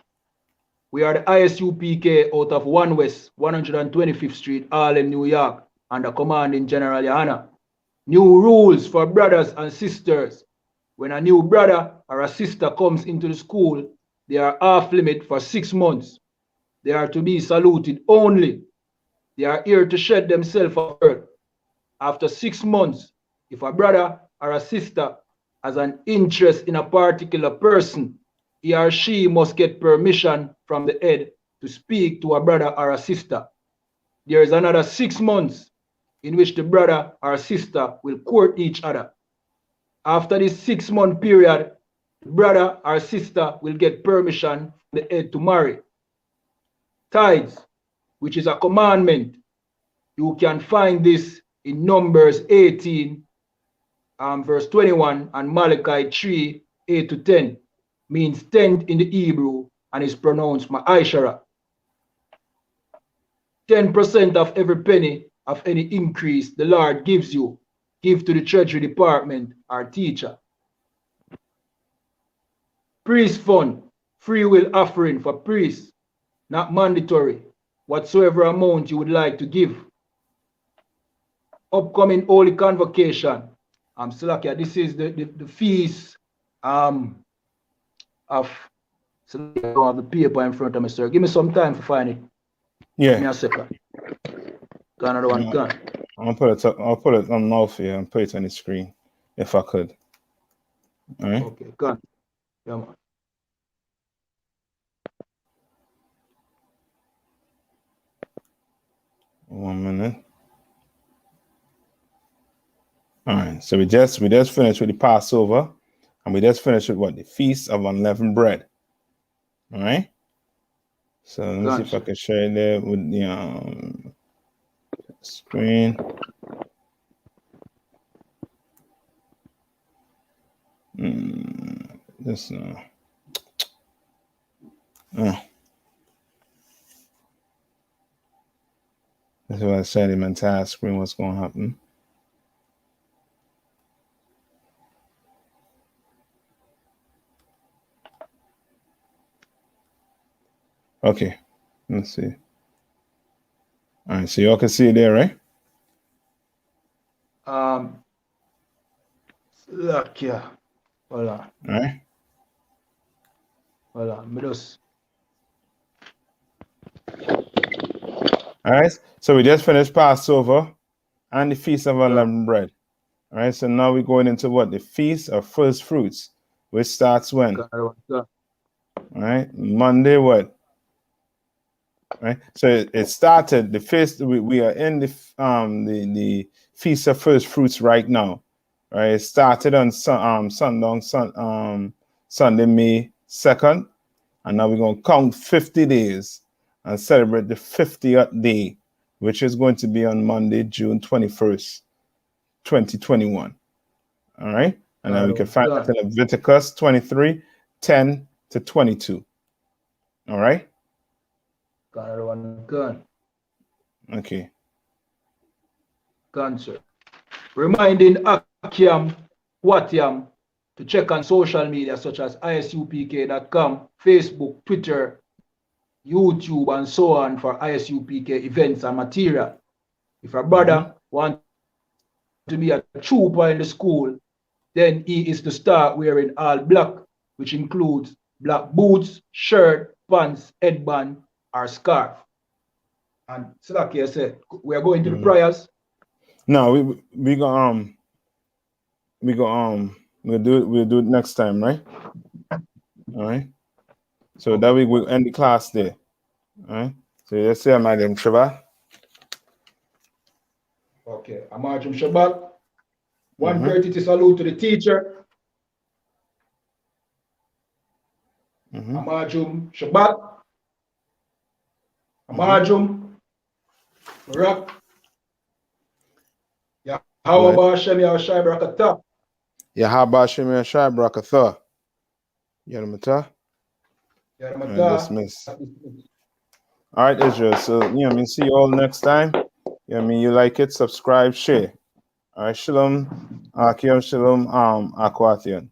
Speaker 1: We are the I.S.U.P.K out of 1 West, 125th Street, Harlem, New York, under commanding General YAHANNA. New rules for brothers and sisters. When a new brother or a sister comes into the school, they are off limit for 6 months. They are to be saluted only. They are here to shed themselves of earth. After 6 months, if a brother or a sister has an interest in a particular person, he or she must get permission from the head to speak to a brother or a sister. There is another 6 months in which the brother or sister will court each other. After this 6-month period, the brother or sister will get permission from the head to marry. Tithes, which is a commandment, you can find this in Numbers 18, verse 21, and Malachi 3, 8 to 10, means tenth in the Hebrew and is pronounced Ma'aishara. 10% of every penny of any increase the Lord gives you, give to the treasury department or teacher. Priest fund, free will offering for priests, not mandatory, whatsoever amount you would like to give. Upcoming holy convocation. Salakia, this is the feast of, so I don't have the paper in front of me, sir. Give me some time to find it.
Speaker 2: Yeah.
Speaker 1: Give me a second. Got another one, gun.
Speaker 2: I'll put it on mouth here and put it on the screen if I could. All right.
Speaker 1: Okay, gun. Yeah, man.
Speaker 2: One minute. All right. So we just finished with the Passover, and we just finished with what? The Feast of Unleavened Bread. All right. So let me see if I can share that with the screen. This that's what I said in my entire screen. What's going to happen? Okay, let's see. All right, so y'all can see it there, right?
Speaker 1: Look, yeah. Hold on.
Speaker 2: All right.
Speaker 1: Hold on.
Speaker 2: All right. So we just finished Passover and the Feast of Unleavened Bread. All right. So now we're going into what? The Feast of First Fruits, which starts when? All right. Monday, what? Right. So it started the feast. We are in the Feast of First Fruits right now. Right. It started on Sunday, May 2nd, and now we're gonna count 50 days and celebrate the 50th day, which is going to be on Monday, June 21st, 2021. All right. And then we can find that in Leviticus 23, 10 to 22. All right.
Speaker 1: Got another one, gun.
Speaker 2: Okay.
Speaker 1: Gun, sir. Reminding Acts Wakiam, Watiam, to check on social media such as ISUPK.com, Facebook, Twitter, YouTube, and so on for I.S.U.P.K events and material. If a brother wants to be a trooper in the school, then he is to start wearing all black, which includes black boots, shirt, pants, headband, or scarf. And Slacky said, we are going to the prayers.
Speaker 2: No, we'll do it next time, right? All right. So that week we'll end the class there. All right. So let's say my name Trevor.
Speaker 1: Okay. Amajum Shabbat. 1:30 to salute to the teacher. Amajum Shabbat. Amajum Barak. Yahweh Hashem Yahushai Barakatah.
Speaker 2: Yahweh Hashem Yahushai Barakatah. Yaramata.
Speaker 1: Dismiss.
Speaker 2: All right, Israel. So see you all next time. You like it, subscribe, share. All right, shalom, akiem shalom, akwathian.